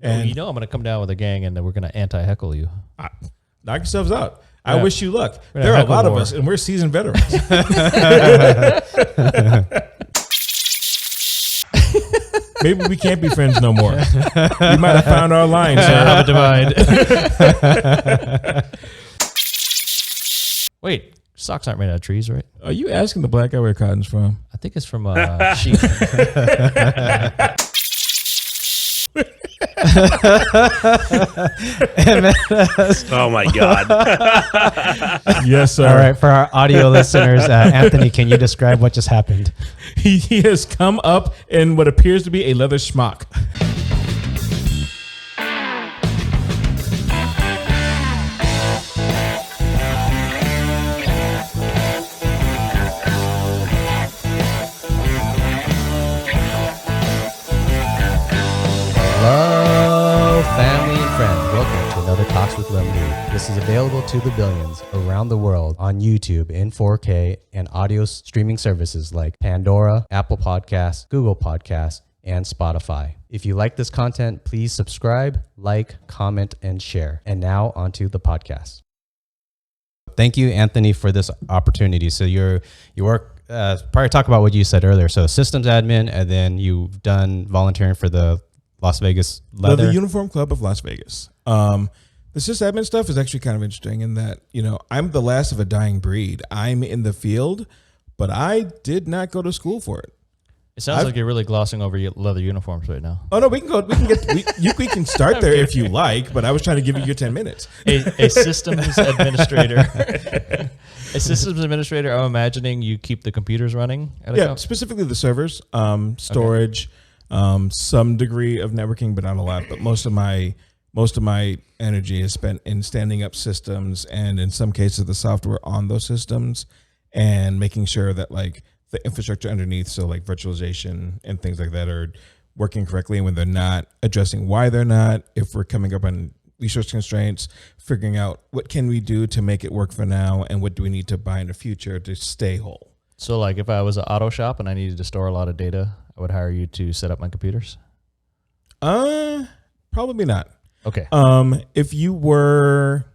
And I'm going to come down with a gang and we're going to anti-heckle you. Knock yourselves out. Yeah. I wish you luck. There are a lot of us, and we're seasoned veterans. Maybe we can't be friends no more. You might have found our line, sir. Divide. Wait, socks aren't made out of trees, right? Are you asking the black guy where cotton's from? I think it's from sheep. Oh my God. Yes, sir. All right, for our audio listeners, Anthony, can you describe what just happened? He has come up in what appears to be a leather schmuck. Hello, family and friends. Welcome to another Talks with Lemonade. This is available to the billions around the world on YouTube in 4K and audio streaming services like Pandora, Apple Podcasts, Google Podcasts, and Spotify. If you like this content, please subscribe, like, comment, and share. And now onto the podcast. Thank you, Anthony, for this opportunity. So you work, probably talk about what you said earlier. So systems admin, and then you've done volunteering for the Las Vegas Leather. The Uniform Club of Las Vegas. The sysadmin stuff is actually kind of interesting in that, I'm the last of a dying breed. I'm in the field, but I did not go to school for it. It sounds like you're really glossing over your leather uniforms right now. Oh no, we can start there if you like, but I was trying to give you your 10 minutes. A systems administrator. A systems administrator, I'm imagining you keep the computers running at a company? Specifically the servers, storage, some degree of networking, but not a lot. But most of my energy is spent in standing up systems, and in some cases the software on those systems, and making sure that like the infrastructure underneath, so like virtualization and things like that, are working correctly. And when they're not, addressing why they're not. If we're coming up on resource constraints, figuring out what can we do to make it work for now, and what do we need to buy in the future to stay whole. So like if I was an auto shop and I needed to store a lot of data, I would hire you to set up my computers? Probably not. Okay. If you were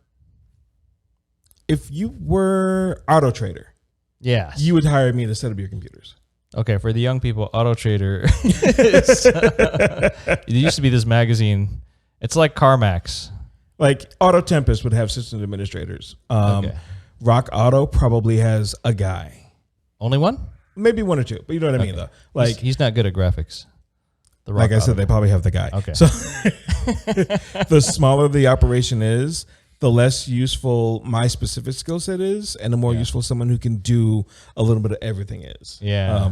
Auto Trader, yes, you would hire me to set up your computers. Okay, for the young people, Auto Trader, it used to be this magazine. It's like CarMax. Like Auto Tempest would have system administrators. Okay. Rock Auto probably has a guy. Only one? Maybe one or two, but you know what I mean, though. Like he's not good at graphics. Like I said, they probably have the guy. Okay. So the smaller the operation is, the less useful my specific skill set is, and the more useful someone who can do a little bit of everything is. Yeah.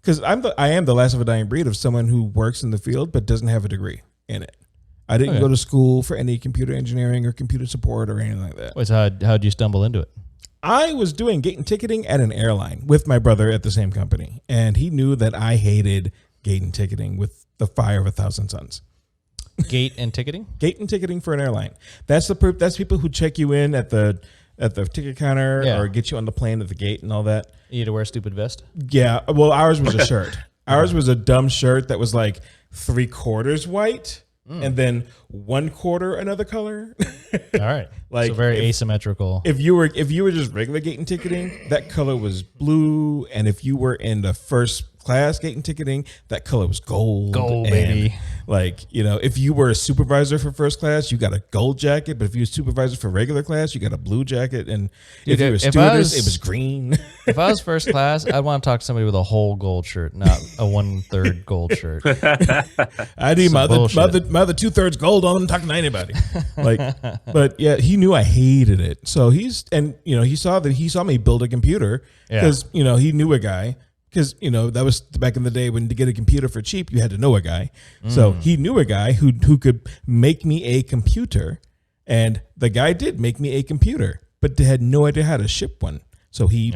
Because I am the last of a dying breed of someone who works in the field but doesn't have a degree in it. I didn't go to school for any computer engineering or computer support or anything like that. Wait, so how'd you stumble into it? I was doing gate and ticketing at an airline with my brother at the same company, and he knew that I hated gate and ticketing with the fire of 1,000 suns. Gate and ticketing? Gate and ticketing for an airline. That's people who check you in at the ticket counter or get you on the plane at the gate and all that. You need to wear a stupid vest? Yeah. Well, ours was a shirt. Ours was a dumb shirt that was like 3/4 white and then 1/4 another color. All right. Like so very asymmetrical. If you were just regular gate and ticketing, that color was blue, and if you were in the first class gate and ticketing, that color was gold. Gold, and baby. Like, if you were a supervisor for first class, you got a gold jacket, but if you were a supervisor for regular class, you got a blue jacket, and if you were a stewardess, it was green. If I was first class, I'd want to talk to somebody with a whole gold shirt, not a 1/3 gold shirt. I need my other 2/3 gold on them, talking to anybody. But yeah, he knew I hated it. So he saw me build a computer because, he knew a guy. Because, that was back in the day when to get a computer for cheap, you had to know a guy. So he knew a guy who could make me a computer. And the guy did make me a computer, but they had no idea how to ship one. So he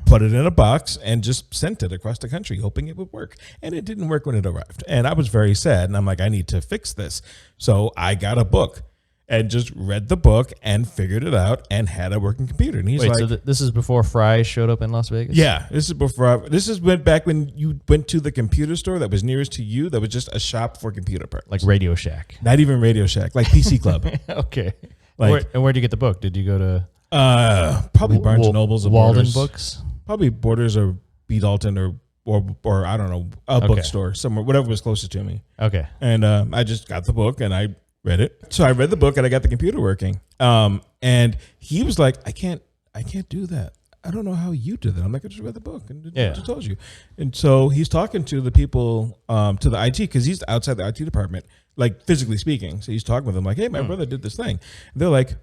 put it in a box and just sent it across the country, hoping it would work. And it didn't work when it arrived. And I was very sad. And I'm like, I need to fix this. So I got a book. and just read the book and figured it out and had a working computer. And he's Wait, like, so this is before Fry showed up in Las Vegas? yeah, this is before. This is back when you went to the computer store that was nearest to you. That was just a shop for computer parts, Like Radio Shack. not even Radio Shack, like PC Club. Okay. Like- Where'd you get the book? Did you go to Probably Barnes and Nobles, or Walden Borders. Books? Probably Borders or B. Dalton or I don't know, a Okay. bookstore somewhere, whatever was closest to me. Okay. And I just got the book and I read it. So I read the book and I got the computer working. And he was like, I can't do that. I don't know how you did that. I'm like, I just read the book and just told you. And so he's talking to the people, to the IT, because he's outside the IT department, like physically speaking. So he's talking with them like, hey, my brother did this thing. And they're like,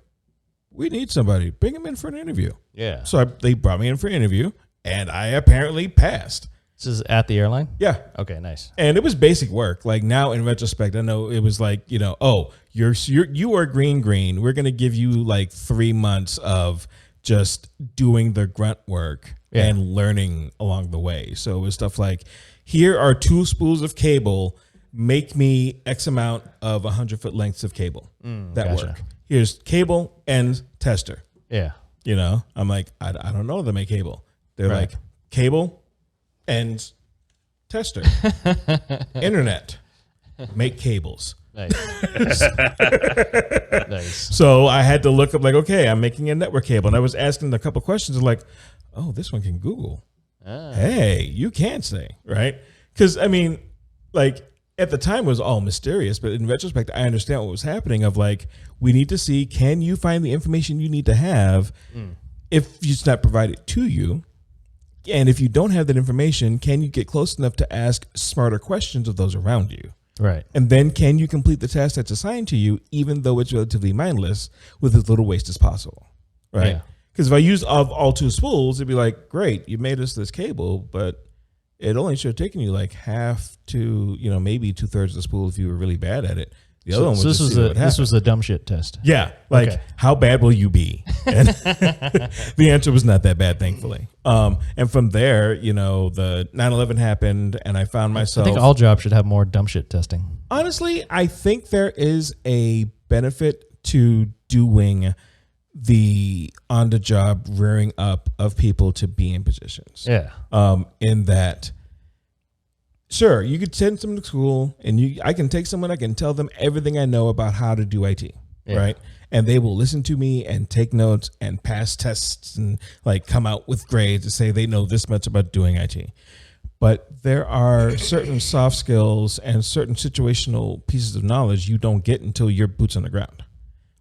we need somebody. Bring him in for an interview. Yeah. So they brought me in for an interview and I apparently passed. This is at the airline? Yeah. Okay, nice. And it was basic work. Like now in retrospect, I know it was like, oh, you are green. We're going to give you like 3 months of just doing the grunt work and learning along the way. So it was stuff like, here are 2 spools of cable. Make me X amount of 100-foot lengths of cable that work. Here's cable and tester. Yeah. I'm like, I don't know that make cable. They're like, cable and tester. Internet. Make cables. Nice. Nice. So I had to look up like, okay, I'm making a network cable. And I was asking a couple questions like, oh, this one can Google. Hey, you can say, right? Because, I mean, like at the time it was all mysterious. But in retrospect, I understand what was happening of like, we need to see, can you find the information you need to have if it's not provided to you? And if you don't have that information, can you get close enough to ask smarter questions of those around you? Right. And then can you complete the task that's assigned to you, even though it's relatively mindless, with as little waste as possible? Right? Yeah. Because if I use all 2 spools, it'd be like, great, you made us this cable, but it only should have taken you like half to, maybe 2/3 of the spool if you were really bad at it. The other one was this was a dumb shit test. Yeah. Like, how bad will you be? And the answer was not that bad, thankfully. And from there, the 9/11 happened and I found myself. I think all jobs should have more dumb shit testing. Honestly, I think there is a benefit to doing the on-the-job rearing up of people to be in positions. Yeah. In that, sure, you could send someone to school and I can take someone, I can tell them everything I know about how to do IT, right? And they will listen to me and take notes and pass tests and like come out with grades to say they know this much about doing IT. But there are certain soft skills and certain situational pieces of knowledge you don't get until you're boots on the ground.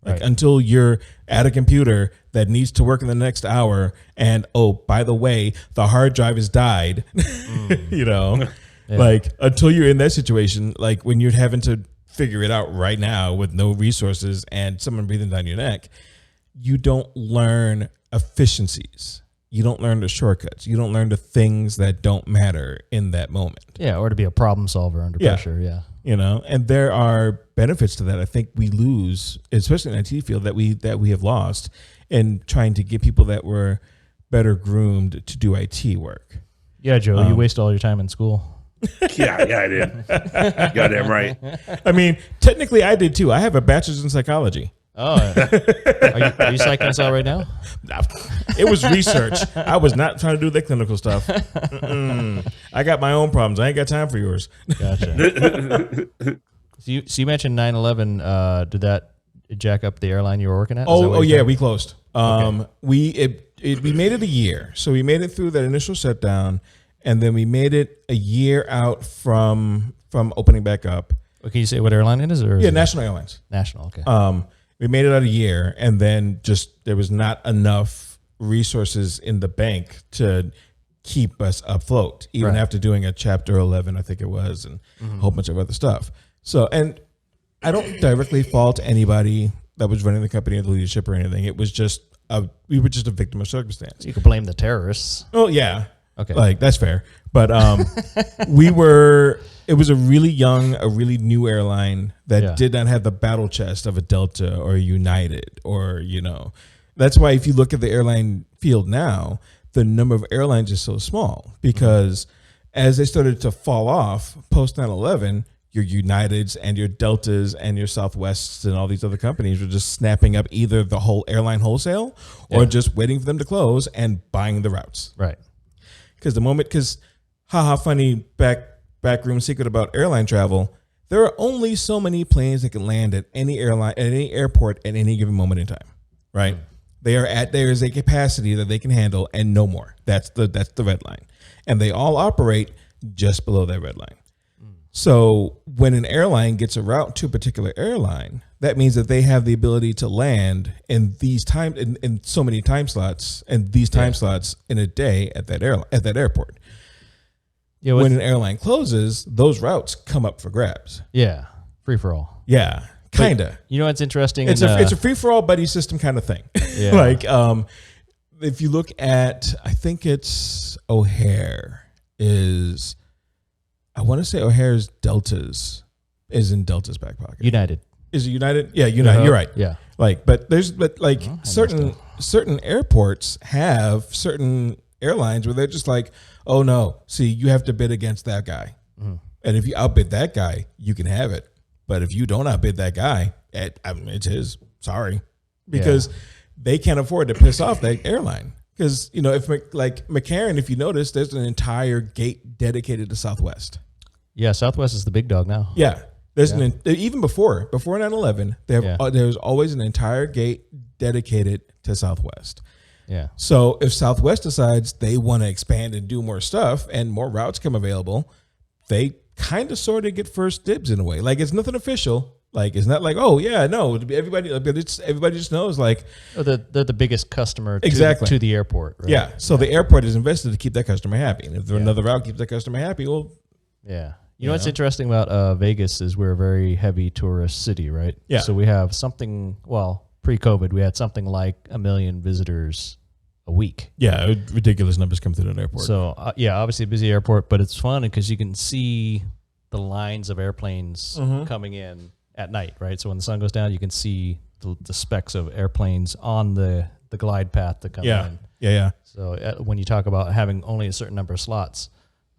Like until you're at a computer that needs to work in the next hour and, oh, by the way, the hard drive has died, like until you're in that situation, like when you're having to figure it out right now with no resources and someone breathing down your neck, you don't learn efficiencies. You don't learn the shortcuts. You don't learn the things that don't matter in that moment. Yeah, or to be a problem solver under pressure. Yeah. And there are benefits to that. I think we lose, especially in the IT field, that we have lost in trying to get people that were better groomed to do IT work. Yeah, Joe, you waste all your time in school. Yeah, I did. Goddamn right. I mean, technically I did too. I have a bachelor's in psychology. Oh, are you psyching us out right now? It was research. I was not trying to do the clinical stuff. I got my own problems. I ain't got time for yours. Gotcha. So you mentioned 9/11. Did that jack up the airline you were working at? Yeah, we closed. We made it a year. So we made it through that initial shutdown, and then we made it a year out from opening back up. Well, can you say what airline it is? Or is National Airlines. National, okay. We made it out a year, and then just there was not enough resources in the bank to keep us afloat, even after doing a Chapter 11, I think it was, and a whole bunch of other stuff. So, and I don't directly fault anybody that was running the company or the leadership or anything. It was just we were just a victim of circumstance. You could blame the terrorists. Oh yeah, okay, like that's fair. But it was a really young, a really new airline that did not have the battle chest of a Delta or a United or, that's why if you look at the airline field now, the number of airlines is so small because as they started to fall off post 9/11, your Uniteds and your Deltas and your Southwests and all these other companies were just snapping up either the whole airline wholesale or just waiting for them to close and buying the routes. Right. Because funny backroom secret about airline travel, there are only so many planes that can land at any airline, at any airport at any given moment in time, right? There is a capacity that they can handle and no more. That's the red line. And they all operate just below that red line. So when an airline gets a route to a particular airline, that means that they have the ability to land in these in so many time slots and these time slots in a day at that airport. Yeah, when an airline closes, those routes come up for grabs. Yeah, free for all. Yeah, kinda. But you know what's interesting? It's a free for all buddy system kind of thing. Yeah. Like if you look at, I think it's O'Hare is. I want to say O'Hare's Deltas is in Delta's back pocket. United. Is it United? Yeah, United. You're right. Yeah. Certain airports have certain airlines where they're just like, oh no, see, you have to bid against that guy. Mm-hmm. And if you outbid that guy, you can have it. But if you don't outbid that guy, it's his. Sorry. Because they can't afford to piss off that airline. Because, if McCarran, if you notice, there's an entire gate dedicated to Southwest. Yeah, Southwest is the big dog now. Yeah. There's even before 9/11, there's always an entire gate dedicated to Southwest. Yeah. So if Southwest decides they want to expand and do more stuff and more routes come available, they kind of sort of get first dibs in a way. Like, it's nothing official. Like, it's not like, oh yeah, no, everybody just knows, like, they're the biggest customer to the airport, right? Yeah. So the airport is invested to keep that customer happy. And if another route keeps that customer happy, well, yeah. You know what's interesting about Vegas is we're a very heavy tourist city, right? Yeah. So we have pre-COVID, we had something like 1 million visitors a week. Yeah, ridiculous numbers come through that airport. So obviously a busy airport, but it's fun because you can see the lines of airplanes coming in at night, right? So when the sun goes down, you can see the specks of airplanes on the glide path that come in. Yeah. So when you talk about having only a certain number of slots,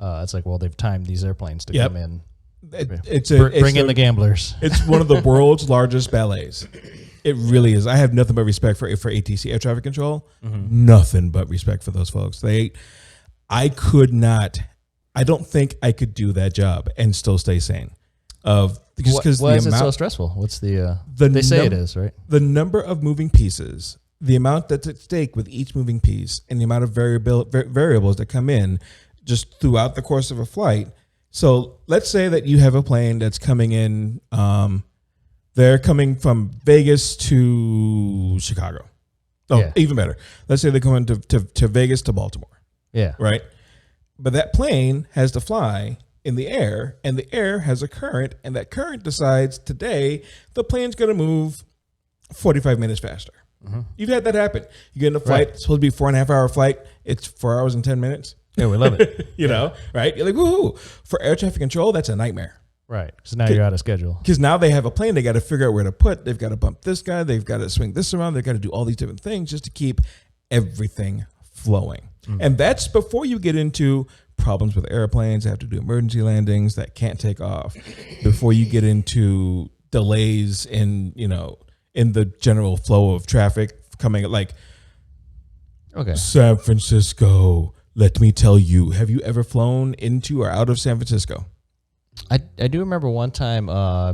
it's like, well, they've timed these airplanes to come in. Bring in the gamblers. It's one of the world's largest ballets. It really is. I have nothing but respect for ATC, air traffic control. Mm-hmm. Nothing but respect for those folks. I don't think I could do that job and still stay sane. Why is it so stressful? What's they say it is, right? The number of moving pieces, the amount that's at stake with each moving piece, and the amount of variables that come in just throughout the course of a flight. So let's say that you have a plane that's coming in, they're coming from Vegas to Chicago. Even better. Let's say they're going to Vegas to Baltimore. Yeah. Right? But that plane has to fly in the air, and the air has a current, and that current decides today the plane's going to move 45 minutes faster. Mm-hmm. You've had that happen. You get in a flight, it's supposed to be 4.5 hour flight. It's 4 hours and 10 minutes. Yeah, we love it. you know, right? You're like, woohoo. For air traffic control, that's a nightmare. Right. Because now you're out of schedule. Because now they have a plane they got to figure out where to put. They've got to bump this guy. They've got to swing this around. They've got to do all these different things just to keep everything flowing. Mm-hmm. And that's before you get into problems with airplanes. They have to do emergency landings that can't take off. Before you get into delays in the general flow of traffic coming, like, San Francisco. Let me tell you, have you ever flown into or out of San Francisco? I do remember one time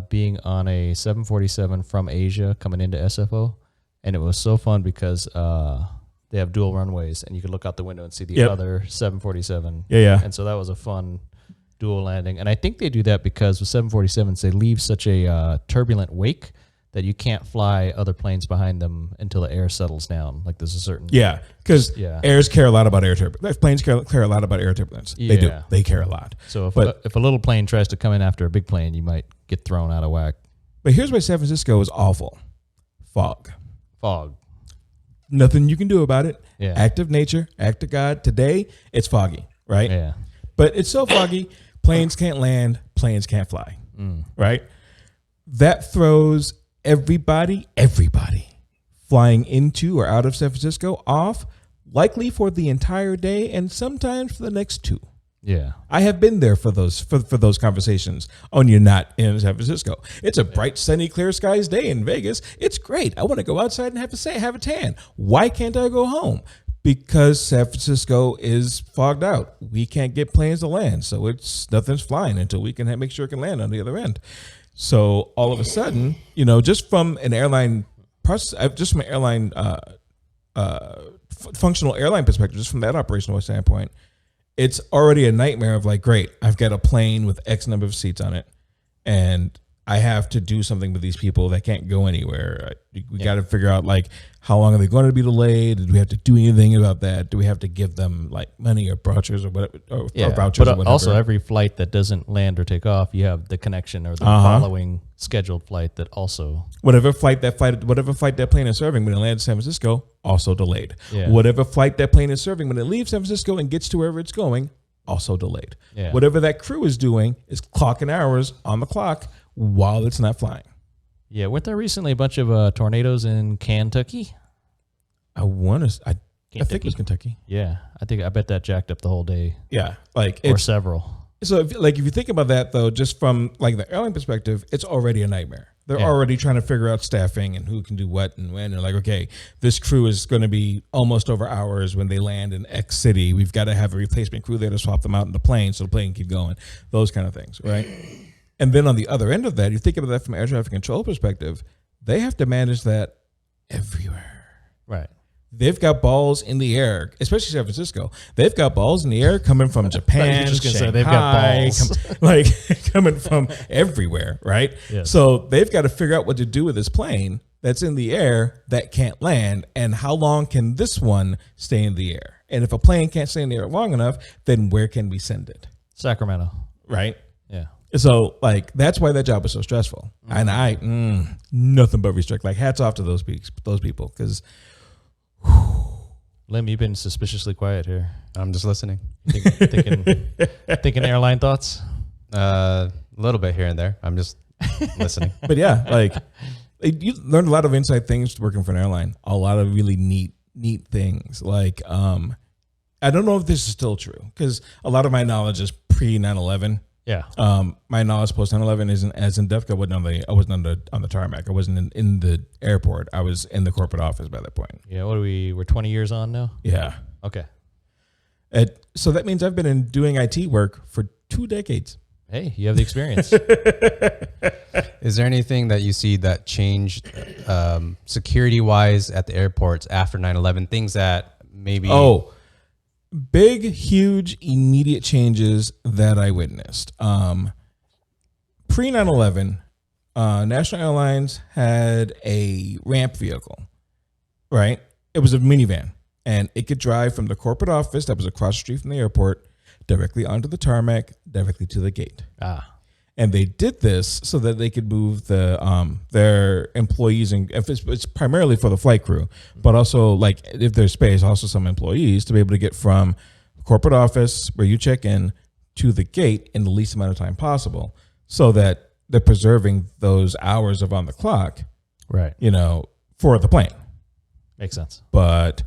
being on a 747 from Asia coming into SFO, and it was so fun because they have dual runways, and you could look out the window and see the other 747. Yeah. And so that was a fun dual landing. And I think they do that because with 747s, they leave such a turbulent wake that you can't fly other planes behind them until the air settles down. Like there's a certain... Yeah, because airs care a lot about air turbulence. Planes care a lot about air turbulence. Yeah. They do. They care a lot. So if a little plane tries to come in after a big plane, you might get thrown out of whack. But here's why San Francisco is awful. Fog. Nothing you can do about it. Yeah. Act of nature, act of God. Today, it's foggy, right? Yeah. But it's so foggy, planes can't land, planes can't fly, right? That throws everybody flying into or out of San Francisco off, likely for the entire day and sometimes for the next 2. Yeah. I have been there for those conversations. Oh, and you're not in San Francisco. It's a bright, sunny, clear skies day in Vegas. It's great. I want to go outside and have a tan. Why can't I go home? Because San Francisco is fogged out. We can't get planes to land, so nothing's flying until we can make sure it can land on the other end. So all of a sudden, just from an airline functional airline perspective, just from that operational standpoint, it's already a nightmare of like, great, I've got a plane with X number of seats on it, and I have to do something with these people that can't go anywhere. We got to figure out like, how long are they going to be delayed? Do we have to do anything about that? Do we have to give them like money or brochures or whatever, or vouchers but or whatever? Also, every flight that doesn't land or take off, you have the connection or the following scheduled flight that also whatever flight that plane is serving when it lands in San Francisco, also delayed. Yeah. Whatever flight that plane is serving when it leaves San Francisco and gets to wherever it's going, also delayed. Yeah. Whatever that crew is doing is clocking hours on the clock while it's not flying. Yeah, weren't there recently a bunch of tornadoes in Kentucky? I think it was Kentucky. Yeah, I bet that jacked up the whole day. Yeah, like or several. So if you think about that though, just from like the airline perspective, it's already a nightmare. They're already trying to figure out staffing and who can do what and when. They're like, okay, this crew is going to be almost over hours when they land in X city. We've got to have a replacement crew there to swap them out in the plane so the plane can keep going. Those kind of things, right? And then on the other end of that, you think about that from an air traffic control perspective, they have to manage that everywhere. Right. They've got balls in the air, especially San Francisco. They've got balls in the air coming from Japan, Shanghai, they've got balls. coming from everywhere, right? Yes. So they've got to figure out what to do with this plane that's in the air that can't land, and how long can this one stay in the air? And if a plane can't stay in the air long enough, then where can we send it? Sacramento. Right? Yeah. So like that's why that job was so stressful, and I nothing but respect. Like hats off to those people because. Liem, you've been suspiciously quiet here. I'm just listening. Thinking airline thoughts? A little bit here and there. I'm just listening. But yeah, like you learned a lot of inside things working for an airline. A lot of really neat things. Like I don't know if this is still true because a lot of my knowledge is pre 9/11. Yeah. My knowledge post 9/11 isn't as in depth. I wasn't on the tarmac. I wasn't in the airport. I was in the corporate office by that point. Yeah. We're 20 years on now? Yeah. Okay. So that means I've been doing IT work for 2 decades. Hey, you have the experience. Is there anything that you see that changed security-wise at the airports after 9/11? Things that maybe... Big, huge, immediate changes that I witnessed. Pre 9/11, National Airlines had a ramp vehicle, right? It was a minivan, and it could drive from the corporate office that was across the street from the airport directly onto the tarmac, directly to the gate. And they did this so that they could move their employees, and it's primarily for the flight crew, but also like if there's space, also some employees to be able to get from corporate office where you check in to the gate in the least amount of time possible, so that they're preserving those hours of on the clock, right? For the plane. Makes sense. But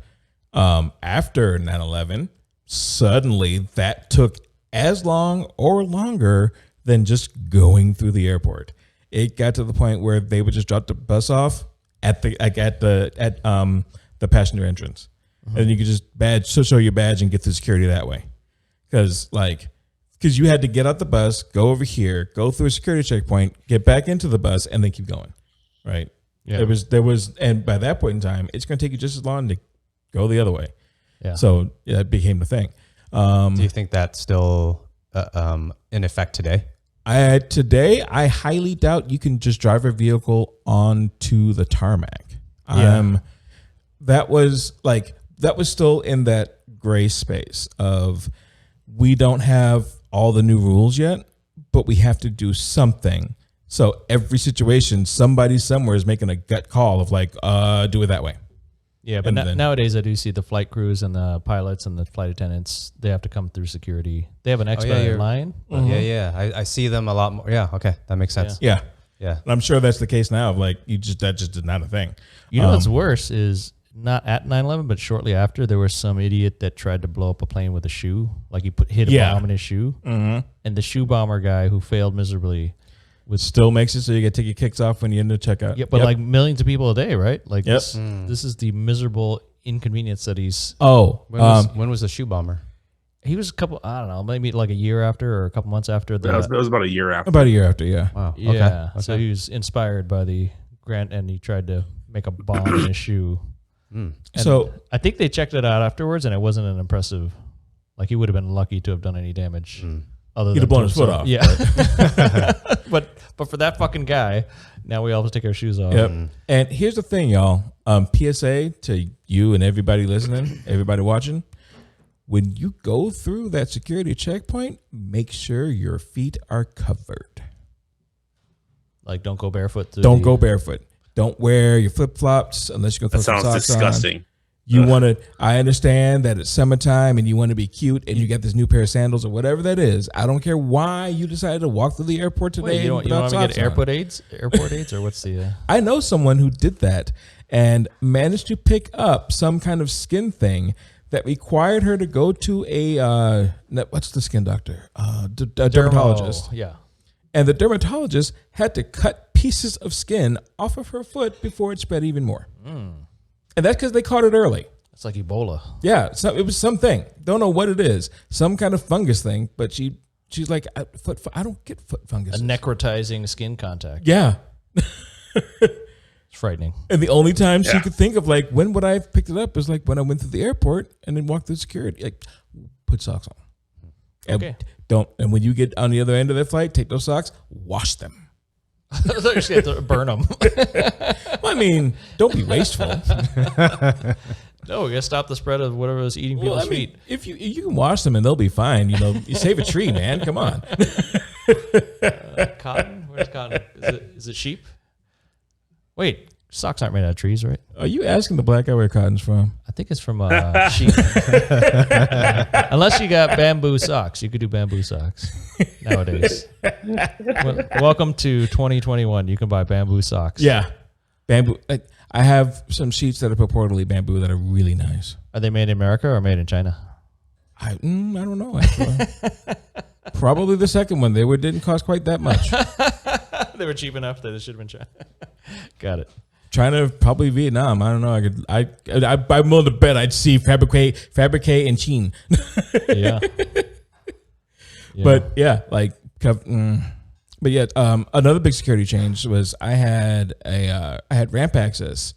after 9/11, suddenly that took as long or longer than just going through the airport. It got to the point where they would just drop the bus off at the passenger entrance, and you could just show your badge and get through security that way. Because you had to get out the bus, go over here, go through a security checkpoint, get back into the bus, and then keep going. Right? Yeah. There was, and by that point in time, it's going to take you just as long to go the other way. Yeah. So that became the thing. Do you think that's still in effect today? Today, I highly doubt you can just drive a vehicle onto the tarmac. Yeah. That was still in that gray space of we don't have all the new rules yet, but we have to do something. So every situation, somebody somewhere is making a gut call of do it that way. Yeah, but nowadays I do see the flight crews and the pilots and the flight attendants, they have to come through security. They have an expedited line. Mm-hmm. Yeah. I see them a lot more. Yeah, okay. That makes sense. Yeah. Yeah. And I'm sure that's the case now. That just is not a thing. What's worse is not at 9/11, but shortly after, there was some idiot that tried to blow up a plane with a shoe. Like he hit a bomb in his shoe. And the shoe bomber guy who failed miserably still makes it so you get ticket kicks off when you're in the checkout. Yeah, but like millions of people a day, right? Like this is the miserable inconvenience that he's. When was the shoe bomber? He was I don't know, maybe like a year after or a couple months after. That was about a year after. About a year after, yeah. Wow. Yeah. Okay. So he was inspired by the grant, and he tried to make a bomb in his shoe. So I think they checked it out afterwards, and it wasn't an impressive. Like he would have been lucky to have done any damage. Other he'd than have blown his foot off. Yeah. but for that fucking guy, now we all have to take our shoes off. Yep. And here's the thing, y'all. PSA to you and everybody listening, everybody watching. When you go through that security checkpoint, make sure your feet are covered. Like, don't go barefoot. Don't go barefoot. Don't wear your flip flops unless you're going to throw some socks disgusting. on. You want to. I understand that it's summertime and you want to be cute and you got this new pair of sandals or whatever that is. I don't care why you decided to walk through the airport today. Wait, you don't want to get airport aids? Airport aids, or what's the? I know someone who did that and managed to pick up some kind of skin thing that required her to go to a what's the skin doctor? A dermatologist. Yeah. And the dermatologist had to cut pieces of skin off of her foot before it spread even more. And that's because they caught it early. It's like Ebola. Yeah, so it was something. Don't know what it is. Some kind of fungus thing. But she's like, I don't get foot fungus. A necrotizing skin contact. Yeah. It's frightening. And the only time she could think of, like, when would I have picked it up is like when I went through the airport and then walked through security. Like, put socks on. And okay. And when you get on the other end of that flight, take those socks, wash them. I thought you just have to burn them. Well, I mean, don't be wasteful. No, you gotta stop the spread of whatever is eating people's feet. If you can wash them and they'll be fine. You know, you save a tree, man. Come on. Cotton? Where's cotton? Is it sheep? Wait, socks aren't made out of trees, right? Are you asking the black guy where cotton's from? I think it's from sheep. Unless you got bamboo socks. You could do bamboo socks nowadays. Welcome to 2021. You can buy bamboo socks. Yeah. Bamboo. I have some sheets that are purportedly bamboo that are really nice. Are they made in America or made in China? I don't know, actually. Probably the second one. They didn't cost quite that much. They were cheap enough that it should have been China. Got it. China, probably Vietnam. I don't know. I'm willing to bet I'd see fabricate in China. Yeah. But yeah, like, but yeah, another big security change was I had ramp access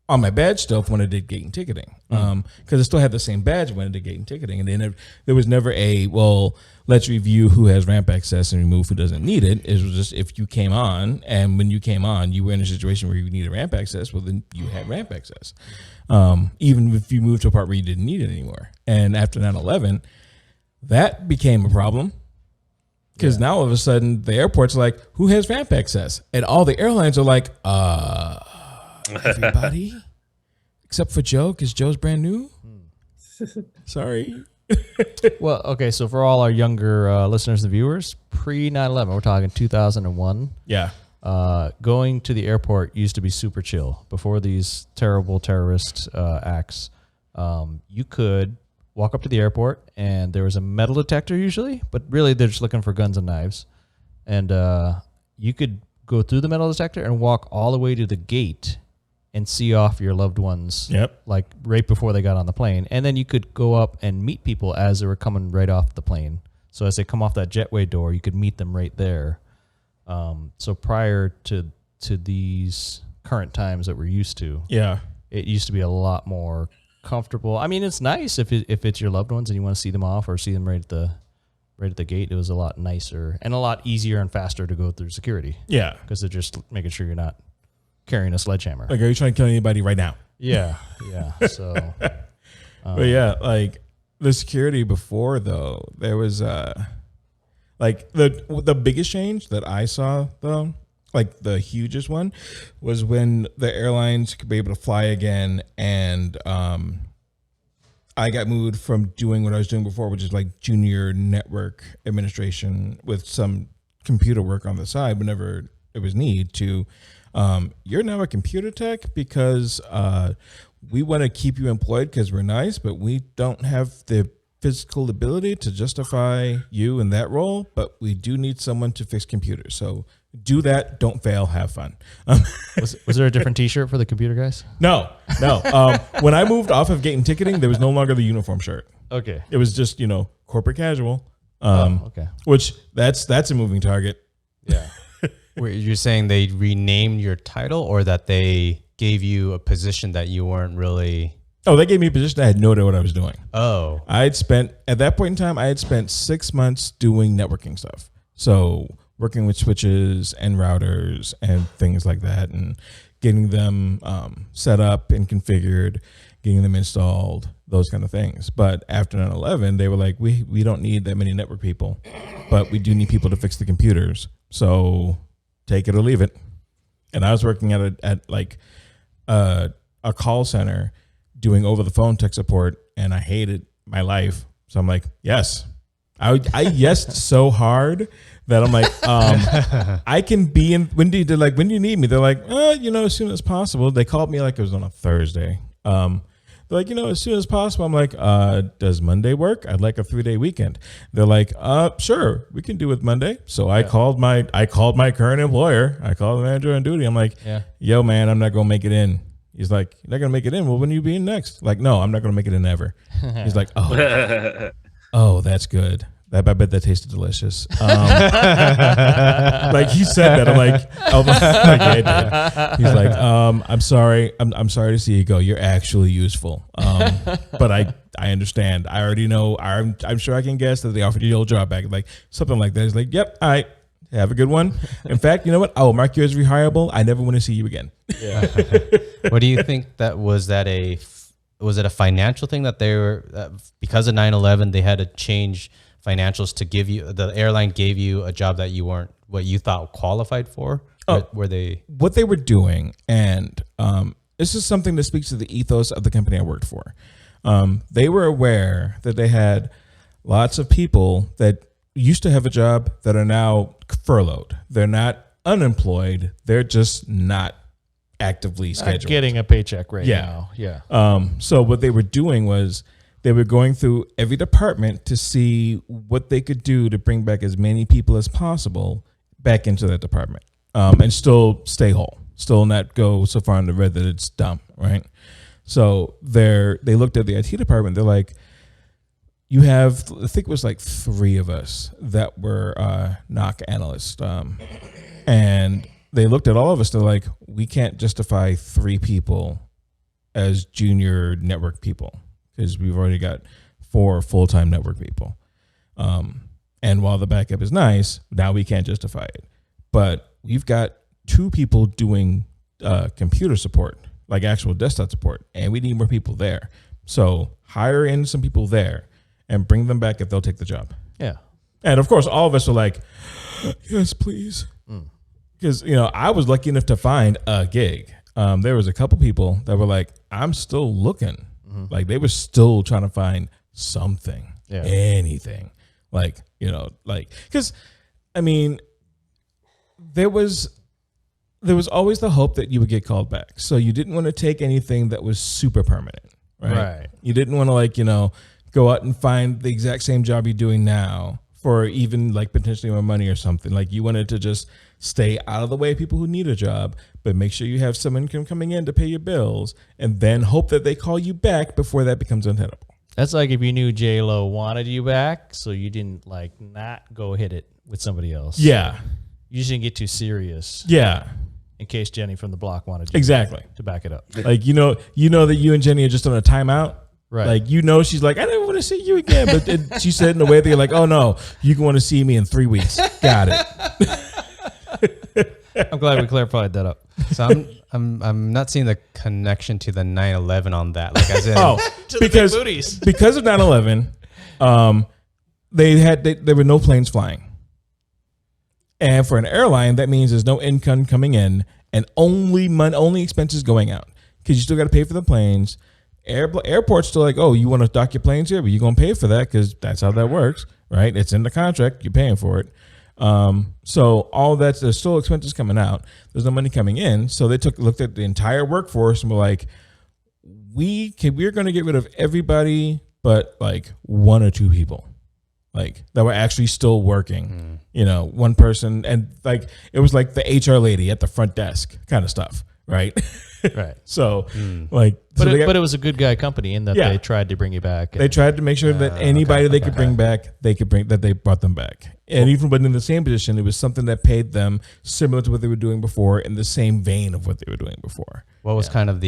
on my badge still when I did gate and ticketing, because I still had the same badge when I did gate and ticketing, and then there was never let's review who has ramp access and remove who doesn't need it. It was just if you came on, and when you came on, you were in a situation where you needed ramp access, well then you had ramp access, even if you moved to a part where you didn't need it anymore. And after 9/11, that became a problem. Because now all of a sudden the airport's like, who has ramp access? And all the airlines are like, everybody except for Joe, because Joe's brand new. Sorry. Well, okay, so for all our younger listeners and viewers, pre 9/11, we're talking 2001. Yeah. Going to the airport used to be super chill. Before these terrible terrorist acts, you could walk up to the airport, and there was a metal detector usually, but really they're just looking for guns and knives. And you could go through the metal detector and walk all the way to the gate and see off your loved ones. Yep. Like right before they got on the plane. And then you could go up and meet people as they were coming right off the plane. So as they come off that jetway door, you could meet them right there. So prior to these current times that we're used to, it used to be a lot more comfortable. I mean, it's nice if it's your loved ones and you want to see them off or see them right at the gate. It was a lot nicer and a lot easier and faster to go through security. Yeah. Because they're just making sure you're not carrying a sledgehammer. Like, are you trying to kill anybody right now? Yeah. So. But yeah, like the security before though, there was like the biggest change that I saw though, like the hugest one, was when the airlines could be able to fly again, and I got moved from doing what I was doing before, which is like junior network administration with some computer work on the side whenever it was need, to you're now a computer tech because we want to keep you employed because we're nice, but we don't have the physical ability to justify you in that role, but we do need someone to fix computers. So do that. Don't fail. Have fun. Was there a different T-shirt for the computer guys? No. When I moved off of gate and ticketing, there was no longer the uniform shirt. Okay. It was just, corporate casual. Okay. Which that's a moving target. Yeah. You're saying they renamed your title, or that they gave you a position that you weren't really... Oh, they gave me a position. I had no idea what I was doing. Oh. At that point in time, I had spent 6 months doing networking stuff. So working with switches and routers and things like that, and getting them set up and configured, getting them installed, those kind of things. But after 9/11, they were like, we don't need that many network people, but we do need people to fix the computers. So take it or leave it. And I was working at a call center doing over the phone tech support, and I hated my life. So I'm like, yes. I yesed so hard that I'm like, I can be in. They're like, when do you need me? They're like, as soon as possible. They called me like it was on a Thursday. They're like, as soon as possible. I'm like, does Monday work? I'd like a 3-day weekend. They're like, sure, we can do with Monday. So I called my current employer. I called the manager on duty. I'm like, yo, man, I'm not gonna make it in. He's like, you're not gonna make it in. Well, when are you be in next? Like, no, I'm not gonna make it in ever. He's like, oh, that's good. I bet that tasted delicious. Like he said that, I'm like, yeah, it did. He's like, I'm sorry. I'm sorry to see you go. You're actually useful. But I understand. I already know. I'm sure I can guess that they offered you the old job back. Like something like that. He's like, yep, all right. Have a good one. In fact, you know what? I will mark you as rehireable. I never want to see you again. Yeah. What do you think was it a financial thing that they were, because of 9/11, they had to change financials to give you, the airline gave you a job that you weren't what you thought qualified for? Were they? What they were doing, and this is something that speaks to the ethos of the company I worked for. They were aware that they had lots of people that used to have a job that are now furloughed. They're not unemployed. They're just not actively scheduled. Not getting a paycheck now. Yeah. So what they were doing was they were going through every department to see what they could do to bring back as many people as possible back into that department, and still stay whole, still not go so far in the red that it's dumb, right? So they looked at the IT department. They're like, you have, I think it was like 3 of us that were NOC analysts. And they looked at all of us. They're like, we can't justify 3 people as junior network people because we've already got 4 full-time network people. And while the backup is nice, now we can't justify it. But we've got 2 people doing computer support, like actual desktop support, and we need more people there. So hire in some people there and bring them back if they'll take the job. Yeah. And of course, all of us are like, yes, please. Because, I was lucky enough to find a gig. There was a couple people that were like, I'm still looking. Like they were still trying to find something, anything. Because, there was always the hope that you would get called back. So you didn't want to take anything that was super permanent, right? You didn't want to go out and find the exact same job you're doing now for even potentially more money or something. Like you wanted to just stay out of the way of people who need a job, but make sure you have some income coming in to pay your bills, and then hope that they call you back before that becomes untenable. That's like if you knew J-Lo wanted you back, so you didn't not go hit it with somebody else. Yeah. You just didn't get too serious. Yeah. In case Jenny from the block wanted you exactly to back it up. That you and Jenny are just on a timeout. Right. She's like, I never want to see you again. But she said in a way that you're like, oh no, you want to see me in 3 weeks. Got it. I'm glad we clarified that up. So I'm not seeing the connection to the 9/11 on that. Like as in, because of 9/11, there were no planes flying. And for an airline, that means there's no income coming in and only expenses going out, because you still got to pay for the planes. Airports still like, oh, you want to dock your planes here, but you're going to pay for that because that's how that works, right? It's in the contract. You're paying for it. So all that's there's still expenses coming out. There's no money coming in. So they looked at the entire workforce and were like, we're going to get rid of everybody but like one or two people, like that were actually still working. You know, one person, and like it was like the HR lady at the front desk kind of stuff, right? Right. So like, but it was a good guy company in that they tried to bring you back. They tried to make sure that anybody they could bring back, they brought them back. And even but in the same position, it was something that paid them similar to what they were doing before, in the same vein of what they were doing before. What was kind of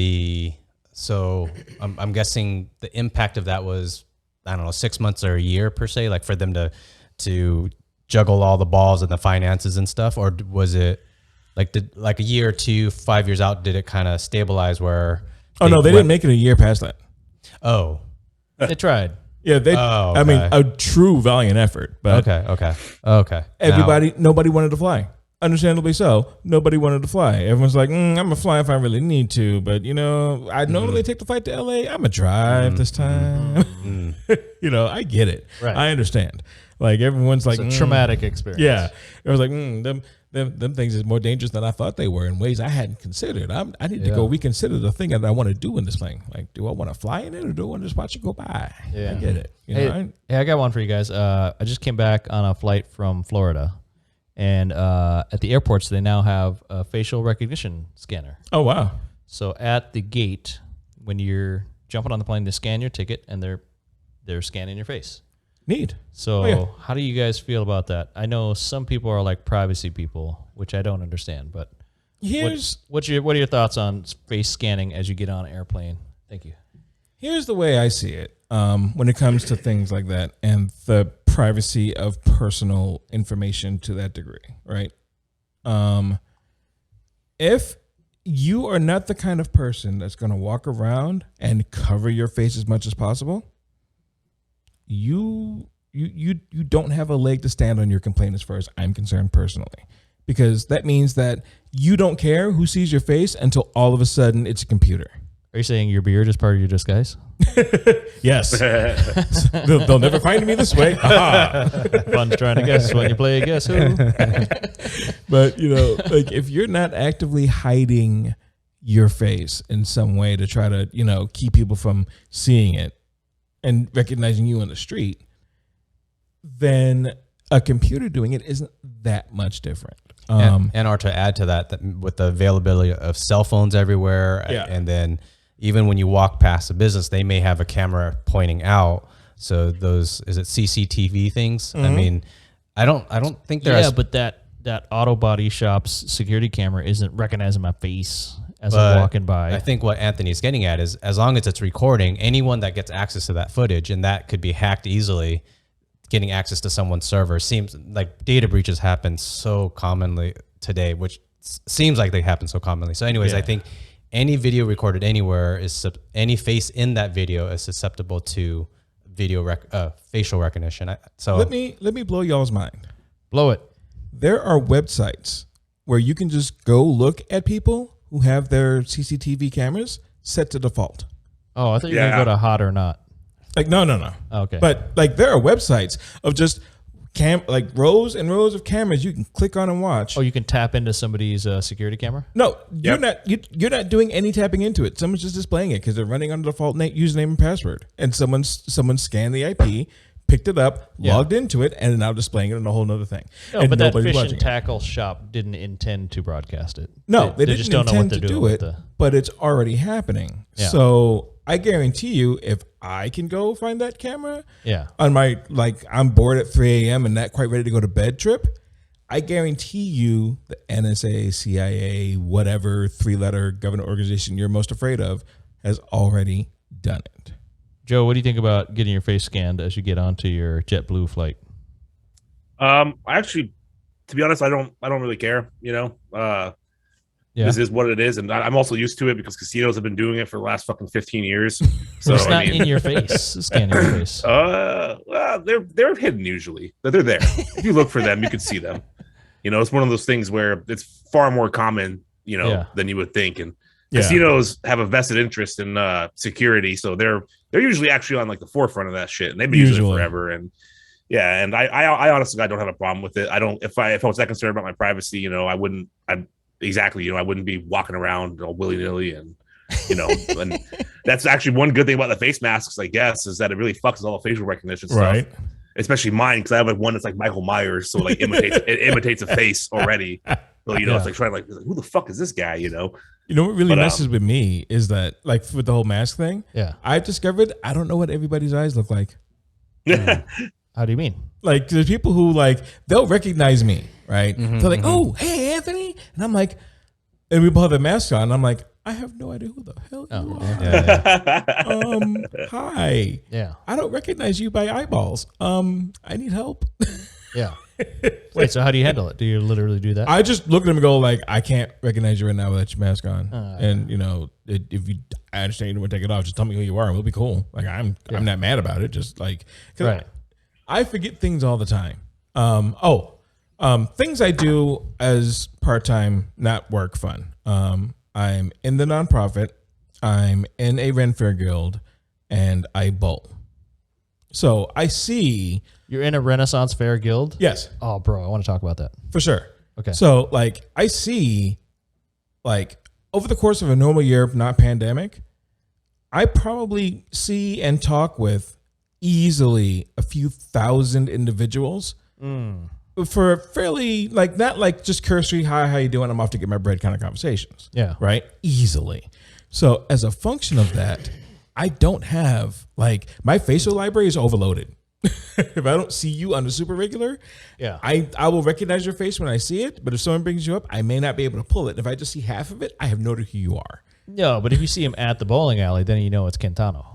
so I'm guessing the impact of that was, I don't know, 6 months or a year per se, like for them to juggle all the balls and the finances and stuff, or was it like a year or 2, 5 years out, did it kind of stabilize where? They didn't make it a year past that. Oh, they tried. Yeah, I mean, a true valiant effort. But okay. Nobody wanted to fly. Understandably so. Nobody wanted to fly. Everyone's like, I'm gonna fly if I really need to, but you know, I normally take the flight to LA. I'm gonna drive this time. You know, I get it. Right. I understand. Like everyone's like, it's a traumatic experience. Yeah, it was like them things is more dangerous than I thought they were in ways I hadn't considered. I need to go reconsider the thing that I want to do in this thing. Like, do I want to fly in it or do I want to just watch it go by? Yeah, I get it. Hey, I got one for you guys. I just came back on a flight from Florida, and at the airports they now have a facial recognition scanner. Oh wow! So at the gate, when you're jumping on the plane, they scan your ticket and they're scanning your face. Neat. So how do you guys feel about that? I know some people are like privacy people, which I don't understand, but what are your thoughts on face scanning as you get on an airplane? Thank you. Here's the way I see it when it comes to things like that and the privacy of personal information to that degree, right? If you are not the kind of person that's going to walk around and cover your face as much as possible, you don't have a leg to stand on your complaint as far as I'm concerned personally, because that means that you don't care who sees your face until all of a sudden it's a computer. Are you saying your beard is part of your disguise? Yes. They'll never find me this way. Fun trying to guess when you play Guess Who. But, you know, like if you're not actively hiding your face in some way to try to, you know, keep people from seeing it and recognizing you on the street, then a computer doing it isn't that much different. Or to add to that with the availability of cell phones everywhere, and then even when you walk past a business, they may have a camera pointing out. So those, is it CCTV things? I mean, I don't think they're but that auto body shop's security camera isn't recognizing my face as I'm walking by. I think what Anthony's getting at is, as long as it's recording, anyone that gets access to that footage, and that could be hacked easily, getting access to someone's server, seems like data breaches happen so commonly today, which seems like they happen so commonly. So anyways, I think any video recorded anywhere any face in that video is susceptible to facial recognition. So let me blow y'all's mind. Blow it. There are websites where you can just go look at people who have their CCTV cameras set to default. Oh, I thought you were going to go to hot or not. Like, no. Okay. But like there are websites of just like rows and rows of cameras you can click on and watch. Oh, you can tap into somebody's security camera? No, you're not doing any tapping into it. Someone's just displaying it because they're running on the default username and password. And someone scanned the IP, picked it up, logged into it, and now displaying it on a whole nother thing. No, and but that fish and tackle shop didn't intend to broadcast it. No, they just didn't intend to do it, but it's already happening. Yeah. So I guarantee you, if I can go find that camera on my, like, I'm bored at 3 a.m. and not quite ready to go to bed trip, I guarantee you the NSA, CIA, whatever 3-letter government organization you're most afraid of has already done it. Joe, what do you think about getting your face scanned as you get onto your JetBlue flight? Actually, to be honest, I don't really care. You know, this is what it is, and I'm also used to it because casinos have been doing it for the last fucking 15 years. So it's not in your face, scanning your face. Well, they're hidden usually, but they're there. If you look for them, you can see them. You know, it's one of those things where it's far more common, you know, than you would think, and casinos have a vested interest in security, so they're usually actually on like the forefront of that shit, and they've been using it forever. And Yeah, and I honestly I don't have a problem with it. I don't if I was that concerned about my privacy, I wouldn't I wouldn't be walking around all willy-nilly and and that's actually one good thing about the face masks, I guess, is that it really fucks all the facial recognition stuff. Right. Especially mine, because I have like one that's like Michael Myers, so like it imitates a face already. So it's like trying who the fuck is this guy? You know what really messes with me is that like with the whole mask thing. Yeah. I've discovered I don't know what everybody's eyes look like. How do you mean? Like there's people who like they'll recognize me, right? They're like, "Oh, hey, Anthony," and I'm like, and we both have the mask on. And I'm like, I have no idea who the hell you are. Hi. Yeah. I don't recognize you by eyeballs. I need help. Yeah. Wait, so how do you handle it? Do you literally do that? I just look at them and go like, I can't recognize you right now without your mask on. And I understand you don't want to take it off. Just tell me who you are and we'll be cool. Like I'm not mad about it. Just like, right. I forget things all the time. Things I do as part-time, not work fun. I'm in the nonprofit. I'm in a Ren Fair guild, and I bowl. So I see. You're in a Renaissance Fair guild? Yes. Oh, bro, I want to talk about that. For sure. Okay. So like I see, like over the course of a normal year, not pandemic, I probably see and talk with easily a few thousand individuals. For fairly, like, not like just cursory, hi, how you doing? I'm off to get my bread kind of conversations. Yeah. Right? Easily. So as a function of that, I don't have, like, my facial library is overloaded. If I don't see you on the super regular, I will recognize your face when I see it, but if someone brings you up, I may not be able to pull it. If I just see half of it, I have no idea who you are. No, but if you see him at the bowling alley, then you know it's Quintano.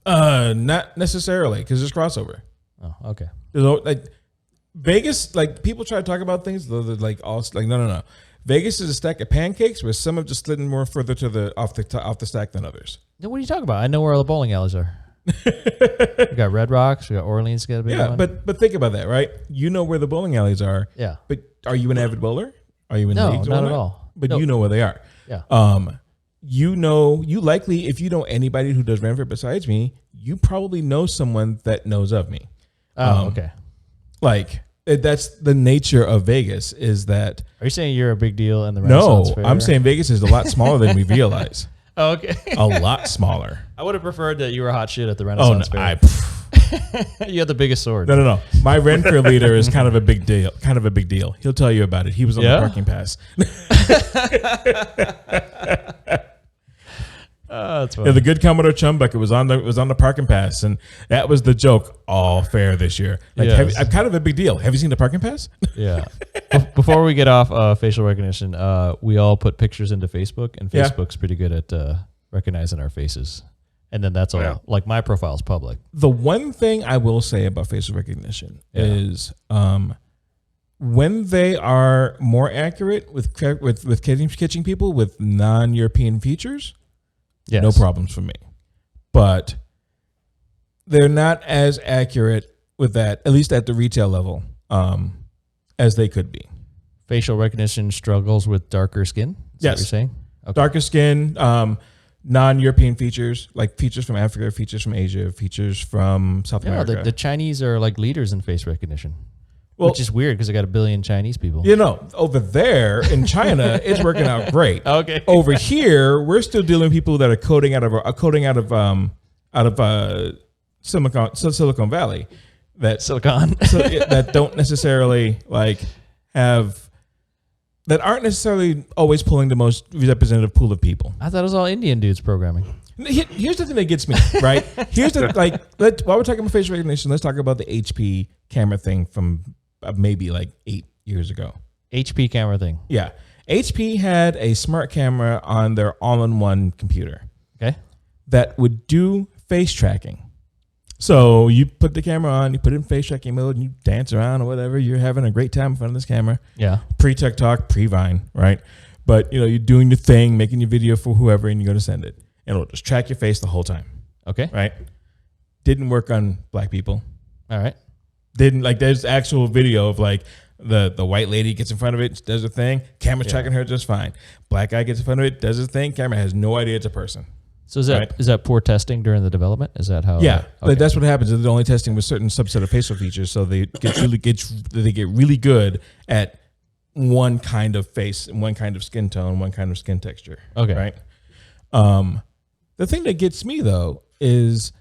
Not necessarily, because there's crossover. Oh, okay. There's like Vegas, like people try to talk about things, they're like all like no. Vegas is a stack of pancakes where some have just slid more further to the off the stack than others. Then what are you talking about? I know where all the bowling alleys are. We got Red Rocks, we got Orleans, got a big one. but think about that, right? You know where the bowling alleys are. Yeah. But are you an avid bowler? Are you in no, leagues? Not at all. But you know where they are. Yeah. You likely, if you know anybody who does Ranford besides me, you probably know someone that knows of me. Oh, okay. Like that's the nature of Vegas. Is that? Are you saying you're a big deal in the Renaissance Fair? I'm saying Vegas is a lot smaller than we realize. Oh, okay. A lot smaller. I would have preferred that you were hot shit at the Renaissance Fair. You had the biggest sword. No. My Renfair leader is kind of a big deal. He'll tell you about it. He was on the parking pass. That's funny. The good Commodore Chumbucket was on the parking pass, and that was the joke all fair this year. Like, I'm kind of a big deal. Have you seen the parking pass? Yeah. Before we get off facial recognition, we all put pictures into Facebook, and Facebook's pretty good at recognizing our faces. And then that's all. Yeah. Like my profile's public. The one thing I will say about facial recognition is when they are more accurate with catching people with non-European features, no problems for me. But they're not as accurate with that, at least at the retail level, as they could be. Facial recognition struggles with darker skin? Is that what you're saying? Okay. Darker skin, non-European features, like features from Africa, features from Asia, features from South America. The Chinese are like leaders in face recognition, which is weird because they got 1 billion Chinese people. Over there in China, it's working out great. Okay. Over here, we're still dealing with people that are coding out of Silicon Valley. That don't necessarily that aren't necessarily always pulling the most representative pool of people. I thought it was all Indian dudes programming. Here's the thing that gets me, right? Here's the while we're talking about facial recognition, let's talk about the HP camera thing from maybe 8 years ago. HP camera thing. Yeah. HP had a smart camera on their all-in-one computer. Okay. That would do face tracking. So you put the camera on, you put it in face tracking mode, and you dance around or whatever. You're having a great time in front of this camera. Yeah. Pre-TikTok, pre-Vine, right? But you're doing your thing, making your video for whoever, and you're going to send it. And it'll just track your face the whole time. Okay. Right? Didn't work on black people. All right. There's actual video of the white lady gets in front of it, does a thing, camera's tracking her just fine. Black guy gets in front of it, does his thing, camera has no idea it's a person. So is that poor testing during the development? Is that how? Yeah, but that's what happens. They're only testing with certain subset of facial features, so they get really good at one kind of face and one kind of skin tone, one kind of skin texture. Okay, right. The thing that gets me though is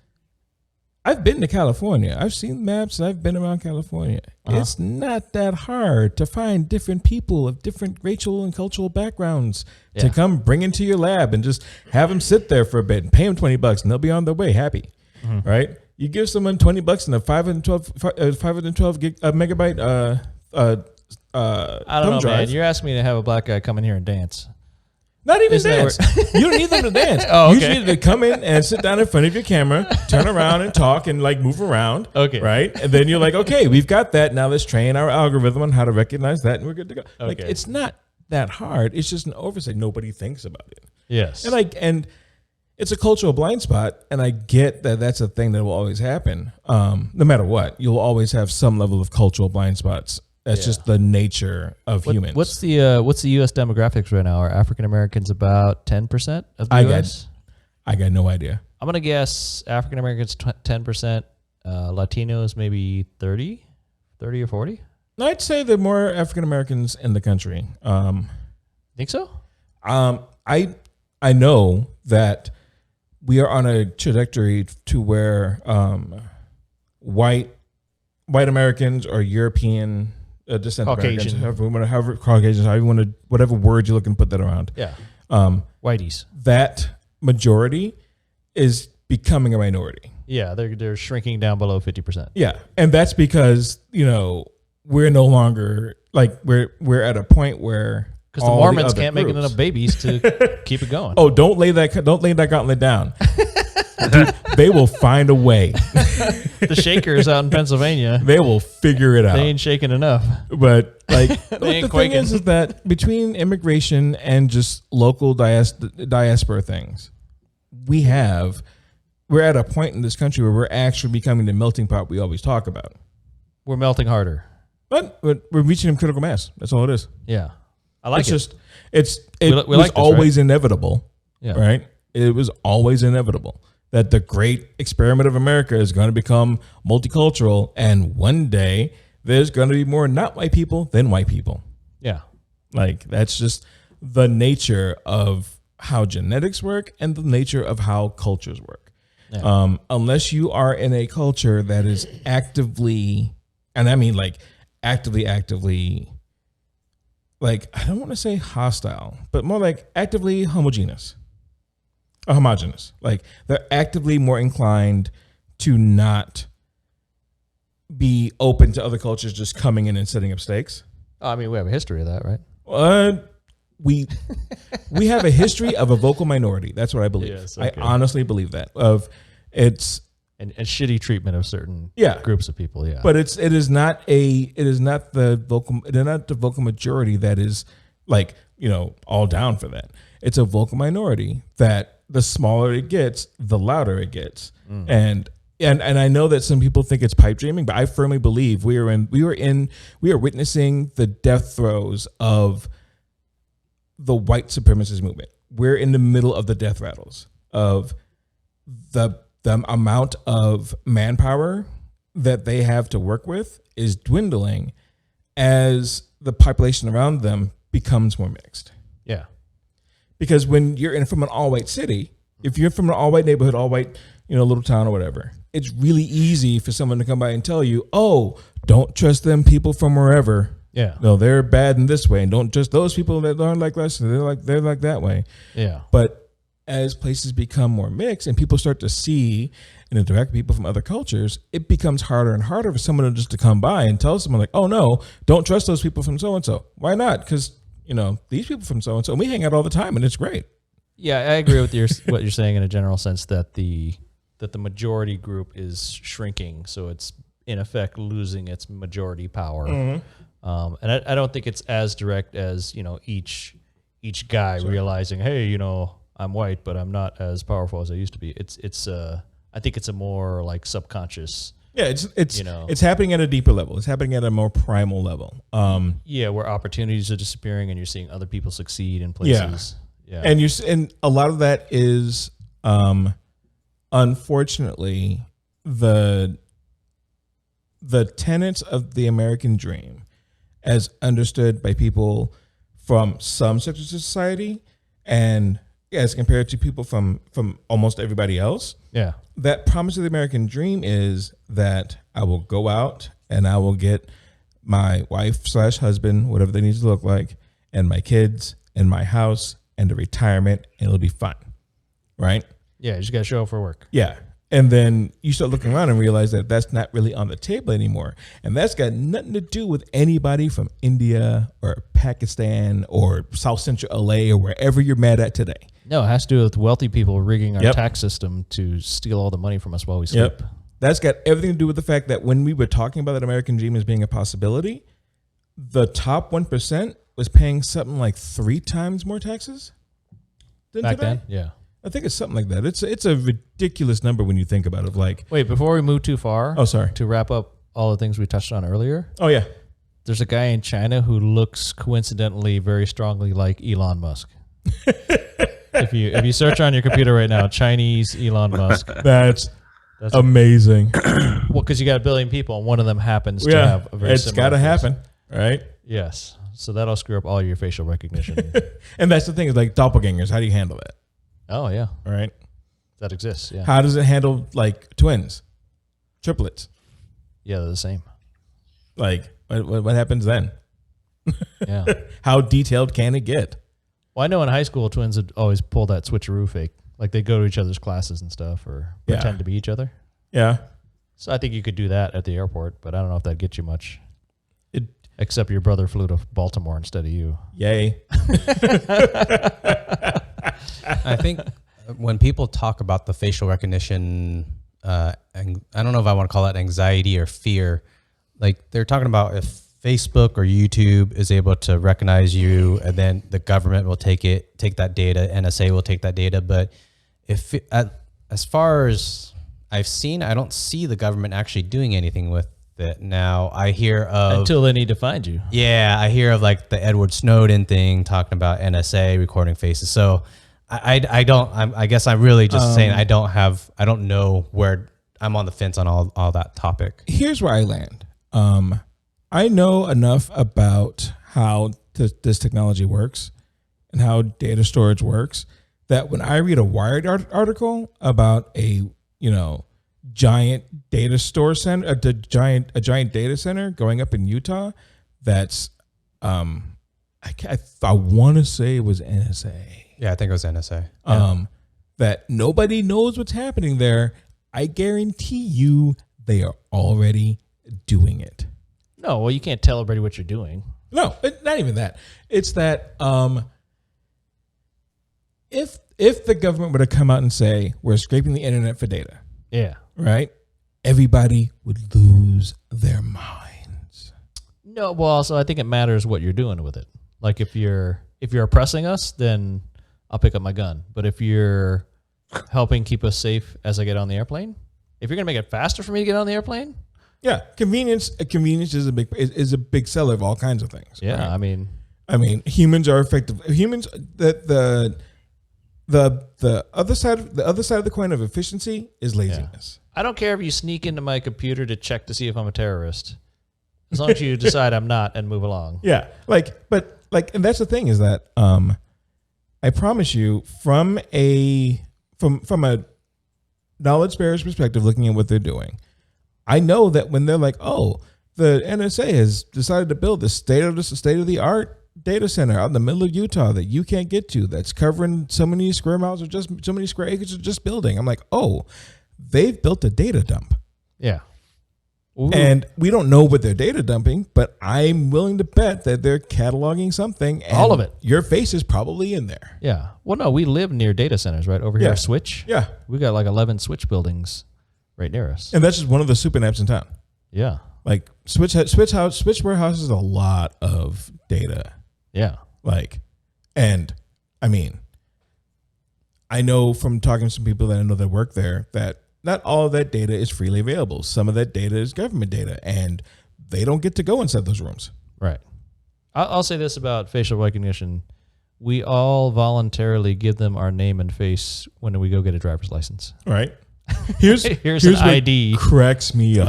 I've been to California. I've seen maps. I've been around California. It's not that hard to find different people of different racial and cultural backgrounds to come bring into your lab and just have them sit there for a bit and pay them $20 and they'll be on their way happy, right? You give someone $20 and a 512 megabyte I don't know, man. You're asking me to have a black guy come in here and dance. Not even dance. You don't need them to dance. You just need to come in and sit down in front of your camera, turn around and talk and like move around. Okay. Right? And then you're like, okay, we've got that. Now let's train our algorithm on how to recognize that and we're good to go. Okay. Like it's not that hard. It's just an oversight. Nobody thinks about it. Yes. And it's a cultural blind spot. And I get that that's a thing that will always happen. No matter what, you'll always have some level of cultural blind spots. That's just the nature of humans. What's the U.S. demographics right now? Are African Americans about 10% of the U.S.? I got no idea. I'm gonna guess African Americans 10%, Latinos maybe 30 or 40. I'd say there are more African Americans in the country. Think so? I know that we are on a trajectory to where white Americans or European descent Caucasian, however Caucasians, however you want to, whatever word you're looking to put that around. Yeah. Whiteys. That majority is becoming a minority. Yeah, they're shrinking down below 50%. Yeah, and that's because we're no longer like we're at a point where because the Mormons can't make enough babies to keep it going. Oh, don't lay that gauntlet down. Dude, they will find a way. The Shakers out in Pennsylvania, they will figure it out. They ain't shaking enough. But like they ain't the quaking. thing is that between immigration and just local diaspora things, we're at a point in this country where we're actually becoming the melting pot we always talk about. We're melting harder. But we're reaching critical mass. That's all it is. Yeah. I like it. It was like this, always inevitable. Yeah. Right? It was always inevitable that the great experiment of America is going to become multicultural, and one day there's going to be more not white people than white people. Yeah. Like that's just the nature of how genetics work and the nature of how cultures work. Yeah. Unless you are in a culture that is actively, and I mean like actively, like I don't want to say hostile, but more like actively homogeneous. Like they're actively more inclined to not be open to other cultures just coming in and setting up stakes. I mean, we have a history of that, right? We have a history of a vocal minority. That's what I believe. Yes, okay. I honestly believe that and shitty treatment of certain groups of people. Yeah, but it is not the vocal majority that is like all down for that. It's a vocal minority that the smaller it gets, the louder it gets, and I know that some people think it's pipe dreaming, but I firmly believe we are witnessing the death throes of the white supremacist movement. We're in the middle of the death rattles of the amount of manpower that they have to work with is dwindling as the population around them becomes more mixed. Yeah. Because when you're from an all-white city, if you're from an all-white neighborhood, all-white, little town or whatever, it's really easy for someone to come by and tell you, oh, don't trust them people from wherever. Yeah. No, they're bad in this way. And don't trust those people that aren't like us. They're like that way. Yeah. But as places become more mixed and people start to see and interact with people from other cultures, it becomes harder and harder for someone just to come by and tell someone like, oh, no, don't trust those people from so-and-so. Why not? Because these people from so-and-so, we hang out all the time and it's great. Yeah, I agree with what you're saying in a general sense that the majority group is shrinking. So it's in effect losing its majority power. Mm-hmm. And I don't think it's as direct as, each guy realizing, hey, I'm white, but I'm not as powerful as I used to be. I think it's a more like subconscious. Yeah, it's happening at a deeper level. It's happening at a more primal level. Where opportunities are disappearing and you're seeing other people succeed in places. Yeah. And a lot of that is unfortunately, the tenets of the American dream, as understood by people from some sectors of society, and as compared to people from almost everybody else, that promise of the American dream is that I will go out and I will get my wife/husband, whatever they need to look like, and my kids and my house and a retirement, and it'll be fine, right? Yeah, you just got to show up for work. Yeah. And then you start looking around and realize that that's not really on the table anymore. And that's got nothing to do with anybody from India or Pakistan or South Central LA or wherever you're mad at today. No, it has to do with wealthy people rigging our tax system to steal all the money from us while we sleep. That's got everything to do with the fact that when we were talking about that American dream as being a possibility, the top 1% was paying something like 3 times more taxes than back today. then. Yeah. I think it's something like that. It's a ridiculous number when you think about it. Like, wait, before we move too far. Oh, sorry. To wrap up all the things we touched on earlier. Oh yeah. There's a guy in China who looks coincidentally very strongly like Elon Musk. If you search on your computer right now, Chinese Elon Musk. That's amazing. Well, because you got 1 billion people, and one of them happens to have a very similar. It's got to happen, right? Yes. So that'll screw up all your facial recognition. And that's the thing is like doppelgangers. How do you handle that? Oh yeah. All right. That exists. Yeah. How does it handle like twins, triplets? Yeah, they're the same. Like what happens then? Yeah. How detailed can it get? Well, I know in high school twins would always pull that switcheroo fake. Like they go to each other's classes and stuff or pretend to be each other. Yeah. So I think you could do that at the airport, but I don't know if that'd get you much. Except your brother flew to Baltimore instead of you. Yay. I think when people talk about the facial recognition, and I don't know if I want to call that anxiety or fear, like they're talking about if Facebook or YouTube is able to recognize you and then the government will take that data, NSA will take that data. But as far as I've seen, I don't see the government actually doing anything with it. Now I hear of until they need to find you. Yeah, I hear of like the Edward Snowden thing talking about NSA recording faces. So I guess I'm really just saying I don't know where I'm on the fence on all that topic. Here's where I land. I know enough about how this technology works and how data storage works that when I read a Wired article about a giant data store center, a giant data center going up in Utah, that's I want to say it was NSA. Yeah, I think it was NSA. That nobody knows what's happening there. I guarantee you they are already doing it. No, well, you can't tell everybody what you're doing. No, not even that. It's that if the government were to come out and say we're scraping the internet for data, right, everybody would lose their minds. No, well, also I think it matters what you're doing with it. Like if you're oppressing us, then I'll pick up my gun. But if you're helping keep us safe as I get on the airplane, if you're gonna make it faster for me to get on the airplane, yeah, convenience is a big seller of all kinds of things. Yeah, right? I mean, humans are effective. Humans the other side of the coin of efficiency is laziness. I don't care if you sneak into my computer to check to see if I'm a terrorist, as long as you decide I'm not and move along. Yeah, and that's the thing is that I promise you, from a knowledge bearer's perspective, looking at what they're doing, I know that when they're like, oh, the NSA has decided to build this state of the art data center out in the middle of Utah that you can't get to, that's covering so many square miles or just so many square acres of just building. I'm like, oh, they've built a data dump. Yeah. Ooh. And we don't know what they're data dumping, but I'm willing to bet that they're cataloging something. And all of it. Your face is probably in there. Yeah. Well, no, we live near data centers, right? Over here, Switch. Yeah. We got like 11 Switch buildings right near us. And that's just one of the super naps in town. Yeah. Like Switch warehouse is a lot of data. Yeah. And I mean, I know from talking to some people that I know that work there that not all of that data is freely available. Some of that data is government data, and they don't get to go inside those rooms. Right. I'll say this about facial recognition. we all voluntarily give them our name and face when we go get a driver's license. Right. Here's an ID. Cracks me up.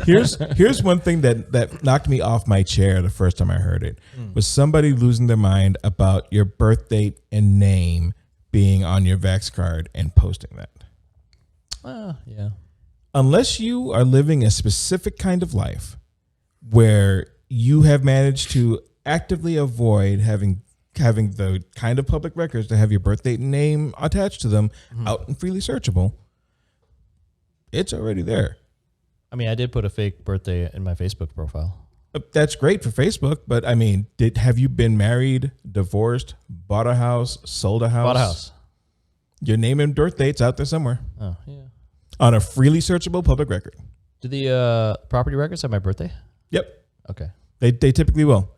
Here's one thing that knocked me off my chair the first time I heard it was somebody losing their mind about your birth date and name being on your Vax card and posting that. Yeah. Unless you are living a specific kind of life where you have managed to actively avoid having the kind of public records to have your birth date and name attached to them out and freely searchable, it's already there. I mean, I did put a fake birthday in my Facebook profile. That's great for Facebook, but I mean, have you been married, divorced, bought a house, sold a house? Bought a house. Your name and birth date's out there somewhere. Oh, yeah. On a freely searchable public record. Do the property records have my birthday? Yep. Okay. They typically will.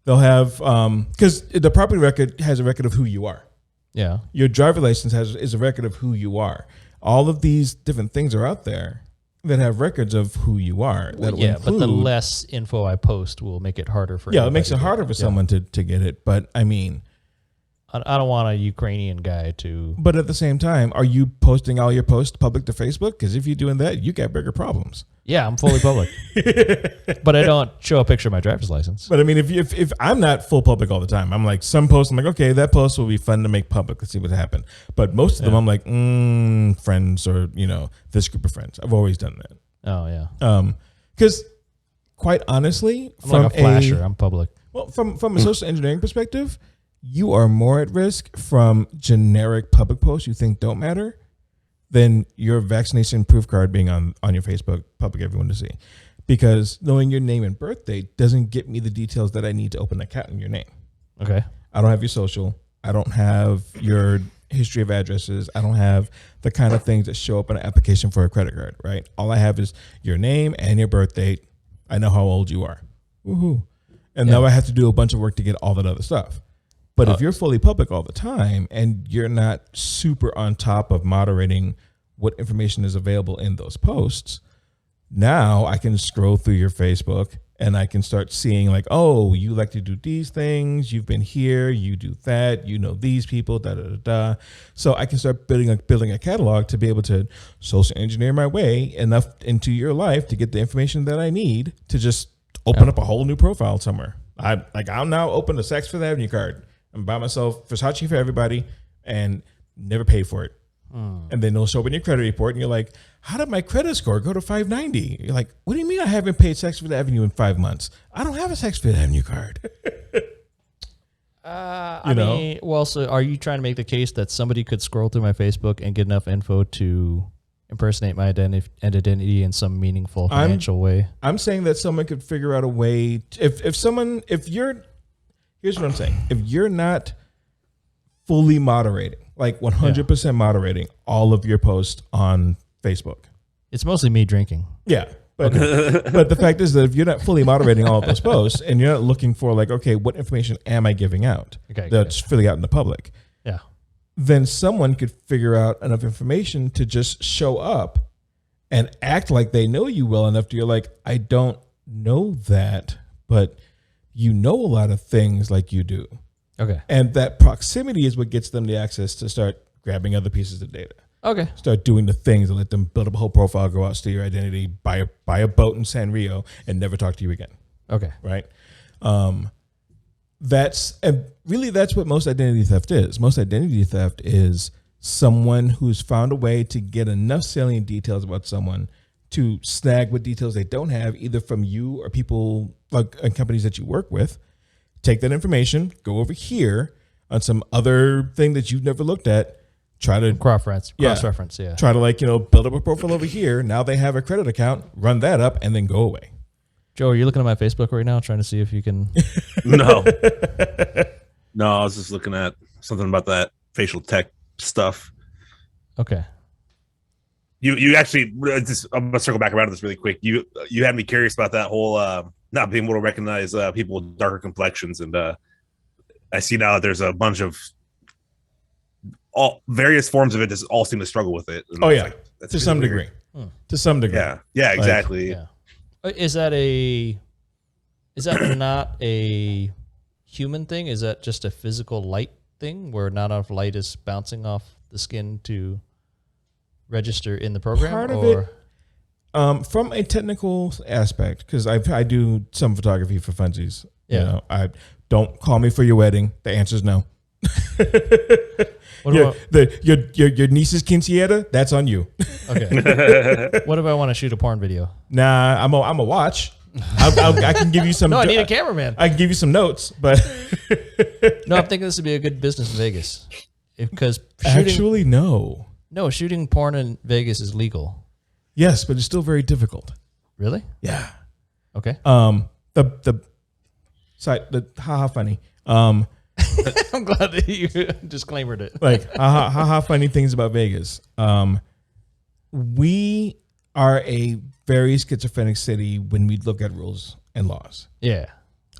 They'll have, because the property record has a record of who you are. Yeah. Your driver license is a record of who you are. All of these different things are out there that have records of who you are. Well, yeah, but the less info I post will make it harder for it makes it harder for someone to get it. But I mean, I don't want a Ukrainian guy to. But at the same time, are you posting all your posts public to Facebook? Because if you're doing that, you got bigger problems. Yeah, I'm fully public. But I don't show a picture of my driver's license. But I mean, if I'm not full public all the time, I'm like, some posts, I'm like, okay, that post will be fun to make public. Let's see what happened. But most of them, I'm like, friends or, this group of friends. I've always done that. Oh, yeah. Because quite honestly, I'm like a flasher. I'm public. Well, from a social engineering perspective, you are more at risk from generic public posts you think don't matter than your vaccination proof card being on your Facebook, public everyone to see. Because knowing your name and birth date doesn't get me the details that I need to open an account in your name. Okay. I don't have your social. I don't have your history of addresses. I don't have the kind of things that show up in an application for a credit card, right? All I have is your name and your birth date. I know how old you are. Woohoo. And now I have to do a bunch of work to get all that other stuff. But if you're fully public all the time and you're not super on top of moderating what information is available in those posts, now I can scroll through your Facebook and I can start seeing like, oh, you like to do these things. You've been here. You do that. You know these people, da-da-da-da. So I can start building a catalog to be able to social engineer my way enough into your life to get the information that I need to just open up a whole new profile somewhere. I'll now open a Saks Fifth Avenue card. I'm by myself, Versace for everybody, and never pay for it. And then they'll show up in your credit report, and you're like, how did my credit score go to 590? You're like, what do you mean I haven't paid Saks Fifth Avenue in 5 months? I don't have a Saks Fifth Avenue card. So are you trying to make the case that somebody could scroll through my Facebook and get enough info to impersonate my identity in some meaningful financial way? I'm saying that someone could figure out a way. Here's what I'm saying. If you're not fully moderating, like 100% moderating all of your posts on Facebook. It's mostly me drinking. Yeah. But but the fact is that if you're not fully moderating all of those posts and you're not looking for like, okay, what information am I giving out that's fully out in the public? Yeah. Then someone could figure out enough information to just show up and act like they know you well enough to you're like, I don't know that, but you know a lot of things like you do. Okay. And that proximity is what gets them the access to start grabbing other pieces of data. Okay. Start doing the things that let them build up a whole profile, go out, steal your identity, buy a boat in San Rio, and never talk to you again. Okay. Right? That's what most identity theft is. Most identity theft is someone who's found a way to get enough salient details about someone to snag what details they don't have, either from you or people like companies that you work with. Take that information, go over here on some other thing that you've never looked at, try to cross-reference, yeah. Try to build up a profile over here. Now they have a credit account, run that up, and then go away. Joe, are you looking at my Facebook right now, trying to see if you can? No, I was just looking at something about that facial tech stuff. Okay. You actually, I'm gonna circle back around to this really quick. You had me curious about that whole not being able to recognize people with darker complexions, and I see now that there's a bunch of all various forms of it. Just all seem to struggle with it. And to some degree. To some degree. Yeah, exactly. Yeah. Is that not a human thing? Is that just a physical light thing where not enough light is bouncing off the skin to register in the program? Part of it, from a technical aspect, because I do some photography for funsies. Yeah. You know, I don't call me for your wedding. The answer is no. Your niece's quinceañera, that's on you. Okay. What if I want to shoot a porn video? Nah, I'm a watch. I can give you some. No, I need a cameraman. I can give you some notes, but no, I'm thinking this would be a good business in Vegas because actually, no. No, shooting porn in Vegas is legal. Yes, but it's still very difficult. Really? Yeah. Okay. The site, the haha funny. I'm glad that you disclaimered it. Like haha funny things about Vegas. We are a very schizophrenic city when we look at rules and laws. Yeah.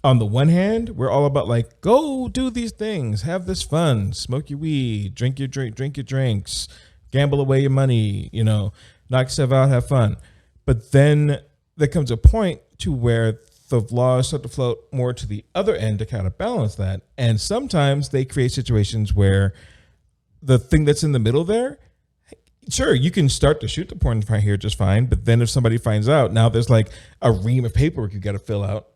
On the one hand, we're all about like, go do these things, have this fun, smoke your weed, drink your drinks, gamble away your money, you know, knock yourself out, have fun. But then there comes a point to where the laws start to float more to the other end to kind of balance that. And sometimes they create situations where the thing that's in the middle there, sure, you can start to shoot the porn right here just fine. But then if somebody finds out, now there's like a ream of paperwork you got to fill out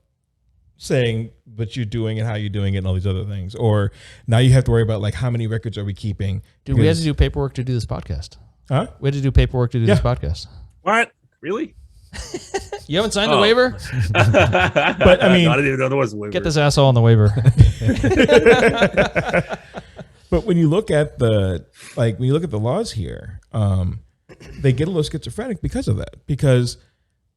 saying what you're doing and how you're doing it and all these other things. Or now you have to worry about like how many records are we keeping? Dude, we had to do paperwork to do this podcast. Huh? We had to do paperwork to do this podcast. What? Really? You haven't signed the waiver? But I mean, I didn't even know there was a waiver. Get this asshole on the waiver. But when you look at the laws here, they get a little schizophrenic because of that. Because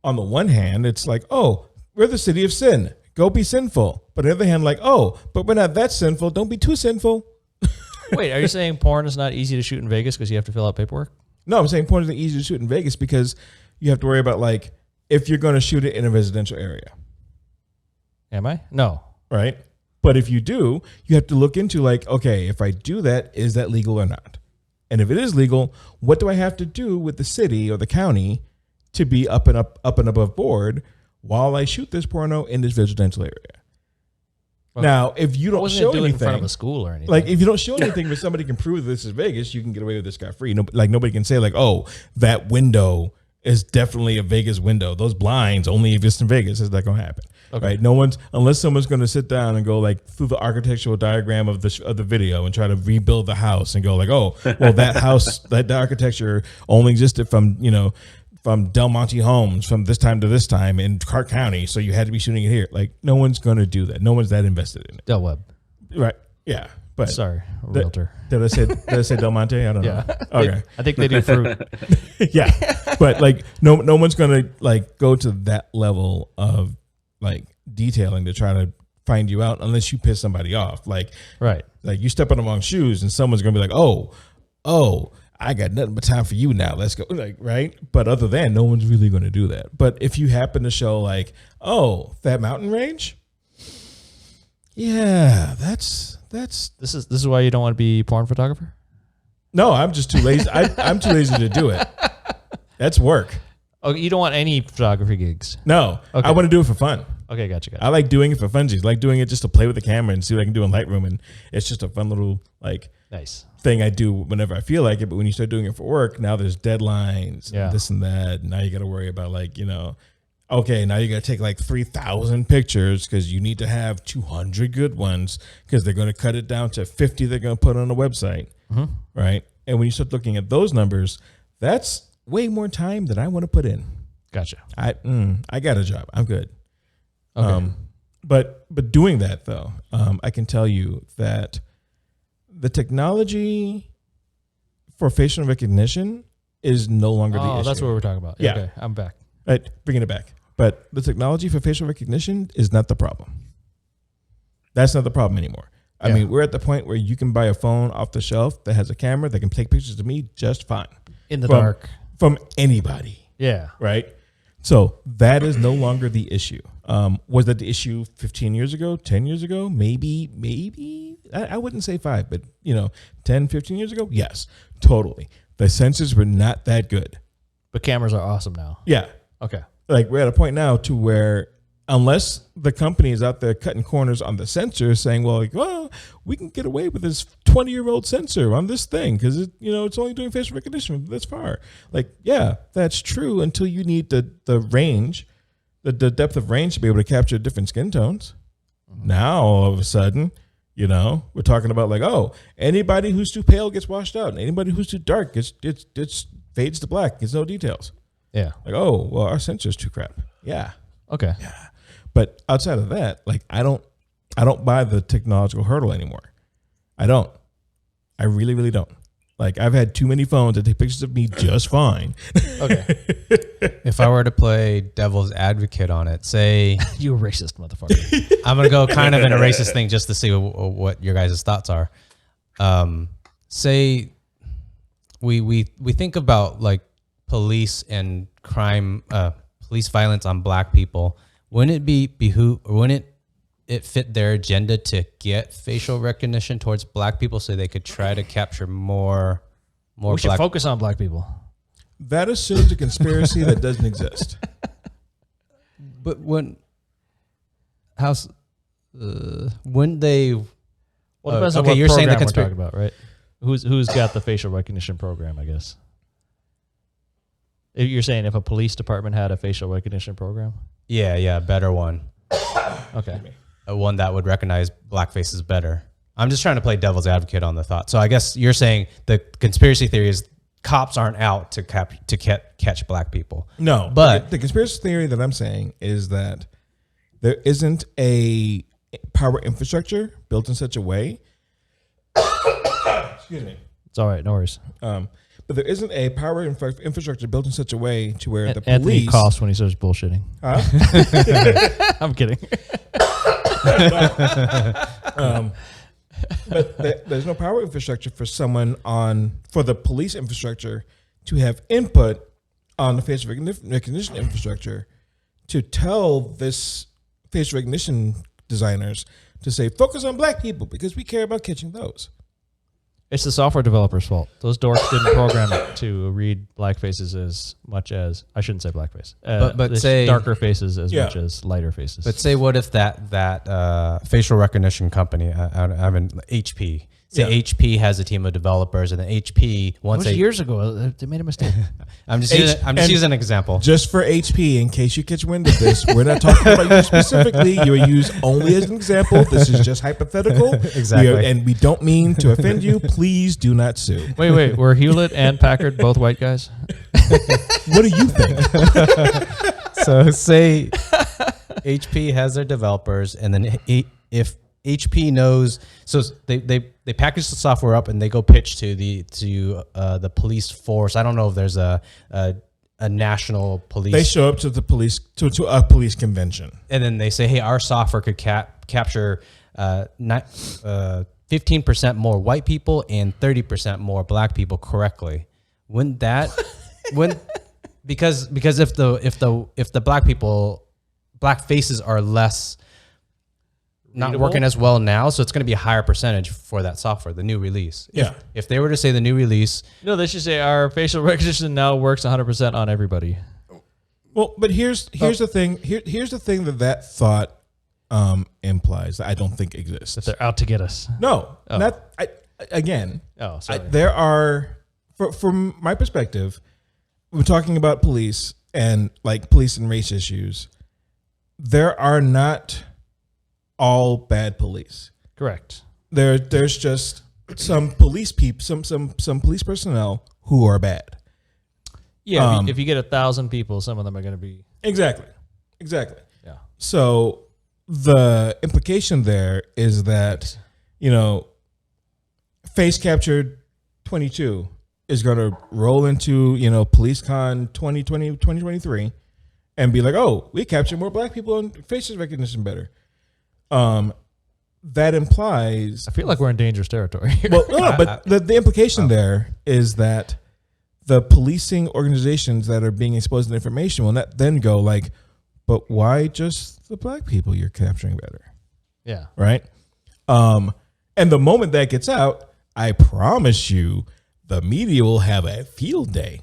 on the one hand, it's like, oh, we're the city of sin. Go be sinful. But on the other hand, like, oh, but we're not that sinful. Don't be too sinful. Wait, are you saying porn is not easy to shoot in Vegas because you have to fill out paperwork? No, I'm saying porn isn't easy to shoot in Vegas because you have to worry about like if you're going to shoot it in a residential area. Am I? No. Right? But if you do, you have to look into like, okay, if I do that, is that legal or not? And if it is legal, what do I have to do with the city or the county to be up and above board while I shoot this porno in this residential area? Well, now, if you don't show anything in front of a school or anything, like if you don't show anything where somebody can prove this is Vegas, you can get away with this scot free. No, like nobody can say like, oh, that window is definitely a Vegas window. Those blinds only exist in Vegas. Is that going to happen? Okay. Right? No one's, unless someone's going to sit down and go like through the architectural diagram of the video and try to rebuild the house and go like, oh, well that house, that architecture only existed from Del Monte Homes from this time to this time in Clark County, so you had to be shooting it here. Like no one's going to do that. No one's that invested in it. Del Webb. Right? Yeah. But sorry, a realtor. Did I say Del Monte? I don't know. Okay. I think they do fruit. Yeah. But like no one's going to like go to that level of like detailing to try to find you out unless you piss somebody off. Like right. Like you step on the wrong shoes and someone's going to be like, "Oh, I got nothing but time for you now. Let's go." Like, right? But other than, no one's really going to do that. But if you happen to show like, "Oh, that mountain range?" Yeah, that's This is why you don't want to be a porn photographer? No, I'm just too lazy. I'm too lazy to do it. That's work. Oh, you don't want any photography gigs? No, okay. I want to do it for fun. Okay, gotcha. I like doing it for funsies. I like doing it just to play with the camera and see what I can do in Lightroom, and it's just a fun little like nice thing I do whenever I feel like it. But when you start doing it for work, now there's deadlines, and this and that. And now you got to worry about like okay, now you got to take like 3,000 pictures because you need to have 200 good ones because they're going to cut it down to 50 they're going to put on a website, right? And when you start looking at those numbers, that's way more time than I want to put in. Gotcha. I got a job. I'm good. Okay. But doing that though, I can tell you that the technology for facial recognition is no longer the issue. Oh, that's what we're talking about. Yeah. Okay, I'm back. Right, bringing it back. But the technology for facial recognition is not the problem. That's not the problem anymore. I mean, we're at the point where you can buy a phone off the shelf that has a camera that can take pictures of me just fine. In the dark. From anybody. Yeah. Right? So that is no longer the issue. Was that the issue 15 years ago, 10 years ago? Maybe. I wouldn't say 5, but 10, 15 years ago? Yes, totally. The sensors were not that good. But cameras are awesome now. Yeah. Okay. Like we're at a point now to where unless the company is out there cutting corners on the sensor, saying, well, we can get away with this 20-year-old sensor on this thing because it's only doing facial recognition this far. Like, yeah, that's true until you need the range, the depth of range to be able to capture different skin tones. Mm-hmm. Now all of a sudden, we're talking about like, anybody who's too pale gets washed out, and anybody who's too dark it's fades to black. Gets no details. Yeah. Like, our sensor's too crap. Yeah. Okay. Yeah. But outside of that, like I don't buy the technological hurdle anymore. I don't. I really, really don't. Like I've had too many phones that take pictures of me just fine. Okay. If I were to play devil's advocate on it, say you racist motherfucker. I'm gonna go kind of in a racist thing just to see what your guys' thoughts are. Say we think about like police and crime, police violence on black people. Wouldn't it fit their agenda to get facial recognition towards black people so they could try to capture more we should focus on black people. That assumes a conspiracy that doesn't exist. But wouldn't they? Well, depends on what you're saying. We're talking about, right? Who's got the facial recognition program? I guess. You're saying if a police department had a facial recognition program? Yeah, better one. Okay. A one that would recognize black faces better. I'm just trying to play devil's advocate on the thought. So I guess you're saying the conspiracy theory is cops aren't out to catch black people. No, but the conspiracy theory that I'm saying is that there isn't a power infrastructure built in such a way. Excuse me. It's all right. No worries. But there isn't a power infrastructure built in such a way to where the Anthony police coughs when he starts bullshitting. Huh? I'm kidding. But there's no power infrastructure for the police infrastructure to have input on the facial recognition infrastructure to tell this facial recognition designers to say, focus on black people because we care about catching those. It's the software developer's fault. Those dorks didn't program it to read black faces as much as, I shouldn't say black face, but say darker faces as much as lighter faces. But say what if that facial recognition company, I mean HP, say HP has a team of developers, and then HP years ago they made a mistake. I'm just using an example. Just for HP, in case you catch wind of this, we're not talking about you specifically. You are used only as an example. This is just hypothetical. Exactly. And we don't mean to offend you. Please do not sue. Wait. Were Hewlett and Packard both white guys? What do you think? So say HP has their developers, and then if HP knows, so they package the software up and they go pitch to the police force. I don't know if there's a national police. They show up to the police to a police convention, and then they say, "Hey, our software could capture 15% more white people and 30% more black people correctly." Wouldn't that because if the black faces are less. Not Readable? Working as well now, so it's going to be a higher percentage for that software, the new release. Yeah. If they were to say the new release, No, they should say our facial recognition now works 100% on everybody. Well, but here's the thing. Here's the thing that thought implies that I don't think exists. That they're out to get us. No, Oh. Again. Oh, sorry. There are, from my perspective, we're talking about police and like police and race issues. There are not all bad police. Correct. There's just some police some police personnel who are bad. Yeah, if you get 1,000 people, some of them are going to be Exactly. Yeah. So the implication there is that, face captured 22 is going to roll into, PoliceCon 2023 and be like, oh, we captured more black people and facial recognition better. That implies. I feel like we're in dangerous territory here. Well, no, but the implication there is that the policing organizations that are being exposed to information will not then go like, but why just the black people you're capturing better? Yeah. Right. And the moment that gets out, I promise you, the media will have a field day.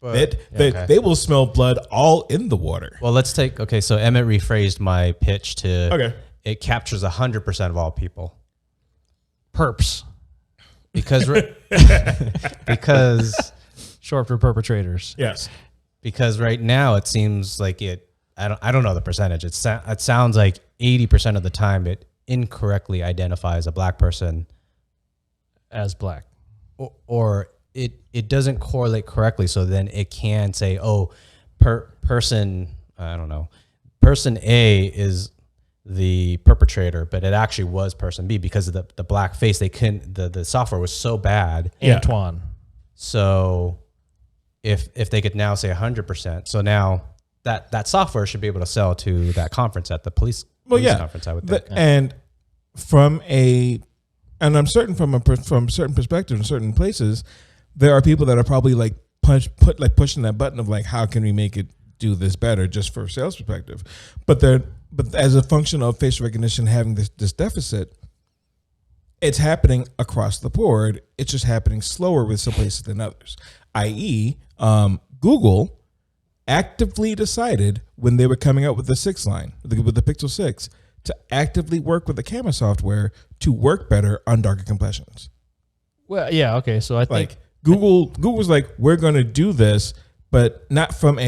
They will smell blood all in the water. Well, let's take, so Emmett rephrased my pitch to, it captures 100% of all people. Perps. Because short for perpetrators. Yes. Because right now it seems like I don't know the percentage. It sounds like 80% of the time it incorrectly identifies a black person as black. Or it doesn't correlate correctly, so then it can say, person A is the perpetrator, but it actually was person B because of the black face. They couldn't, the software was so bad. Antoine. So if they could now say 100%, so now that software should be able to sell to that conference at the police conference, I would think. And I'm certain from certain perspectives in certain places, there are people that are probably like pushing that button of like, how can we make it do this better just for sales perspective? But as a function of facial recognition having this deficit, it's happening across the board. It's just happening slower with some places than others. i.e., Google actively decided when they were coming out with the 6 line, with the Pixel 6, to actively work with the camera software to work better on darker complexions. Well, yeah, okay. So I think Google's like, we're going to do this, but not from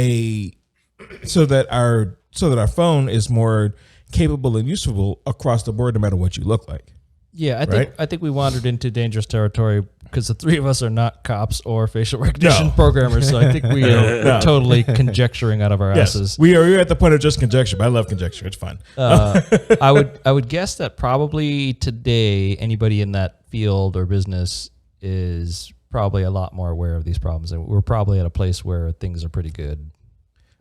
so that our phone is more capable and useful across the board, no matter what you look like. Yeah, I think we wandered into dangerous territory because the three of us are not cops or facial recognition programmers. So I think we are totally conjecturing out of our asses. We're at the point of just conjecture, but I love conjecture. It's fun. I would guess that probably today anybody in that field or business is probably a lot more aware of these problems, and we're probably at a place where things are pretty good.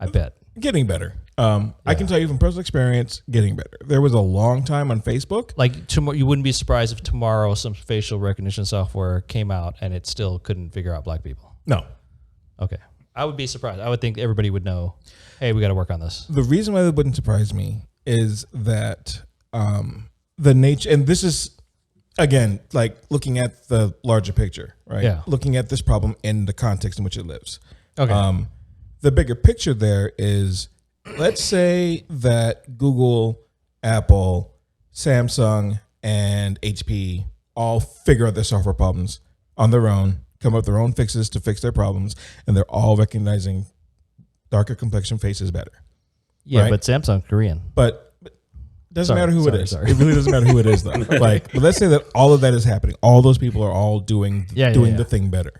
I bet. Getting better. I can tell you from personal experience, getting better. There was a long time on Facebook. Like tomorrow, you wouldn't be surprised if tomorrow some facial recognition software came out and it still couldn't figure out black people. No. Okay. I would be surprised. I would think everybody would know, hey, we got to work on this. The reason why that wouldn't surprise me is that the nature, and this is, again, like looking at the larger picture, right? Yeah. Looking at this problem in the context in which it lives. Okay. The bigger picture there is, let's say that Google, Apple, Samsung, and HP all figure out their software problems on their own, come up with their own fixes to fix their problems, and they're all recognizing darker complexion faces better. Yeah, right? but Samsung's Korean. But it doesn't matter who it is. Sorry. It really doesn't matter who it is, though. But let's say that all of that is happening. All those people are all doing the thing better.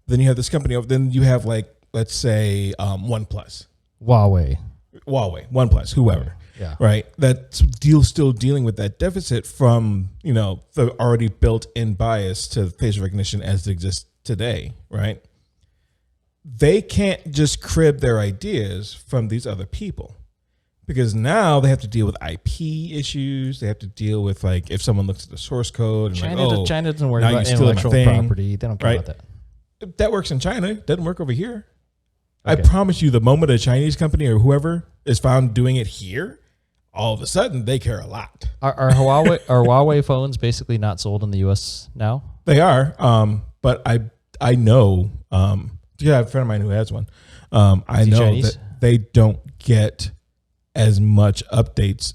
Then you have this company. Then you have, like, let's say OnePlus. Huawei, OnePlus, whoever. Yeah. Right. That's still dealing with that deficit from, the already built-in bias to facial recognition as it exists today. Right. They can't just crib their ideas from these other people, because now they have to deal with IP issues. They have to deal with, like, if someone looks at the source code and China doesn't worry about intellectual property. They don't care about that. That works in China. It doesn't work over here. Okay. I promise you, the moment a Chinese company or whoever is found doing it here, all of a sudden they care a lot. Are Huawei phones basically not sold in the U.S. now? They are, but I know. I have a friend of mine who has one. I know Chinese? that they don't get as much updates,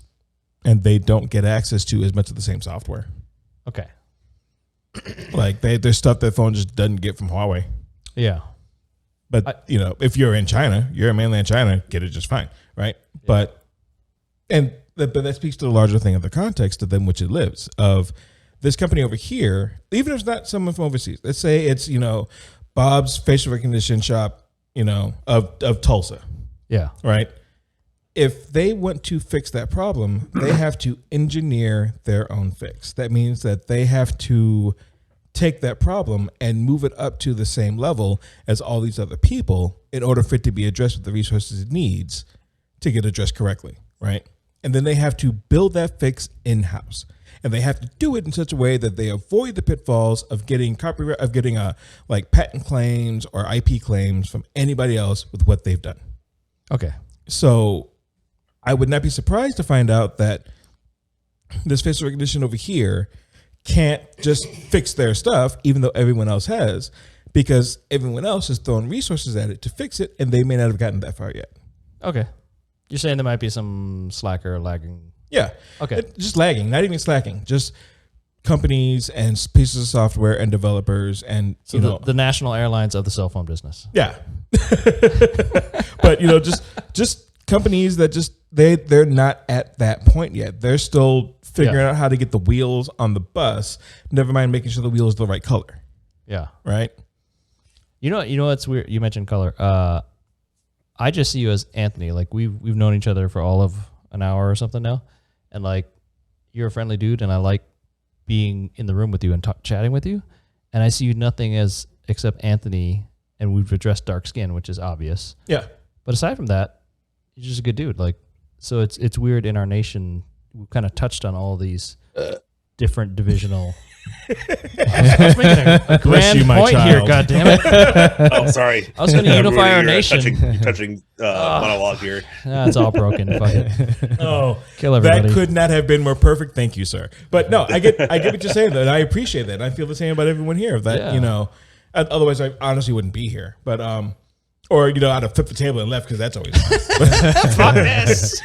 and they don't get access to as much of the same software. Okay. Like there's stuff that phone just doesn't get from Huawei. Yeah. But if you're in China, you're in mainland China, get it just fine, right? Yeah. But that speaks to the larger thing of the context of them which it lives, of this company over here, even if it's not someone from overseas. Let's say it's Bob's facial recognition shop, of Tulsa. Yeah. Right. If they want to fix that problem, they have to engineer their own fix. That means that they have to take that problem and move it up to the same level as all these other people in order for it to be addressed with the resources it needs to get addressed correctly, right? And then they have to build that fix in-house. And they have to do it in such a way that they avoid the pitfalls of getting copyright, of getting patent claims or IP claims from anybody else with what they've done. Okay. So I would not be surprised to find out that this facial recognition over here can't just fix their stuff, even though everyone else has, because everyone else is throwing resources at it to fix it, and they may not have gotten that far yet. Okay. You're saying there might be some slacker lagging. Yeah. Okay. Just lagging, not even slacking, just companies and pieces of software and developers and, so the national airlines of the cell phone business. Yeah. But, just companies that they're not at that point yet. They're still figuring out how to get the wheels on the bus, never mind making sure the wheels are the right color. Yeah. Right? You know what's weird? You mentioned color. I just see you as Anthony. Like we've known each other for all of an hour or something now. And like you're a friendly dude and I like being in the room with you and chatting with you. And I see you nothing as except Anthony, and we've addressed dark skin, which is obvious. Yeah. But aside from that, you're just a good dude. Like, so it's weird in our nation. We've kind of touched on all these different divisional. I was making a grand point here. God damn it! Oh, sorry. I was going to unify our nation. Touching monologue here. It's all broken. Fuck it. Oh, kill everybody. That could not have been more perfect. Thank you, sir. But no, I get what you're saying, though, and I appreciate that. I feel the same about everyone here. That otherwise I honestly wouldn't be here. But or I'd have flipped the table and left because that's always fun. Fuck this.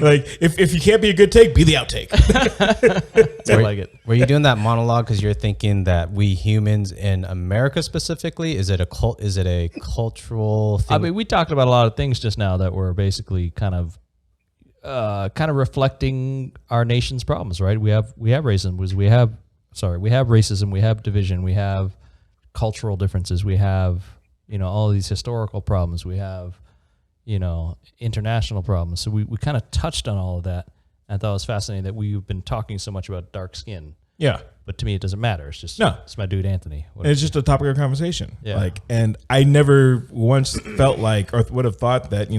Like if you can't be a good take, be the outtake. I like it. Were you doing that monologue because you're thinking that we humans in America specifically, is it a cultural thing? I mean, we talked about a lot of things just now that were basically kind of reflecting our nation's problems, right? We have racism, we have racism, we have division, we have cultural differences, we have all of these historical problems, we have international problems. So we kind of touched on all of that. I thought it was fascinating that we've been talking so much about dark skin. Yeah. But to me, it doesn't matter. It's just, it's my dude, Anthony. It's just a topic of conversation. Yeah. And I never once felt like, or would have thought that,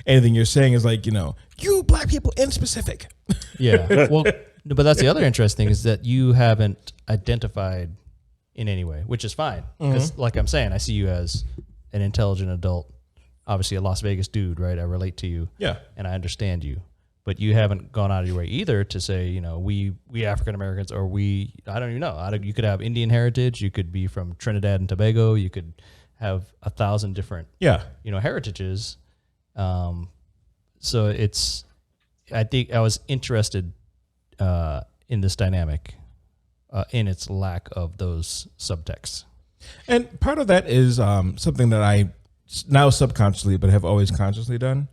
anything you're saying is like, you black people in specific. Yeah. Well, but that's the other interesting thing is that you haven't identified in any way, which is fine. Because like I'm saying, I see you as an intelligent adult, obviously a Las Vegas dude, right? I relate to you. Yeah. And I understand you. But you haven't gone out of your way either to say, we African Americans, or I don't even know. You could have Indian heritage. You could be from Trinidad and Tobago. You could have 1,000 different, heritages. So I think I was interested in this dynamic, in its lack of those subtexts. And part of that is something that I now subconsciously, but have always consciously done,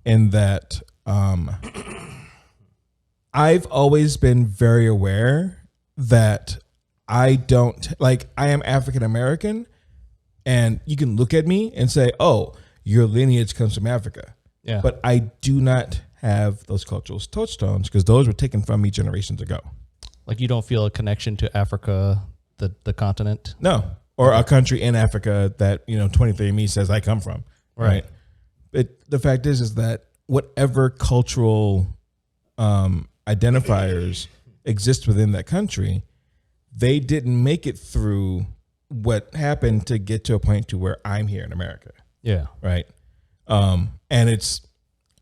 in that I've always been very aware that I am African American, and you can look at me and say, oh, your lineage comes from Africa. Yeah. But I do not have those cultural touchstones because those were taken from me generations ago. Like you don't feel a connection to Africa, the continent? No. Or a country in Africa that, 23andMe says I come from. Right. But the fact is that whatever cultural identifiers exist within that country, they didn't make it through what happened to get to a point to where I'm here in America. Yeah. Right. And it's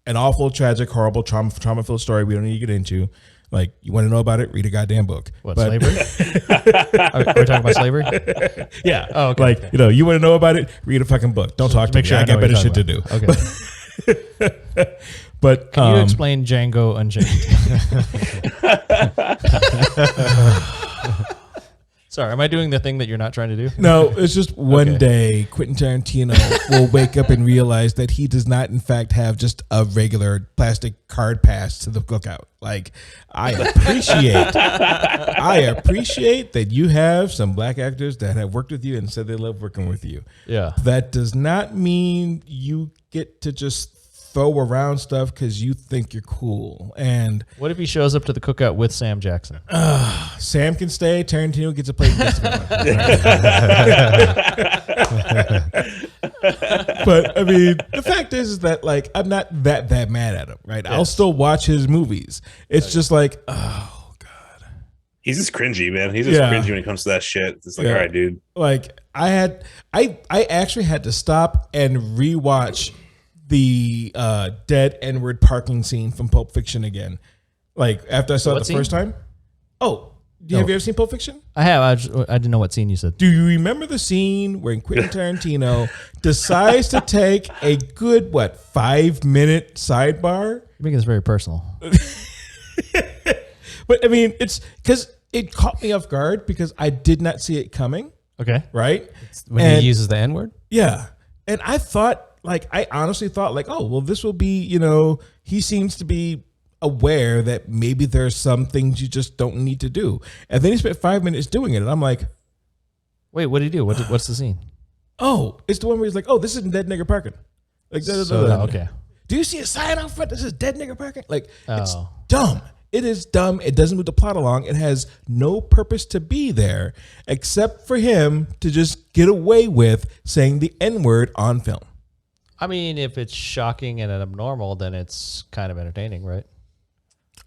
an awful, tragic, horrible, trauma-filled story we don't need to get into. Like, you want to know about it? Read a goddamn book. Slavery? Are we talking about slavery? Yeah. Oh, okay. You want to know about it? Read a fucking book. Don't talk to me. I got better shit to do. Okay. But can you explain Django Unchained? Sorry, am I doing the thing that you're not trying to do? No, it's just one day Quentin Tarantino will wake up and realize that he does not, in fact, have just a regular plastic card pass to the cookout. Like, I appreciate that you have some black actors that have worked with you and said they love working with you. Yeah. That does not mean you get to just throw around stuff because you think you're cool. And what if he shows up to the cookout with Sam Jackson? Sam can stay. Tarantino gets a plate. But I mean, the fact is that like I'm not that mad at him, right? Yes. I'll still watch his movies. It's just like, oh god, he's just cringy, man. He's just cringy when it comes to that shit. It's like, all right, dude. Like I actually had to stop and rewatch the dead N-word parking scene from Pulp Fiction again. Like after I saw it the first time. Oh, Have you ever seen Pulp Fiction? I have. I didn't know what scene you said. Do you remember the scene where Quentin Tarantino decides to take a good 5-minute sidebar? You're making this very personal. But I mean, it's because it caught me off guard because I did not see it coming. Okay. Right? When he uses the N-word? Yeah. And I honestly thought oh, well, this will be, he seems to be aware that maybe there's some things you just don't need to do. And then he spent 5 minutes doing it. And I'm like, wait, what did he do? What's the scene? Oh, it's the one where he's like, oh, this isn't dead nigger parking. Okay. Do you see a sign out front that says dead nigger parking? It's Oh. dumb. It is dumb. It doesn't move the plot along. It has no purpose to be there except for him to just get away with saying the N-word on film. I mean, if it's shocking and abnormal, then it's kind of entertaining, right?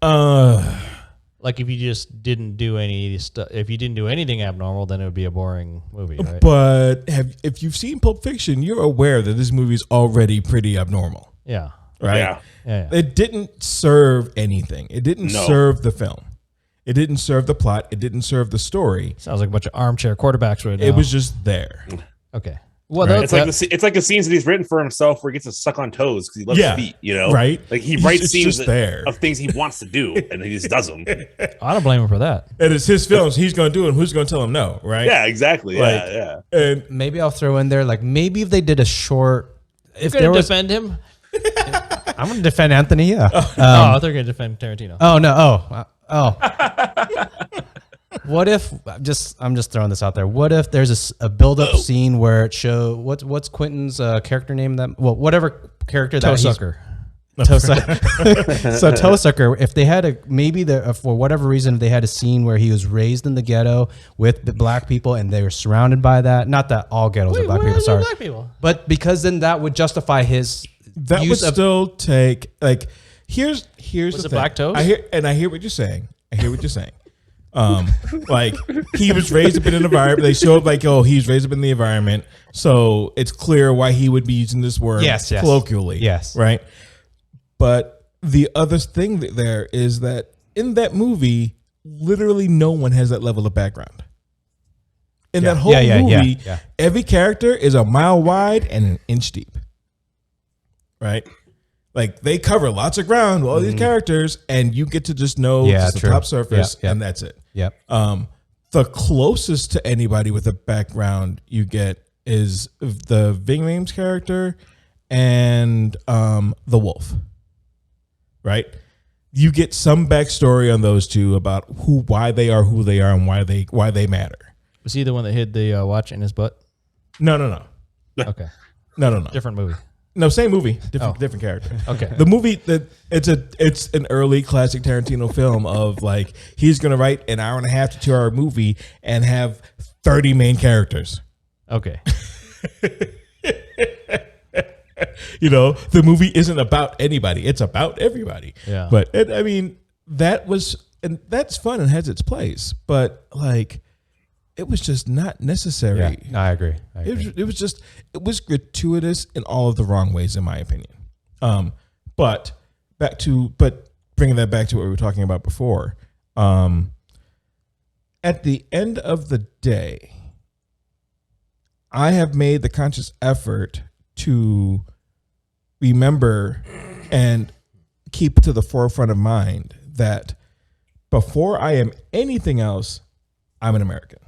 Like if you just didn't do any stuff, if you didn't do anything abnormal, then it would be a boring movie, right? But if you've seen Pulp Fiction, you're aware that this movie is already pretty abnormal. Yeah. Right? Yeah. It didn't serve anything. It didn't serve the film. It didn't serve the plot. It didn't serve the story. Sounds like a bunch of armchair quarterbacks right now. It was just there. Okay. Well, right. It's like the scenes that he's written for himself where he gets to suck on toes because he loves feet, Right. Like he writes scenes of things he wants to do and he just does them. I don't blame him for that. And it's his films. He's going to do it. And who's going to tell him no? Right. Yeah, exactly. Yeah. And maybe I'll throw in there, maybe if they did a short, if there was defend him, I'm going to defend Anthony. Yeah. I thought you were going to defend Tarantino. Oh no. What if I'm just throwing this out there? What if there's a build-up scene where it show what's Quentin's character name? Whatever character that Toe sucker. So Toe Sucker, if they had for whatever reason, if they had a scene where he was raised in the ghetto with the black people and they were surrounded by that. Not that all ghettos are black people. Sorry, black people. But because then that would justify his. That would still take here's Was the it thing. black toes? I hear what you're saying. He was raised up in an environment. They showed he's raised up in the environment, so it's clear why he would be using this word colloquially. Yes, right. But the other thing there is that in that movie, literally no one has that level of background. In that whole movie, every character is a mile wide and an inch deep. Right. They cover lots of ground with all these characters, and you get to just know the top surface, and that's it. Yep. The closest to anybody with a background you get is the Ving Rhames character and the wolf. Right? You get some backstory on those two about why they are who they are and why they matter. Was he the one that hid the watch in his butt? No. Okay. No. Different movie. No, same movie, different character. Okay. The movie it's an early classic Tarantino film of he's gonna write an hour and a half to 2 hour movie and have 30 main characters. Okay. The movie isn't about anybody; it's about everybody. Yeah. But that's fun and has its place, but it was just not necessary. Yeah, no, I agree. It was gratuitous in all of the wrong ways, in my opinion. But bringing that back to what we were talking about before. At the end of the day, I have made the conscious effort to remember and keep to the forefront of mind that before I am anything else, I'm an American.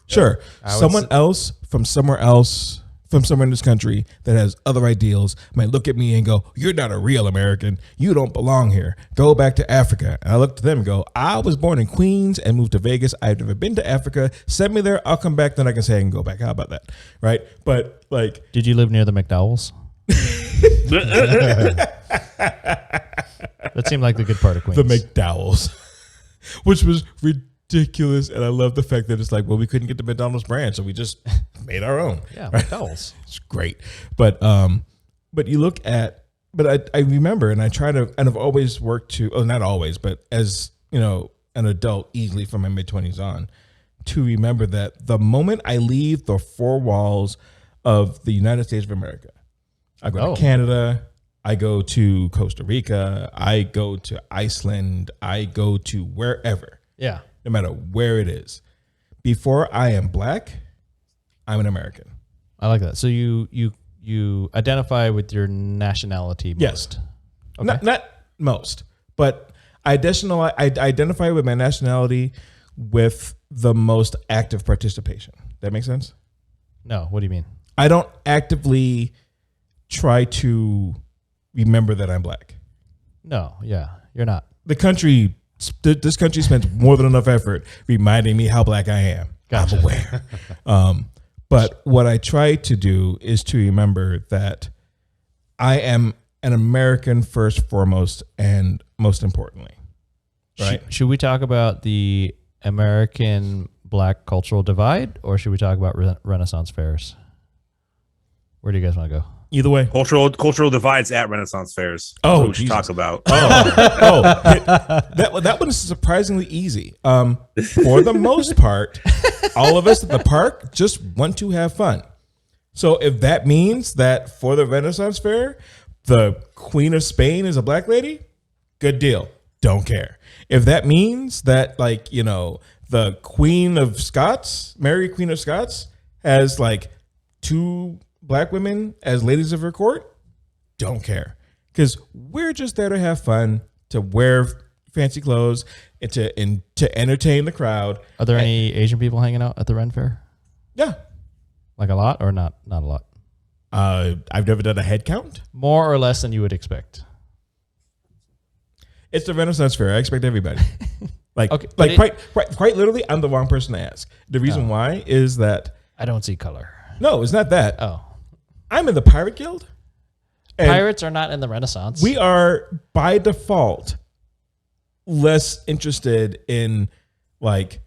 Sure. Someone else from somewhere in this country that has other ideals might look at me and go, "You're not a real American. You don't belong here. Go back to Africa." And I look to them and go, "I was born in Queens and moved to Vegas. I've never been to Africa. Send me there. I'll come back. Then I can say I can go back." How about that? Right. But did you live near the McDowells? That seemed like the good part of Queens. The McDowells, which was ridiculous, and I love the fact that it's we couldn't get the McDonald's brand, so we just made our own. Yeah, McDonald's. It's great, but you look at, I remember, and I try to, and I've always worked to, not always, but as an adult, easily from my mid-20s on, to remember that the moment I leave the four walls of the United States of America, I go to Canada, I go to Costa Rica, I go to Iceland, I go to wherever. Yeah. no matter where it is. Before I am black, I'm an American. I like that. So you identify with your nationality most. Yes. Okay. Not most, but I identify with my nationality with the most active participation. That makes sense? No. What do you mean? I don't actively try to remember that I'm black. No. Yeah. You're not. This country spends more than enough effort reminding me how black I am. Gotcha. I'm aware. But what I try to do is to remember that I am an American first, foremost, and most importantly. Right? Should we talk about the American black cultural divide, or should we talk about Renaissance fairs? Where do you guys want to go? Either way. Cultural divides at Renaissance fairs. Oh, we should talk about. That one is surprisingly easy. For the most part, all of us at the park just want to have fun. So if that means that for the Renaissance fair, the Queen of Spain is a black lady, good deal. Don't care. If that means that, like, you know, the Queen of Scots, Mary Queen of Scots, has like 2 black women as ladies of her court, don't care, because we're just there to have fun, to wear fancy clothes, and to entertain the crowd. Are there any Asian people hanging out at the Ren Fair? Yeah, like a lot or not a lot? I've never done a head count. More or less than you would expect. It's the Renaissance Fair. I expect everybody. Like, okay, like quite literally, I'm the wrong person to ask. The reason why is that I don't see color. No, it's not that. Oh. I'm in the Pirate Guild. Pirates are not in the Renaissance. We are, by default, less interested in, like,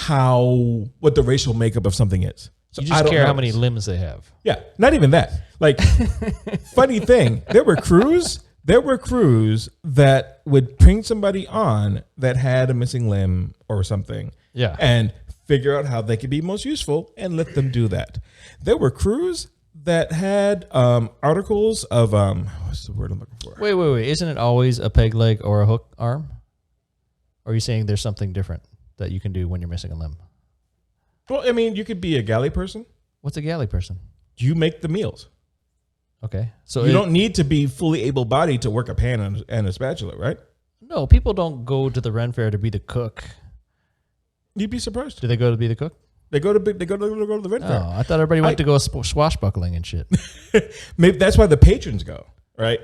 what the racial makeup of something is. So you just care how many limbs they have. Yeah, not even that. Like, funny thing, there were crews that would bring somebody on that had a missing limb or something. Yeah. And figure out how they could be most useful and let them do that. There were crews that had articles of what's the word I'm looking for? Wait. Isn't it always a peg leg or a hook arm? Or are you saying there's something different that you can do when you're missing a limb? Well, I mean, you could be a galley person. What's a galley person? You make the meals. Okay. So you don't need to be fully able-bodied to work a pan and a spatula, right? No, people don't go to the Ren Fair to be the cook. You'd be surprised. Do they go to be the cook? They go to the Ren Fair. Oh, I thought everybody went to go swashbuckling and shit. Maybe that's why the patrons go, right?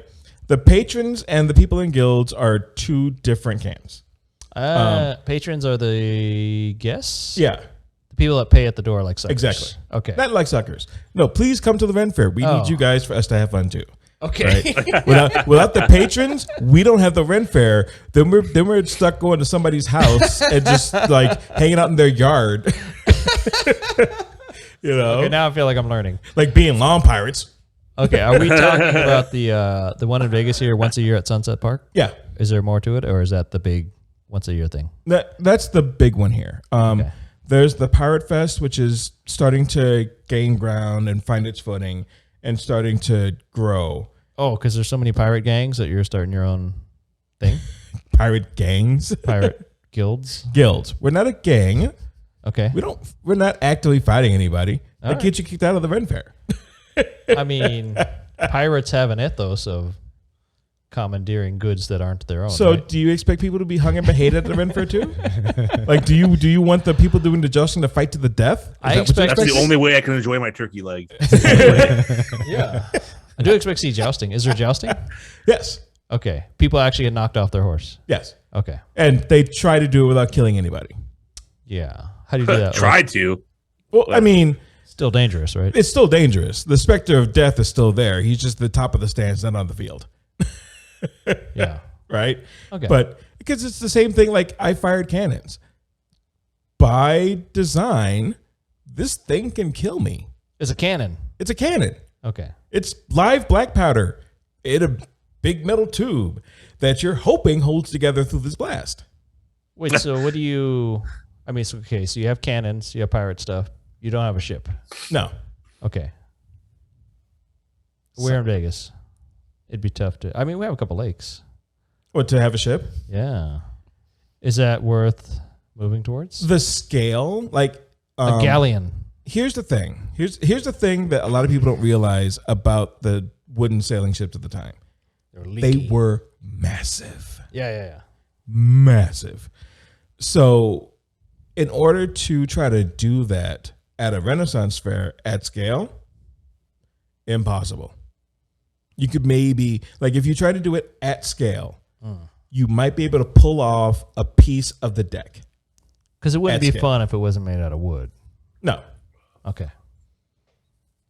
The patrons and the people in guilds are 2 different camps. Patrons are the guests? Yeah. The people that pay at the door like suckers. Exactly. Okay. Not like suckers. No, please come to the Ren Fair. We need you guys for us to have fun too. Okay. Right? without the patrons, we don't have the Ren Fair. Then we're stuck going to somebody's house and just like hanging out in their yard. You know. Okay, now I feel like I'm learning. Like being lawn pirates. Okay, are we talking about the one in Vegas here once a year at Sunset Park? Yeah. Is there more to it, or is that the big once a year thing? That's the big one here. Okay. There's the Pirate Fest, which is starting to gain ground and find its footing and starting to grow. Oh, because there's so many pirate gangs that you're starting your own thing? Pirate gangs? Pirate guilds? Guilds. We're not a gang. Okay. We're not actively fighting anybody. All That gets you kicked out of the Ren Fair. I mean, pirates have an ethos of commandeering goods that aren't their own. So right? do you expect people to be hung and beheaded at the Ren Fair too? Like, do you want the people doing the jousting to fight to the death? That's the only way I can enjoy my turkey leg. Yeah. I do expect to see jousting. Is there jousting? Yes. Okay. People actually get knocked off their horse. Yes. Okay. And they try to do it without killing anybody. Yeah. How do you do that? Tried to. Well, I mean, still dangerous, right? It's still dangerous. The specter of death is still there. He's just the top of the stands, not on the field. Yeah. Right? Okay. But because it's the same thing, like I fired cannons. By design, this thing can kill me. It's a cannon. It's a cannon. Okay. It's live black powder in a big metal tube that you're hoping holds together through this blast. Wait, so what do you... I mean, so you have cannons, you have pirate stuff. You don't have a ship. No. Okay. We're in Vegas. It'd be tough to... I mean, we have a couple lakes. What, to have a ship? Yeah. Is that worth moving towards the scale, like a galleon. Here's the thing. Here's the thing that a lot of people don't realize about the wooden sailing ships at the time. They were massive. Yeah. Massive. So in order to try to do that at a Renaissance fair at scale, impossible. You could maybe, like if you try to do it at scale, you might be able to pull off a piece of the deck. Because it wouldn't be fun if it wasn't made out of wood. No. Okay.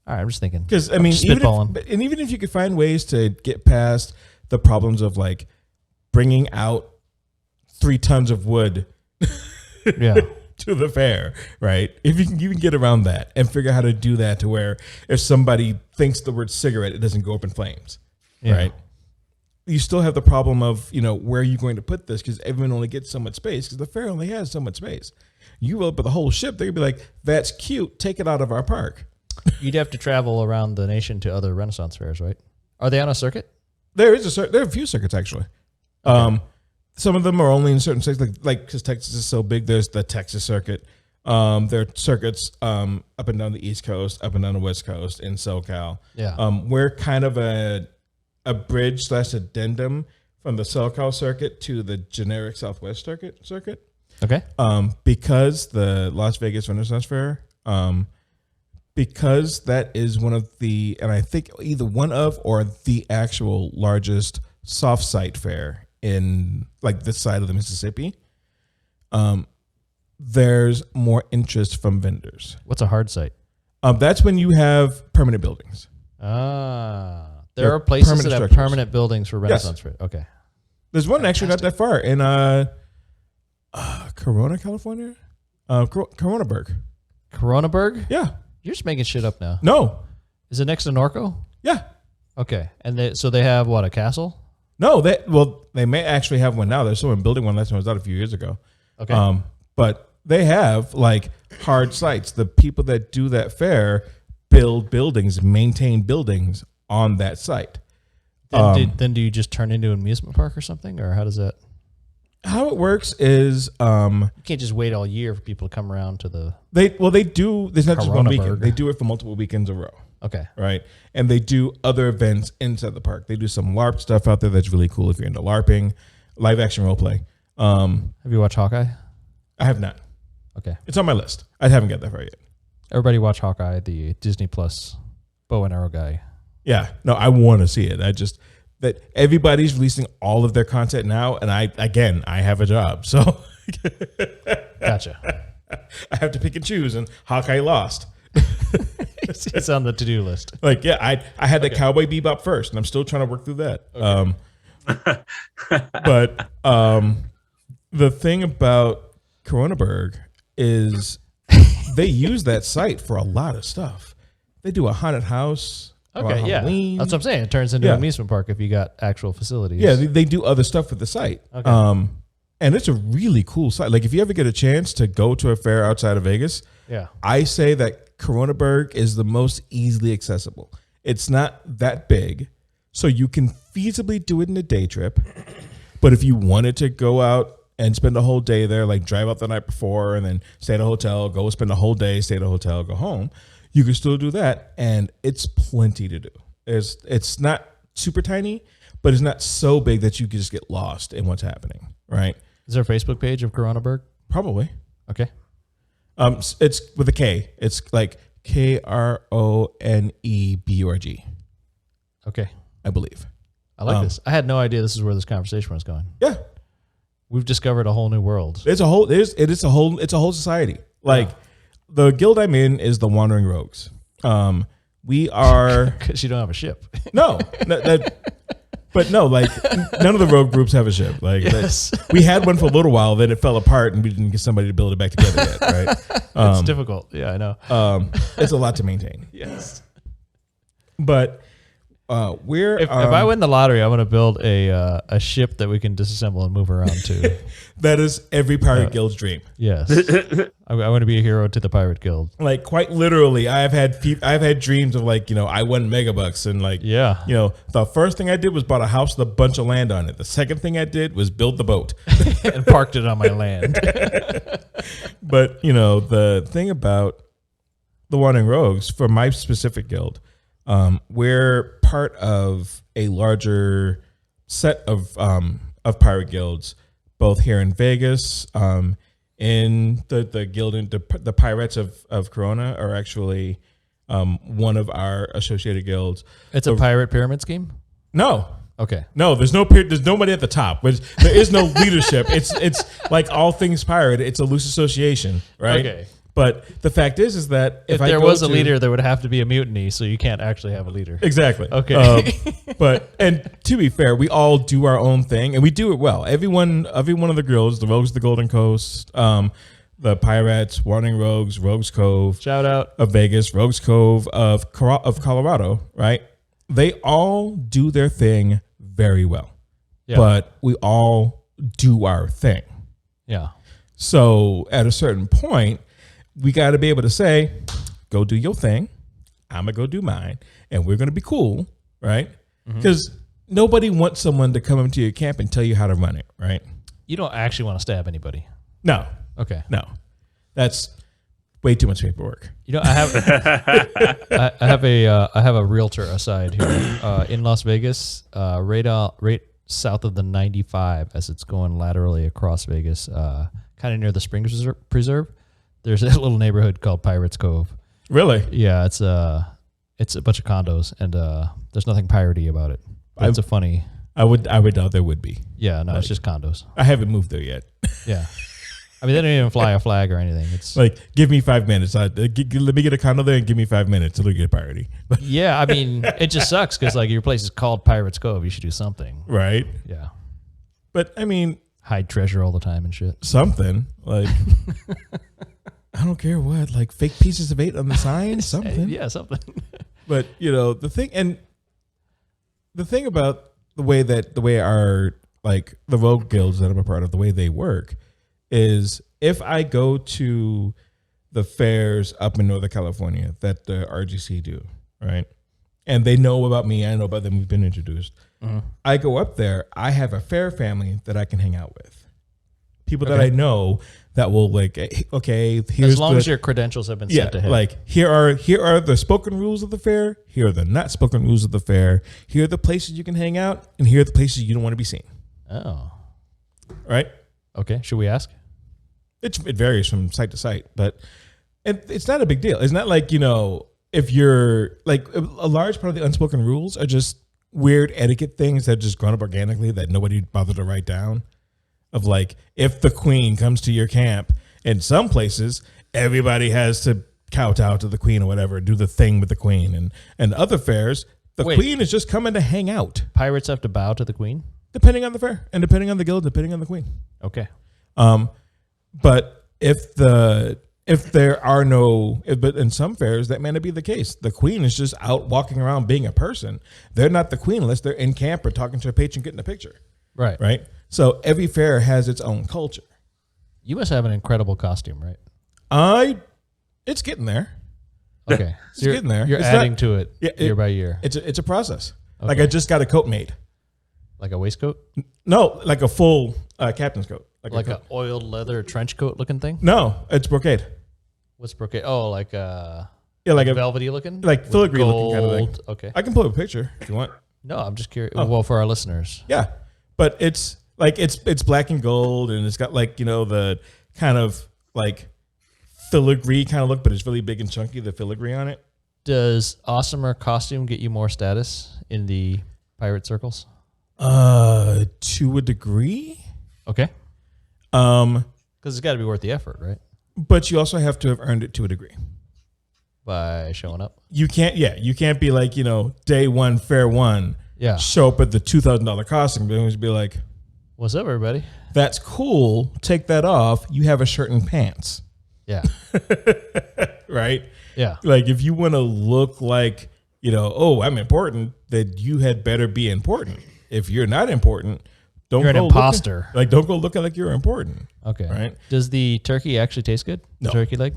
All right, I'm just thinking. Because, I mean, even if you could find ways to get past the problems of like bringing out 3 tons of wood to the fair, right? If you can even get around that and figure out how to do that to where if somebody thinks the word cigarette, it doesn't go up in flames, right? You still have the problem of, where are you going to put this? Because everyone only gets so much space because the fair only has so much space. You roll up with the whole ship, they're going to be like, that's cute. Take it out of our park. You'd have to travel around the nation to other Renaissance fairs, right? Are they on a circuit? There are a few circuits, actually. Okay. Some of them are only in certain states, like because Texas is so big, there's the Texas circuit. There are circuits up and down the East Coast, up and down the West Coast, in SoCal. Yeah. We're kind of a bridge / addendum from the SoCal circuit to the generic Southwest circuit. Okay. Because the Las Vegas Renaissance Fair, because that is one of the, and I think either one of or the actual largest soft site fair in like this side of the Mississippi, there's more interest from vendors. What's a hard site? That's when you have permanent buildings. There are places that have permanent buildings for Renaissance Fair. Okay. There's one actually not that far in Corona, California. Coronaburg. Coronaburg? Yeah. You're just making shit up now. No. Is it next to Norco? Yeah. Okay. And so they have what, a castle? No, they may actually have one now. There's someone building one. Last one was out a few years ago. Okay. But they have like hard sites. The people that do that fair build buildings, maintain buildings on that site. Then do you just turn into an amusement park or something, or how does that? How it works is you can't just wait all year for people to come around to the. They do. There's not just one weekend. They do it for multiple weekends in a row. Okay. Right. And they do other events inside the park. They do some LARP stuff out there that's really cool if you're into LARPing, live action role play. Have you watched Hawkeye? I have not. Okay. It's on my list. I haven't got that far yet. Everybody watch Hawkeye, the Disney Plus bow and arrow guy. Yeah. No, I want to see it. That everybody's releasing all of their content now. And I have a job. So. Gotcha. I have to pick and choose, and Hawkeye lost. It's on the to-do list. Like, yeah, I had the Cowboy Bebop first, and I'm still trying to work through that. Okay. But the thing about Coronaburg is they use that site for a lot of stuff. They do a haunted house. Okay, yeah. Halloween. That's what I'm saying. It turns into an amusement park if you got actual facilities. Yeah, they do other stuff with the site. Okay. And it's a really cool site. Like if you ever get a chance to go to a fair outside of Vegas, I say that Coronaburg is the most easily accessible. It's not that big, so you can feasibly do it in a day trip. But if you wanted to go out and spend a whole day there, like drive out the night before and then stay at a hotel, go spend a whole day, stay at a hotel, go home, you can still do that. And it's plenty to do. It's not super tiny, but it's not so big that you can just get lost in what's happening, right? Is there a Facebook page of Coronaburg? Probably. Okay. It's with a K. It's like KRONEBURG. Okay. I believe. I like this. I had no idea this is where this conversation was going. Yeah. We've discovered a whole new world. It's a whole society. Like the guild I'm in is the Wandering Rogues. We are because you don't have a ship. No, but no, like none of the rogue groups have a ship. Like we had one for a little while, then it fell apart, and we didn't get somebody to build it back together yet. Right? It's difficult. Yeah, I know. It's a lot to maintain. Yes, but If I win the lottery, I'm going to build a ship that we can disassemble and move around to. That is every pirate guild's dream. Yes, I want to be a hero to the pirate guild. Like quite literally, I've had dreams of like I won megabucks and like the first thing I did was bought a house with a bunch of land on it. The second thing I did was build the boat and parked it on my land. But the thing about the Wandering Rogues for my specific guild. We're part of a larger set of pirate guilds, both here in Vegas. In the guild, the Pirates of Corona are actually one of our associated guilds. It's a pirate pyramid scheme? No. Okay. No, there's nobody at the top. There is no leadership. It's like all things pirate. It's a loose association, right? Okay. But the fact is that if there was a leader, there would have to be a mutiny, so you can't actually have a leader. Exactly. Okay. And to be fair, we all do our own thing, and we do it well. Every one of the guilds, the Rogues of the Golden Coast, the Pirates, Wandering Rogues, Rogues Cove, shout out of Vegas, Rogues Cove of Colorado, right? They all do their thing very well, but we all do our thing. Yeah. So at a certain point, we got to be able to say, go do your thing. I'm going to go do mine. And we're going to be cool, right? Because nobody wants someone to come into your camp and tell you how to run it, right? You don't actually want to stab anybody. No. Okay. No. That's way too much paperwork. I have a realtor aside here in Las Vegas, right south of the 95 as it's going laterally across Vegas, kind of near the Springs Preserve. There's a little neighborhood called Pirates Cove. Really? Yeah, it's a bunch of condos, and there's nothing piratey about it. It's a funny. I would doubt there would be. Yeah, no, it's just condos. I haven't moved there yet. Yeah, I mean they don't even fly a flag or anything. It's like give me 5 minutes. Let me get a condo there and give me 5 minutes till we get piratey. Yeah, I mean it just sucks because like your place is called Pirates Cove. You should do something, right? Yeah, but I mean hide treasure all the time and shit. Something like. I don't care what, like fake pieces of 8 on the sign, something. Yeah, something. But the thing about the way our like the rogue guilds that I'm a part of, the way they work is if I go to the fairs up in Northern California that the RGC do, right? And they know about me, I know about them, we've been introduced. I go up there, I have a fair family that I can hang out with. People that I know that will like, okay, here's as long as your credentials have been set to hit. Like here are the spoken rules of the fair. Here are the not spoken rules of the fair. Here are the places you can hang out, and here are the places you don't want to be seen. Oh, right. Okay. Should we ask? It varies from site to site, but it's not a big deal. It's not like if you're like a large part of the unspoken rules are just weird etiquette things that just grown up organically that nobody bothered to write down. Of like, if the queen comes to your camp, in some places, everybody has to kowtow to the queen or whatever, do the thing with the queen. And other fairs, the queen is just coming to hang out. Pirates have to bow to the queen? Depending on the fair, and depending on the guild, depending on the queen. Okay. But but in some fairs, that may not be the case. The queen is just out walking around being a person. They're not the queen unless they're in camp or talking to a patron, getting a picture. Right. Right. So every fair has its own culture. You must have an incredible costume, right? It's getting there. Okay. It's getting there. You're adding to it year by year. It's a process. Okay. Like I just got a coat made. Like a waistcoat? No, like a full captain's coat. Like an oiled leather trench coat looking thing? No, it's brocade. What's brocade? Oh, like a velvety looking? Like filigree looking kind of thing. Okay. I can pull up a picture if you want. No, I'm just curious. Oh. Well, for our listeners. Yeah. But it's like it's black and gold, and it's got like the kind of like filigree kind of look, but it's really big and chunky. The filigree on it. Does awesomer costume get you more status in the pirate circles? To a degree. Okay. Because it's got to be worth the effort, right? But you also have to have earned it to a degree. By showing up. You can't be like day one, fair one. Yeah. Show up at the $2,000 costume, but just be like, "What's up, everybody? That's cool. Take that off. You have a shirt and pants." Yeah. Right? Yeah. Like if you want to look like, I'm important, that you had better be important. If you're not important, you're an imposter. Don't go looking like you're important. Okay. Right? Does the turkey actually taste good? No. The turkey leg?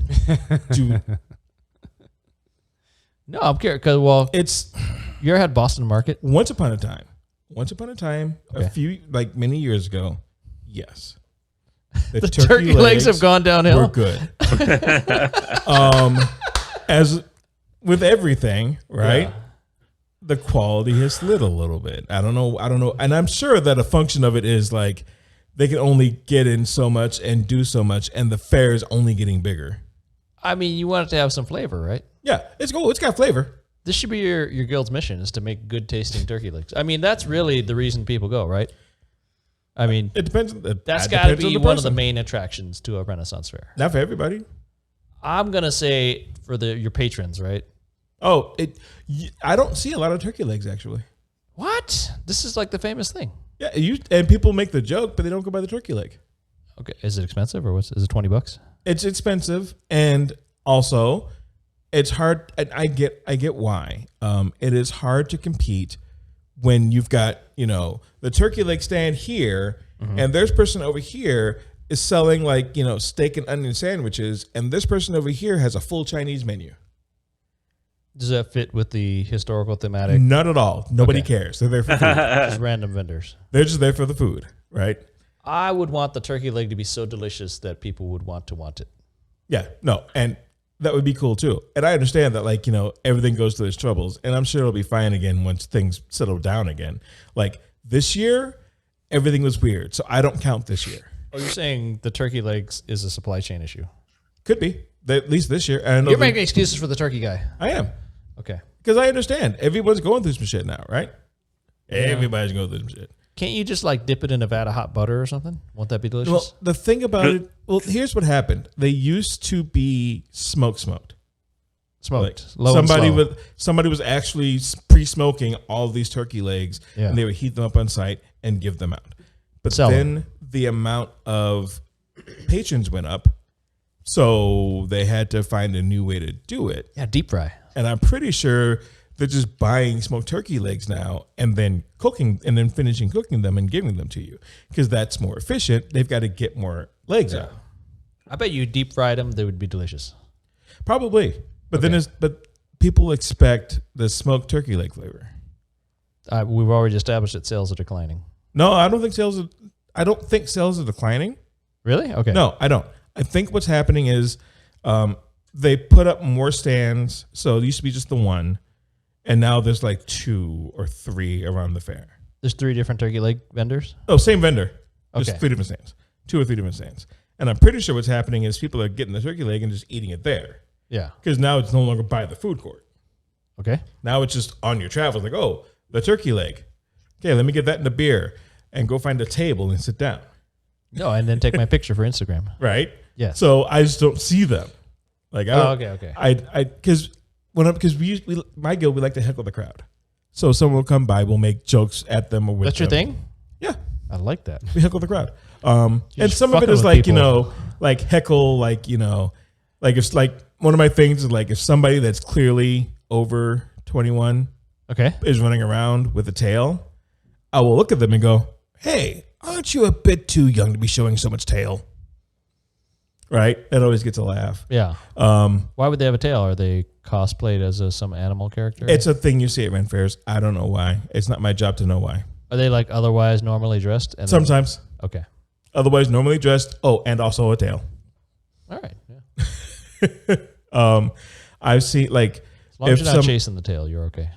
No, I'm curious because you ever had Boston Market? Once upon a time, many years ago, yes. The turkey legs have gone downhill. We're good. As with everything, right? Yeah. The quality has slid a little bit. I don't know. And I'm sure that a function of it is like they can only get in so much and do so much, and the fair is only getting bigger. I mean, you want it to have some flavor, right? Yeah, it's cool. It's got flavor. This should be your guild's mission, is to make good tasting turkey legs. I mean, that's really the reason people go, right? I mean, it depends. That's got to be one of the main attractions to a Renaissance fair. Not for everybody. I'm gonna say for your patrons, right? Oh, I don't see a lot of turkey legs actually. What? This is like the famous thing. Yeah, and people make the joke, but they don't go buy the turkey leg. Okay, is it expensive or is it $20? It's expensive, and also it's hard. And I get why. It is hard to compete when you've got the turkey leg stand here, and there's person over here is selling steak and onion sandwiches, and this person over here has a full Chinese menu. Does that fit with the historical thematic? Not at all. Nobody cares. They're there for food. Just random vendors. They're just there for the food, right? I would want the turkey leg to be so delicious that people would want it. Yeah, no, and that would be cool too. And I understand that everything goes through its troubles, and I'm sure it'll be fine again once things settle down again. Like this year, everything was weird, so I don't count this year. Oh, you're saying the turkey legs is a supply chain issue? Could be. At least this year. You're making excuses for the turkey guy. I am. Okay. Because I understand. Everyone's going through some shit now, right? Yeah. Everybody's going through some shit. Can't you just dip it in Nevada hot butter or something? Won't that be delicious? Well, the thing about it, here's what happened. They used to be smoked. Somebody was actually pre-smoking all of these turkey legs, and they would heat them up on site and give them out. But then the amount of patrons went up, so they had to find a new way to do it. Yeah, deep fry. And I'm pretty sure they're just buying smoked turkey legs now and then cooking and then finishing cooking them and giving them to you because that's more efficient. They've got to get more legs out. I bet you deep fried them, they would be delicious. Probably. But but people expect the smoked turkey leg flavor. We've already established that sales are declining. No, I don't think sales are declining. Really? Okay. No, I don't. I think what's happening is they put up more stands. So it used to be just the one. And now there's 2 or 3 around the fair. There's 3 different turkey leg vendors? Oh, same vendor. Okay. Just 3 different stands. 2 or 3 different stands. And I'm pretty sure what's happening is people are getting the turkey leg and just eating it there. Yeah. Because now it's no longer by the food court. Okay. Now it's just on your travels. The turkey leg. Okay, let me get that in the beer and go find a table and sit down. No, and then take my picture for Instagram. Right? Yes. So I just don't see them. Okay. Because my guild, we like to heckle the crowd. So someone will come by, we'll make jokes at them or with That's your them. thing? Yeah. I like that. We heckle the crowd. And some of it is heckle, if one of my things is if somebody that's clearly over 21 is running around with a tail, I will look at them and go, hey, aren't you a bit too young to be showing so much tail? Right? That always gets a laugh. Yeah. Why would they have a tail? Are they cosplayed as some animal character? It's a thing you see at Ren fairs. I don't know why. It's not my job to know why. Are they otherwise normally dressed? Sometimes. Okay. Otherwise normally dressed. Oh, and also a tail. All right. Yeah. I've seen as long as you're not chasing the tail, you're okay.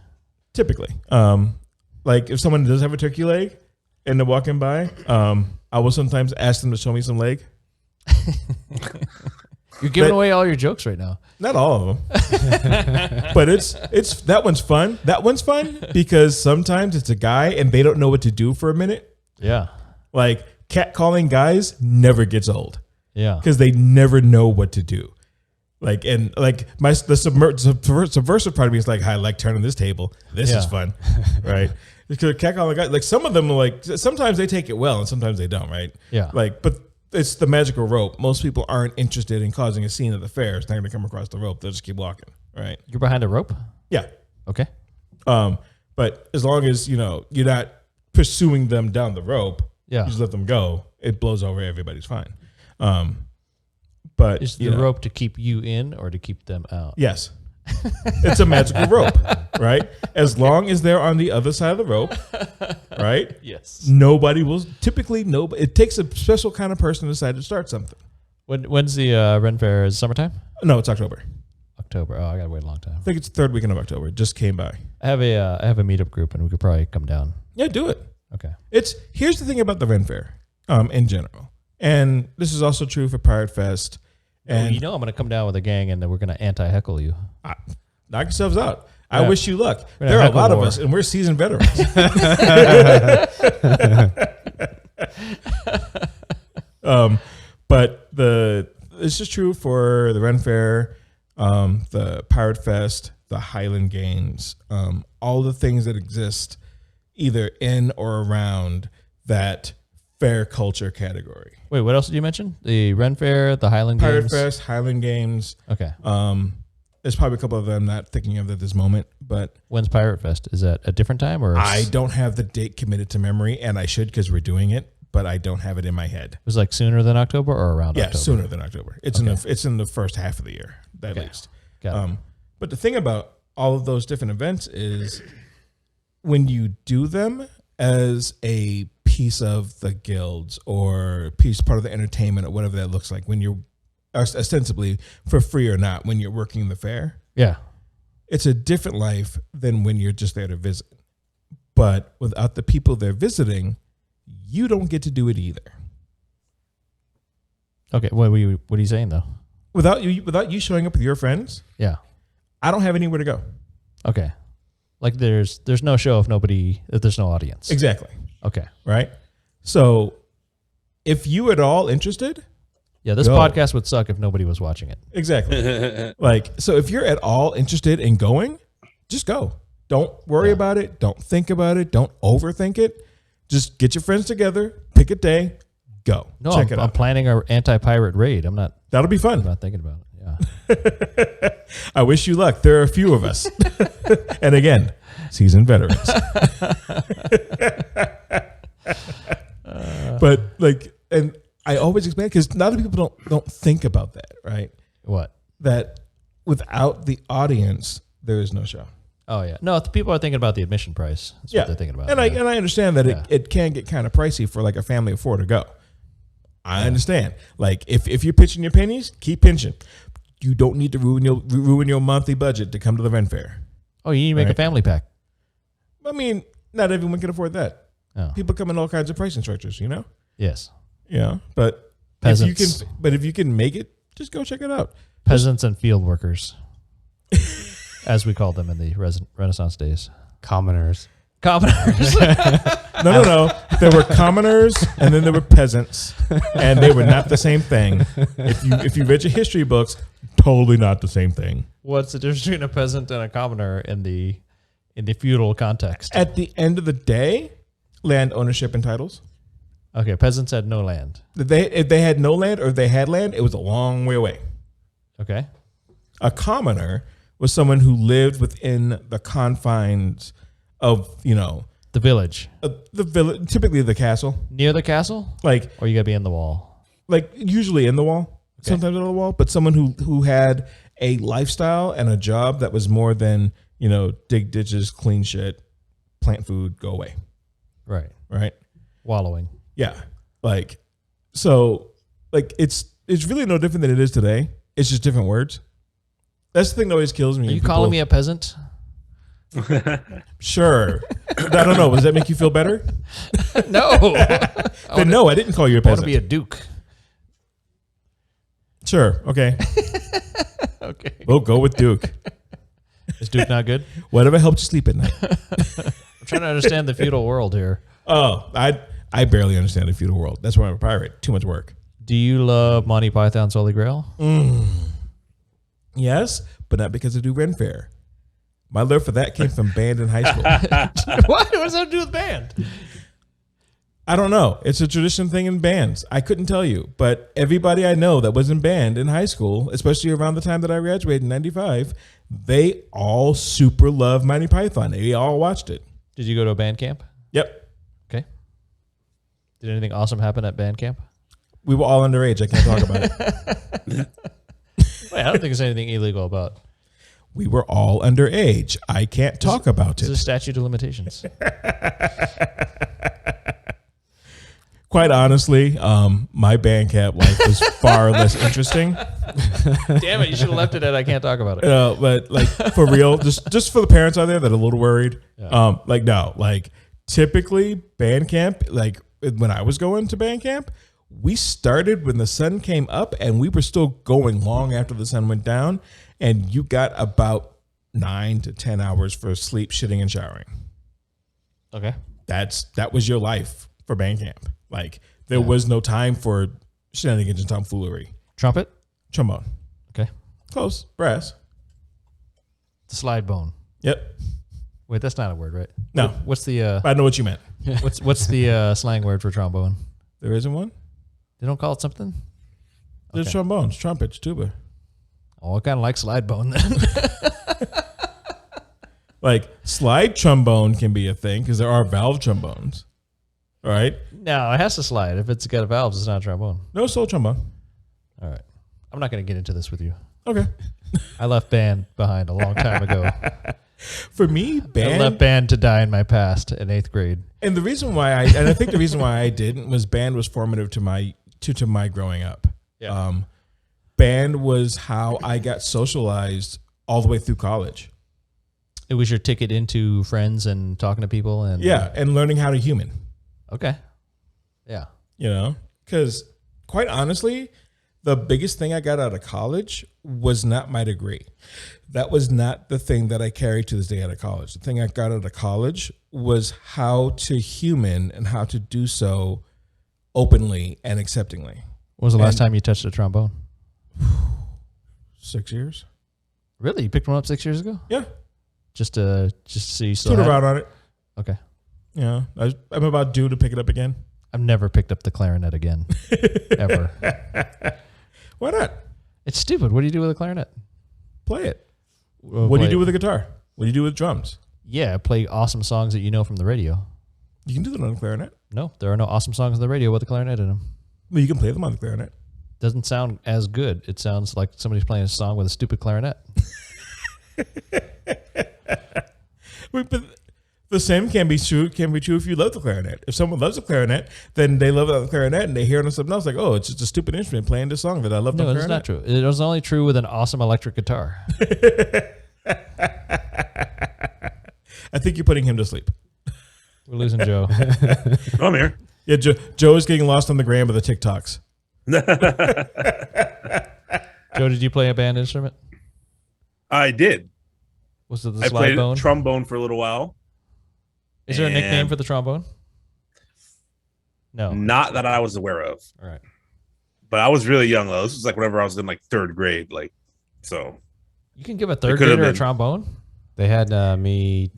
Typically. If someone does have a turkey leg and they're walking by, I will sometimes ask them to show me some leg. You're giving away all your jokes right now. Not all of them. But it's that one's fun. That one's fun because sometimes it's a guy and they don't know what to do for a minute. Yeah. Catcalling guys never gets old. Yeah. Because they never know what to do. The subversive part of me is I like turning this table. This is fun. Right? Because catcalling guys, some of them sometimes they take it well and sometimes they don't, right? Yeah. But it's the magical rope. Most people aren't interested in causing a scene at the fair. It's not going to come across the rope. They'll just keep walking, right? You're behind a rope? Yeah. Okay. But as long as, you're not pursuing them down the rope, you just let them go. It blows over, everybody's fine. But is the rope to keep you in or to keep them out? Yes. It's a magical rope, right? As long as they're on the other side of the rope, right? Yes. Nobody will, it takes a special kind of person to decide to start something. When's the Ren Fair? Is it summertime? No, it's October. October. Oh, I gotta wait a long time. I think it's the third weekend of October. It just came by. I have a meetup group, and we could probably come down. Yeah, do it. Okay. Here's the thing about the Ren Fair, in general, and this is also true for Pirate Fest. And I'm going to come down with a gang, and then we're going to anti-heckle you. Knock yourselves out. I wish you luck. There are a lot of us, and we're seasoned veterans. But this is true for the Ren Fair, the Pirate Fest, the Highland Games, all the things that exist either in or around that fair culture category. Wait, what else did you mention? The Ren Fair, the Highland Games? Pirate Fest, Highland Games. Okay. There's probably a couple of them I'm not thinking of at this moment, but when's Pirate Fest? Is that a different time or? I don't have the date committed to memory, and I should because we're doing it, but I don't have it in my head. It was like sooner than October or around October? Yeah, sooner than October. It's in the first half of the year, at least. Got it. But the thing about all of those different events is when you do them as a piece of the guilds or part of the entertainment or whatever that looks like, when you're ostensibly for free or not, when you're working the fair, it's a different life than when you're just there to visit. But without the people they're visiting, you don't get to do it either. Okay, what are you saying though? Without you showing up with your friends, I don't have anywhere to go. Okay, like there's no show if there's no audience. Exactly. Okay. Right. So, if you at all interested, this podcast would suck if nobody was watching it. Exactly. So if you're at all interested in going, just go. Don't worry about it. Don't think about it. Don't overthink it. Just get your friends together, pick a day, go. No, check it out. I'm planning our anti-pirate raid. That'll be fun. I'm not thinking about it. Yeah. I wish you luck. There are a few of us. And again, seasoned veterans. But and I always explain, because a lot of people don't think about that, right? What? That without the audience, there is no show. Oh yeah, no. People are thinking about the admission price. That's what they're thinking about. And I understand that it can get kind of pricey for like a family of four to go. I understand. Like if you're pitching your pennies, keep pinching. You don't need to ruin your monthly budget to come to the Ren Fair. Oh, you need to make a family pack. I mean, not everyone can afford that. Oh. People come in all kinds of pricing structures, Yes. Yeah, but peasants. if you can make it, just go check it out. Peasants and field workers, as we called them in the Renaissance days. Commoners. No. There were commoners and then there were peasants, and they were not the same thing. If you read your history books, totally not the same thing. What's the difference between a peasant and a commoner in the feudal context? At the end of the day, land ownership and titles. Okay, peasants had no land. If they had no land, or if they had land, it was a long way away. Okay. A commoner was someone who lived within the confines of, the village. The village, typically the castle. Near the castle? Or you gotta be in the wall? Usually in the wall, sometimes on the wall, but someone who had a lifestyle and a job that was more than, dig ditches, clean shit, plant food, go away. Right. Yeah. Wallowing. It's really no different than it is today. It's just different words. That's the thing that always kills me. Are you calling me a peasant? Sure. I don't know. Does that make you feel better? No. No, I didn't call you a I want peasant. to be a duke. Sure. Okay. Okay. We'll go with Duke. Is Duke not good? Whatever helps you sleep at night. I'm trying to understand the feudal world here. Oh, I barely understand the feudal world. That's why I'm a pirate. Too much work. Do you love Monty Python's Holy Grail? Yes, but not because I do Ren Fair. My love for that came from band in high school. What? What does that have to do with band? I don't know. It's a tradition thing in bands. I couldn't tell you, but everybody I know that was in band in high school, especially around the time that I graduated in 95, they all super love Monty Python. They all watched it. Did you go to a band camp? Yep. Okay. Did anything awesome happen at band camp? We were all underage. I can't talk about it. Wait, I don't think there's anything illegal about. We were all underage. I can't talk about it. It's a statute of limitations. Quite honestly, my band camp life was far less interesting. Damn it, you should have left it at I can't talk about it. But like for real, just for the parents out there that are a little worried, typically band camp, like when I was going to band camp, we started when the sun came up and we were still going long after the sun went down, and you got about 9 to 10 hours for sleep, shitting, and showering. Okay. That was your life for band camp. Like there was no time for shenanigans and tomfoolery. Trumpet? Trombone. Okay. Close. Brass. The slide bone. Yep. Wait, that's not a word, right? No. What's the I know what you meant. what's the slang word for trombone? There isn't one? They don't call it something? There's trombones, trumpets, tuba. Oh, I kind of like slide bone then. Like slide trombone can be a thing because there are valve trombones. All right. No, it has to slide. If it's got valves, it's not a trombone. No soul trombone. All right. I'm not going to get into this with you. Okay. I left band behind a long time ago. For me, band. I left band to die in my past in 8th grade. And the reason why I think the reason why I didn't was band was formative to my growing up. Yeah. Band was how I got socialized all the way through college. It was your ticket into friends and talking to people and and learning how to human. Okay. Yeah. You know, because quite honestly, the biggest thing I got out of college was not my degree. That was not the thing that I carried to this day out of college. The thing I got out of college was how to human and how to do so openly and acceptingly. When was the last time you touched a trombone? 6 years. Really? You picked one up 6 years ago? Yeah. Just so you still Stood had around on it. Okay. Yeah. I'm about due to pick it up again. I've never picked up the clarinet again. Ever. Why not? It's stupid. What do you do with a clarinet? Play it. What do you do with a guitar? What do you do with drums? Yeah, play awesome songs that you know from the radio. You can do that on the clarinet. No, there are no awesome songs on the radio with a clarinet in them. Well, you can play them on the clarinet. Doesn't sound as good. It sounds like somebody's playing a song with a stupid clarinet. But the same can be true if you love the clarinet. If someone loves the clarinet, then they love the clarinet and they hear it on something else like, oh, it's just a stupid instrument playing this song that I love. No, the it's not true. It was only true with an awesome electric guitar. I think you're putting him to sleep. We're losing Joe. I'm here. Yeah, Joe is getting lost on the gram of the TikToks. Joe, did you play a band instrument? I did. Was it the I slide played bone? trombone for a little while. Is there a nickname for the trombone? No. Not that I was aware of. All right. But I was really young though. This was like whenever I was in like 3rd grade. So you can give a 3rd grader a trombone? They had me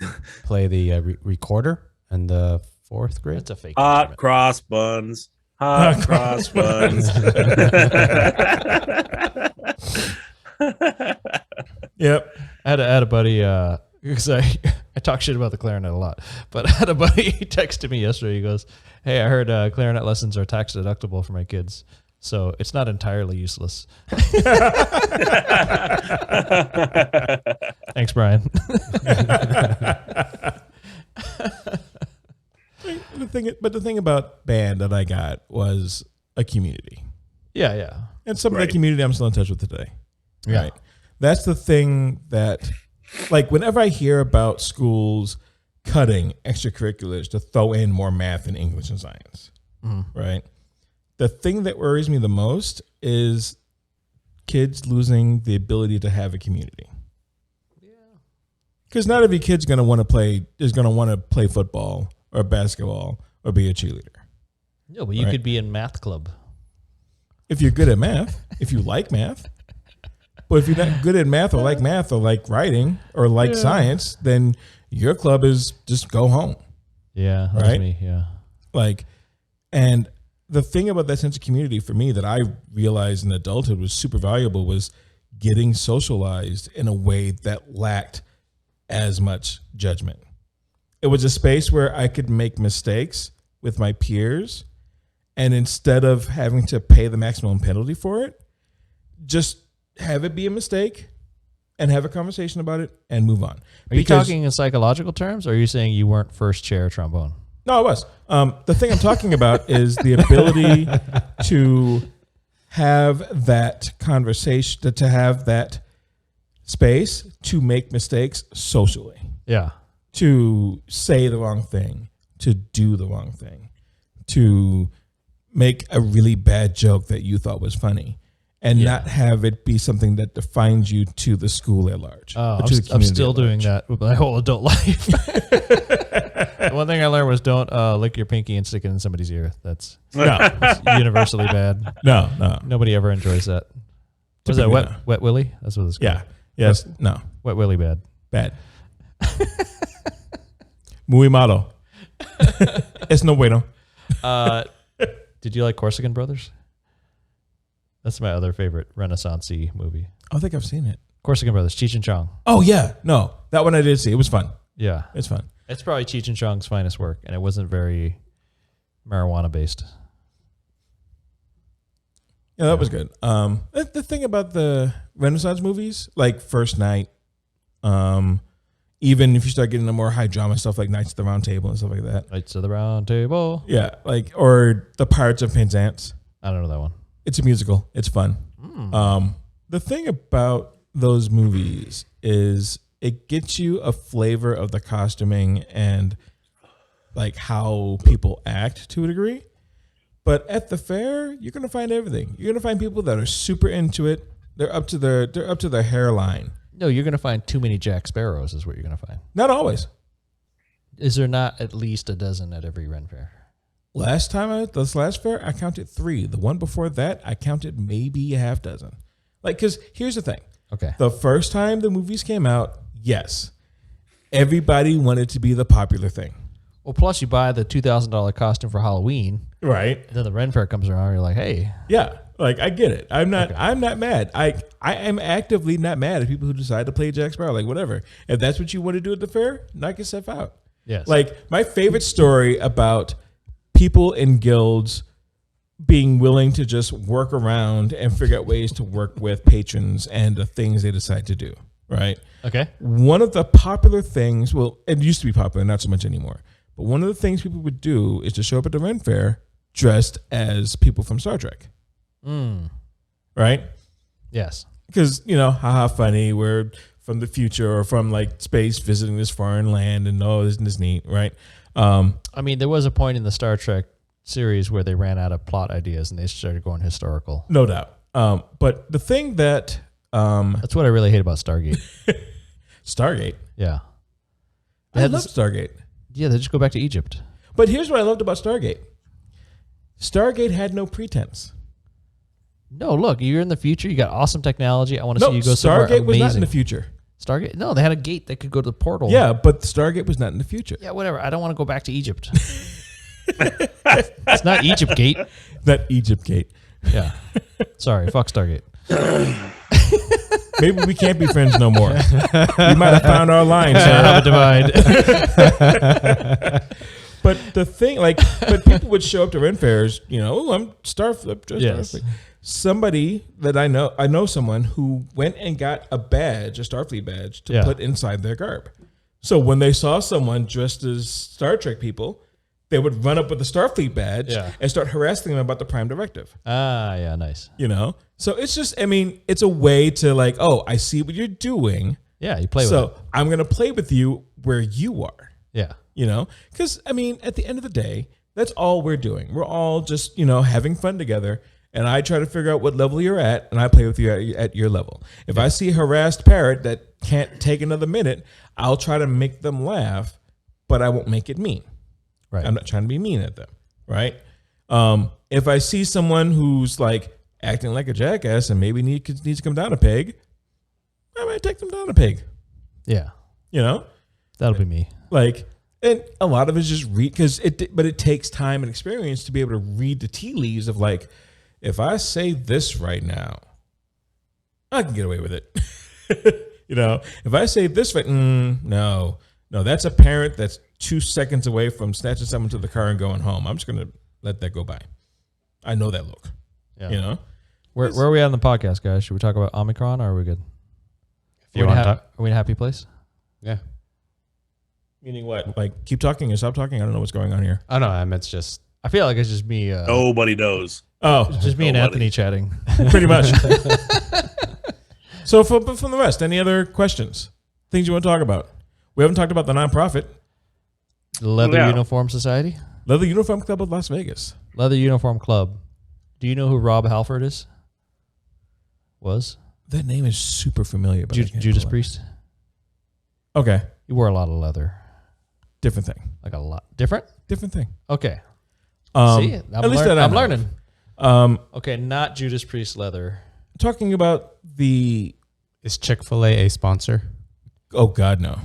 play the recorder in the 4th grade. That's a fake hot cross buns. Hot cross buns. Yep. I had a buddy, because I talk shit about the clarinet a lot, but I had a buddy, he texted me yesterday. He goes, hey, I heard clarinet lessons are tax deductible for my kids, so it's not entirely useless. Thanks, Brian. The thing about band that I got was a community. Yeah. And some of that community I'm still in touch with today. Yeah. Right. That's the thing that, like, whenever I hear about schools cutting extracurriculars to throw in more math and English and science, right? The thing that worries me the most is kids losing the ability to have a community. Yeah. Because not every kid's going to want to play football or basketball or be a cheerleader. No, but you could be in math club. If you're good at math, if you like math. But if you're not good at math or like writing or like science, then your club is just go home. Yeah, that's right? me, yeah. Like And the thing about that sense of community for me that I realized in adulthood was super valuable was getting socialized in a way that lacked as much judgment. It was a space where I could make mistakes with my peers, and instead of having to pay the maximum penalty for it, just have it be a mistake and have a conversation about it and move on. Are you talking in psychological terms, or are you saying you weren't first chair trombone? No, I was. The thing I'm talking about is the ability to have that conversation, to have that space to make mistakes socially. Yeah. To say the wrong thing, to do the wrong thing, to make a really bad joke that you thought was funny, and not have it be something that defines you to the school at large. Oh, I'm still doing that with my whole adult life. One thing I learned was don't lick your pinky and stick it in somebody's ear. That's universally bad. No. Nobody ever enjoys that. Was that wet willy? That's what it's called. Yeah. Yes. No. Wet willy bad. Bad. Muy malo. Es no bueno. Did you like Corsican Brothers? That's my other favorite Renaissance-y movie. I think I've seen it. Corsican Brothers, Cheech and Chong. Oh, yeah. No, that one I did see. It was fun. Yeah. It's fun. It's probably Cheech and Chong's finest work, and it wasn't very marijuana-based. Yeah, that was good. The thing about the Renaissance movies, like First Night, even if you start getting into more high drama stuff like Knights of the Round Table and stuff like that. Knights of the Round Table. Yeah, like, or The Pirates of Penzance. I don't know that one. It's a musical. It's fun. The thing about those movies is it gets you a flavor of the costuming and like how people act to a degree. But at the fair, you're going to find everything. You're going to find people that are super into it. They're up to their hairline. No, you're going to find too many Jack Sparrows is what you're going to find. Not always. Is there not at least a dozen at every Ren Fair? Last fair, I counted 3. The one before that, I counted maybe a half dozen. Like, because here's the thing. Okay. The first time the movies came out, yes, everybody wanted to be the popular thing. Well, plus you buy the $2,000 costume for Halloween. Right. Then the Ren Fair comes around, you're like, hey. Yeah. Like, I get it. I'm not mad. I am actively not mad at people who decide to play Jack Sparrow. Like, whatever. If that's what you want to do at the fair, knock yourself out. Yes. Like, my favorite story about people in guilds being willing to just work around and figure out ways to work with patrons and the things they decide to do, right? Okay. One of the popular things, well, it used to be popular, not so much anymore, but one of the things people would do is to show up at the Ren Fair dressed as people from Star Trek. Right? Yes. Because, haha, funny, we're from the future or from like space visiting this foreign land and isn't this neat, right? I mean, there was a point in the Star Trek series where they ran out of plot ideas and they started going historical. No doubt. But the thing that... that's what I really hate about Stargate. Stargate? Yeah. I love Stargate. Yeah, they just go back to Egypt. But here's what I loved about Stargate. Stargate had no pretense. No, look, you're in the future. You got awesome technology. I want to see you go somewhere Stargate amazing. was not in the future. Stargate? No, they had a gate that could go to the portal. Yeah, but Stargate was not in the future. Yeah, whatever. I don't want to go back to Egypt. It's not Egypt Gate. Not Egypt Gate. Yeah. Sorry, fuck Stargate. Maybe we can't be friends no more. We might have found our line, sir. Have a divide. But the thing, but people would show up to Ren Fairs, I'm Starfleet. Yes. Somebody that I know someone who went and got a badge, a Starfleet badge, to put inside their garb. So when they saw someone dressed as Star Trek people, they would run up with the Starfleet badge and start harassing them about the Prime Directive. Ah, yeah, nice. So it's just, it's a way to I see what you're doing. Yeah, you play with it. So I'm going to play with you where you are. Yeah. Because, at the end of the day, that's all we're doing. We're all just, having fun together. And I try to figure out what level you're at, and I play with you at your level. If I see a harassed parrot that can't take another minute, I'll try to make them laugh, but I won't make it mean. Right. I'm not trying to be mean at them, right? If I see someone who's acting like a jackass and maybe needs to come down a peg, I might take them down a peg. Yeah. That'll be me. And a lot of it is just but it takes time and experience to be able to read the tea leaves of like, if I say this right now, I can get away with it. If I say this right, no, that's a parent that's 2 seconds away from snatching someone to the car and going home. I'm just going to let that go by. I know that look. Yeah. Where are we at on the podcast, guys? Should we talk about Omicron or are we good? Are we in a happy place? Yeah. Meaning what? Like, keep talking and stop talking? I don't know what's going on here. Oh, no, it's just... I feel like it's just me. Nobody knows. Oh. It's just me and Anthony chatting. Pretty much. So from the rest, any other questions? Things you want to talk about? We haven't talked about the nonprofit. Leather Uniform Society? Leather Uniform Club of Las Vegas. Leather Uniform Club. Do you know who Rob Halford is? Was? That name is super familiar. But Judas Priest? Okay. He wore a lot of leather. Different thing. Like a lot. Different thing. Okay. See, I'm learning. Okay, not Judas Priest leather. Talking about Is Chick-fil-A a sponsor? Oh, God, no.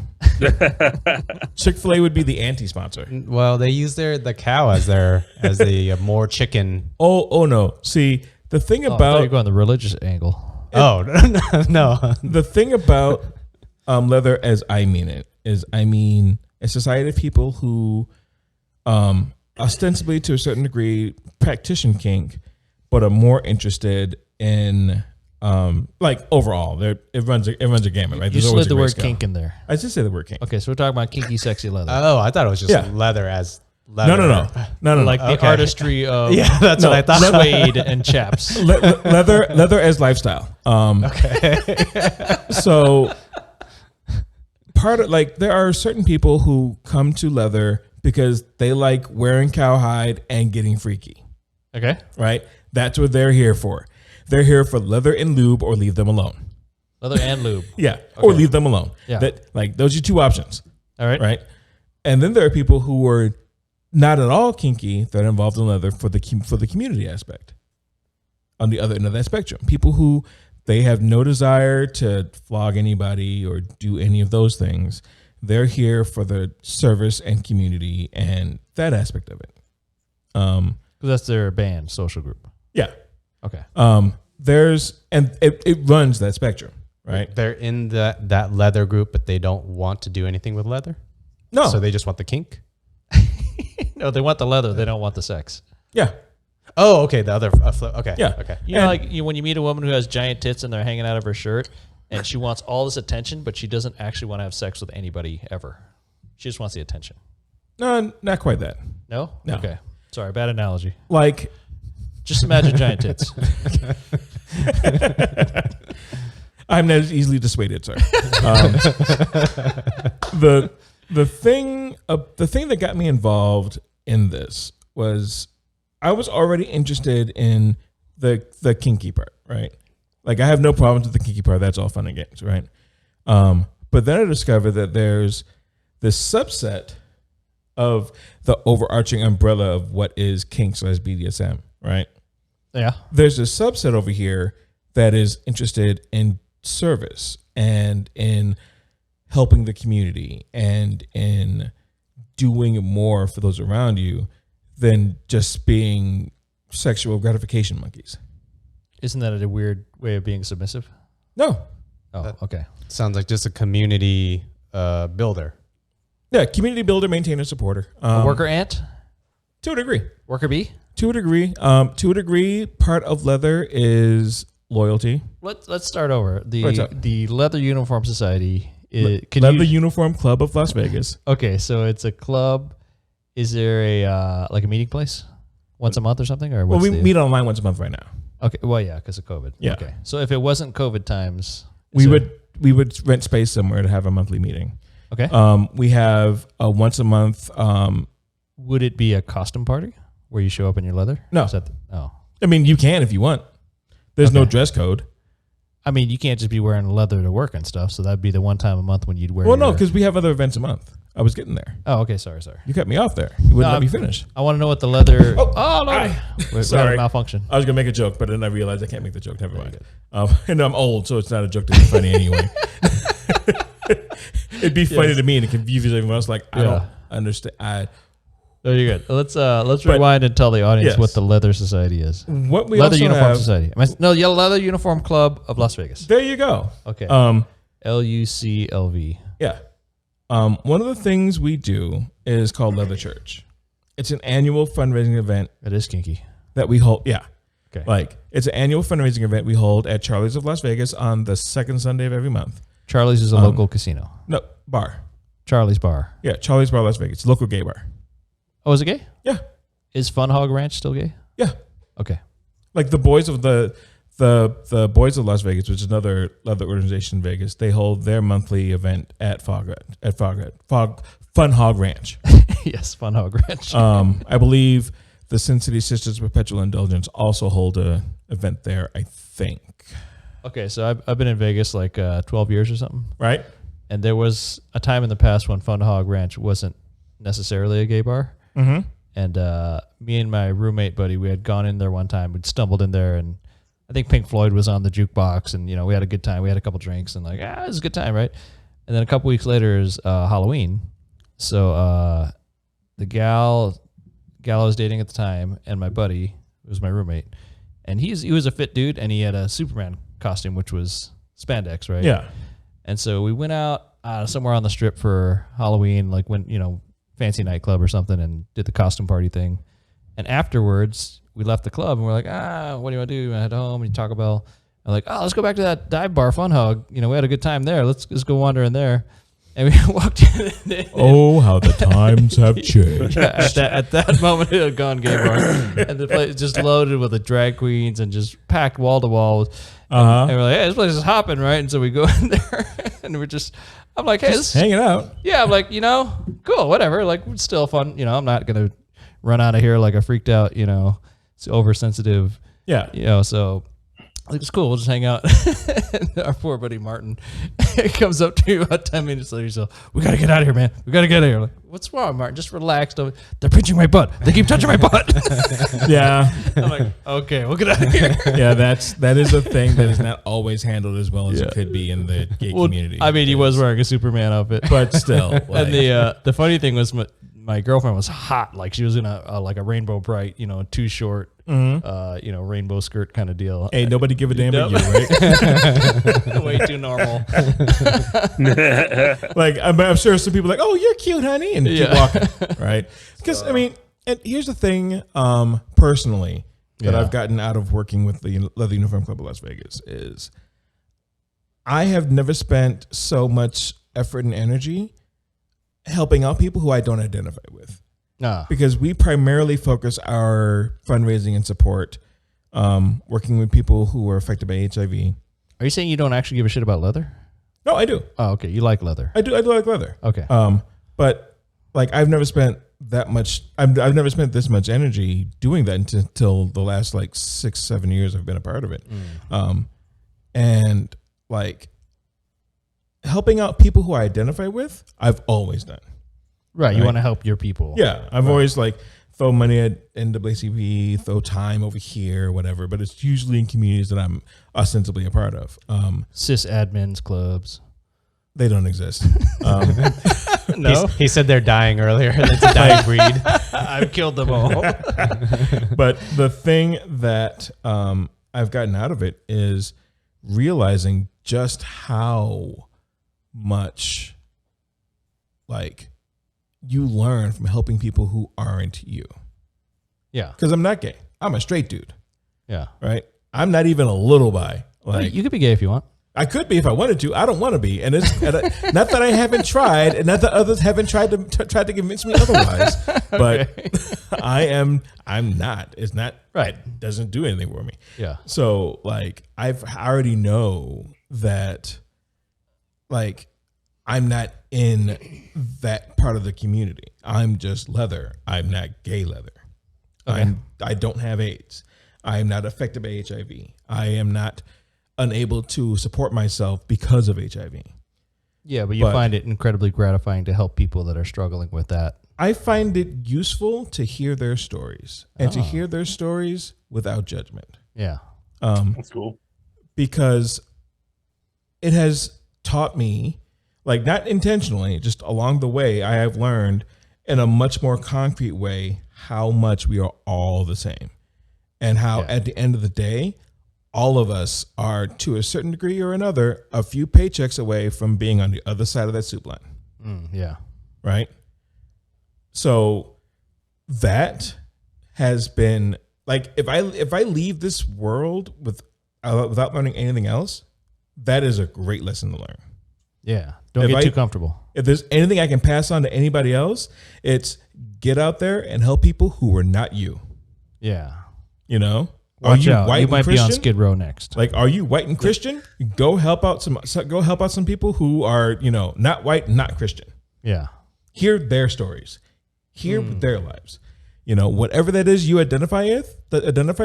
Chick-fil-A would be the anti-sponsor. Well, they use the cow as the more chicken. Oh, no. See, the thing I thought about... you're going the religious angle. Oh, no. The thing about leather, as I mean it, is a society of people who ostensibly, to a certain degree, practice kink, but are more interested in... overall, it runs a gamut, right? You slid the word kink in there. I just say the word kink. Okay, so we're talking about kinky, sexy leather. Oh, I thought it was just leather as leather. No. Like the artistry of that's what I thought. suede and chaps. Leather as lifestyle. Okay. So part of there are certain people who come to leather because they like wearing cowhide and getting freaky. Okay. Right? That's what they're here for. They're here for leather and lube or leave them alone. Leather and lube. Yeah. Okay. Or leave them alone. Yeah. Those are your two options. All right. Right. And then there are people who are not at all kinky that are involved in leather for the community aspect. On the other end of that spectrum, people who they have no desire to flog anybody or do any of those things. They're here for the service and community and that aspect of it. Because that's their band, social group. Yeah. Okay. It runs that spectrum, right? They're in that leather group, but they don't want to do anything with leather? No. So they just want the kink? No, they want the leather. They don't want the sex. Yeah. Oh, okay. The other okay. Yeah. Okay. You know, when you meet a woman who has giant tits and they're hanging out of her shirt and she wants all this attention, but she doesn't actually want to have sex with anybody ever. She just wants the attention. No, not quite that. No? No. Okay. Sorry, bad analogy. Just imagine giant tits. I'm not easily dissuaded, sir. The thing that got me involved in this was I was already interested in the kinky part, right? I have no problems with the kinky part. That's all fun and games, right? But then I discovered that there's this subset of the overarching umbrella of what is kink/BDSM, right? Yeah. There's a subset over here that is interested in service and in helping the community and in doing more for those around you than just being sexual gratification monkeys. Isn't that a weird way of being submissive? No. Oh, okay. Sounds like just a community builder. Yeah, community builder, maintainer, supporter. A worker ant? To a degree. Worker bee? To a degree. To a degree, part of leather is loyalty. Let's start over. The Leather Uniform Society. Leather Uniform Club of Las Vegas. Okay, so it's a club. Is there a meeting place once a month or something? Or we meet online once a month right now. Okay, well, yeah, because of COVID. Yeah. Okay, so if it wasn't COVID times, we would rent space somewhere to have a monthly meeting. Okay. We have a once a month. Would it be a costume party where you show up in your leather? No. I mean, you can if you want. There's no dress code. I mean, you can't just be wearing leather to work and stuff. So that'd be the one time a month when you'd wear. Well, no, because we have other events a month. I was getting there. Oh, okay. Sorry. You cut me off there. You wouldn't let me finish. I want to know what the leather. Oh, Lordy. Sorry, malfunction. I was gonna make a joke, but then I realized I can't make the joke. Never mind. And I'm old, so it's not a joke to be funny anyway. It'd be funny to me and it confuse everyone else. I understand. Oh, you're good. Let's rewind and tell the audience what the Leather Society is. What we Leather also Uniform have, Society. Yellow Leather Uniform Club of Las Vegas. There you go. Okay. LUCLV. Yeah. One of the things we do is called Leather Church. It's an annual fundraising event. It is kinky. That we hold. Yeah. Okay. Like, it's an annual fundraising event we hold at Charlie's of Las Vegas on the second Sunday of every month. Charlie's is a local casino. No, bar. Charlie's Bar. Yeah, Charlie's Bar, Las Vegas. It's a local gay bar. Oh, is it gay? Yeah. Is Fun Hog Ranch still gay? Yeah. Okay. Like the boys of the Boys of Las Vegas, which is another leather organization in Vegas, they hold their monthly event at Fun Hog Ranch. Yes, Fun Hog Ranch. I believe the Sin City Sisters of Perpetual Indulgence also hold a event there, I think. Okay, so I've been in Vegas like 12 years or something. Right. And there was a time in the past when Fun Hog Ranch wasn't necessarily a gay bar. Mm-hmm. And me and my roommate buddy, we had gone in there one time. We'd stumbled in there, and I think Pink Floyd was on the jukebox, and we had a good time. We had a couple drinks, and it was a good time, right? And then a couple weeks later is Halloween. So the gal I was dating at the time, and my buddy, who was my roommate, and he was a fit dude, and he had a Superman costume, which was spandex, right? Yeah. And so we went out somewhere on the strip for Halloween, like when, fancy nightclub or something, and did the costume party thing. And afterwards, we left the club and we're like, what do you want to do? You want to head home? And Taco Bell. I'm like, let's go back to that dive bar, Fun Hog. We had a good time there. Let's go wander in there. And we walked in. Oh, how the times have changed. Yeah, at that moment, it had gone gay bar. And the place just loaded with the drag queens and just packed wall to wall. And we're like, hey, this place is hopping, right? And so we go in there and I'm like, hey, just hanging out. Yeah, I'm like, cool, whatever. Like, it's still fun. I'm not going to run out of here like a freaked out, it's oversensitive. Yeah. So it's cool. We'll just hang out. And our poor buddy Martin comes up to you about 10 minutes later. So we got to get out of here, man. We got to get out of here. Like, what's wrong, Martin? Just relax. They're pinching my butt. They keep touching my butt. Yeah. I'm like, okay, we'll get out of here. Yeah, that is a thing that is not always handled as well as it could be in the gay community. I mean, he was wearing a Superman outfit. But still. Like, and the funny thing was my girlfriend was hot. Like, she was in a Rainbow Bright, too short, rainbow skirt kind of deal. Hey, nobody give a damn about you, right? Way too normal. Like, I'm sure some people are like, oh, you're cute, honey, and keep walking, right? Because, and here's the thing, personally, that I've gotten out of working with the Leather Uniform Club of Las Vegas is I have never spent so much effort and energy helping out people who I don't identify with. Because we primarily focus our fundraising and support working with people who are affected by HIV. Are you saying you don't actually give a shit about leather? No, I do. Oh, okay. You like leather. I do like leather. Okay. But like I've never spent that much. I've never spent this much energy doing that until the last like 6-7 years I've been a part of it. And like helping out people who I identify with, I've always done. Right. You want to help your people. Yeah. I've always like throw money at NAACP, throw time over here, whatever. But it's usually in communities that I'm ostensibly a part of. Cis admins clubs. They don't exist. No. He said they're dying earlier. That's a dying breed. I've killed them all. But the thing that I've gotten out of it is realizing just how much like you learn from helping people who aren't you. Yeah. Because I'm not gay. I'm a straight dude. Yeah. Right? I'm not even a little bi. Like, you could be gay if you want. I could be if I wanted to. I don't want to be. And it's not that I haven't tried, and not that others haven't tried to convince me otherwise. But I'm not. It's not right. It doesn't do anything for me. Yeah. So like I already know that like I'm not in that part of the community. I'm just leather. I'm not gay leather. Okay. I don't have AIDS. I am not affected by HIV. I am not unable to support myself because of HIV. Yeah, but you find it incredibly gratifying to help people that are struggling with that. I find it useful to hear their stories and to hear their stories without judgment. Yeah. That's cool. Because it has taught me, like not intentionally, just along the way, I have learned in a much more concrete way how much we are all the same, and how at the end of the day, all of us are, to a certain degree or another, a few paychecks away from being on the other side of that soup line. Yeah. Right? So that has been like, if I leave this world without learning anything else, that is a great lesson to learn. Yeah. Don't get too comfortable. If there's anything I can pass on to anybody else, it's get out there and help people who are not you. Yeah. You know? Watch are you out. white You and might Christian? be on Skid Row next. Like, are you white and Christian? Go help out some people who are, not white and not Christian. Yeah. Hear their stories. Hear their lives. Whatever that is you identify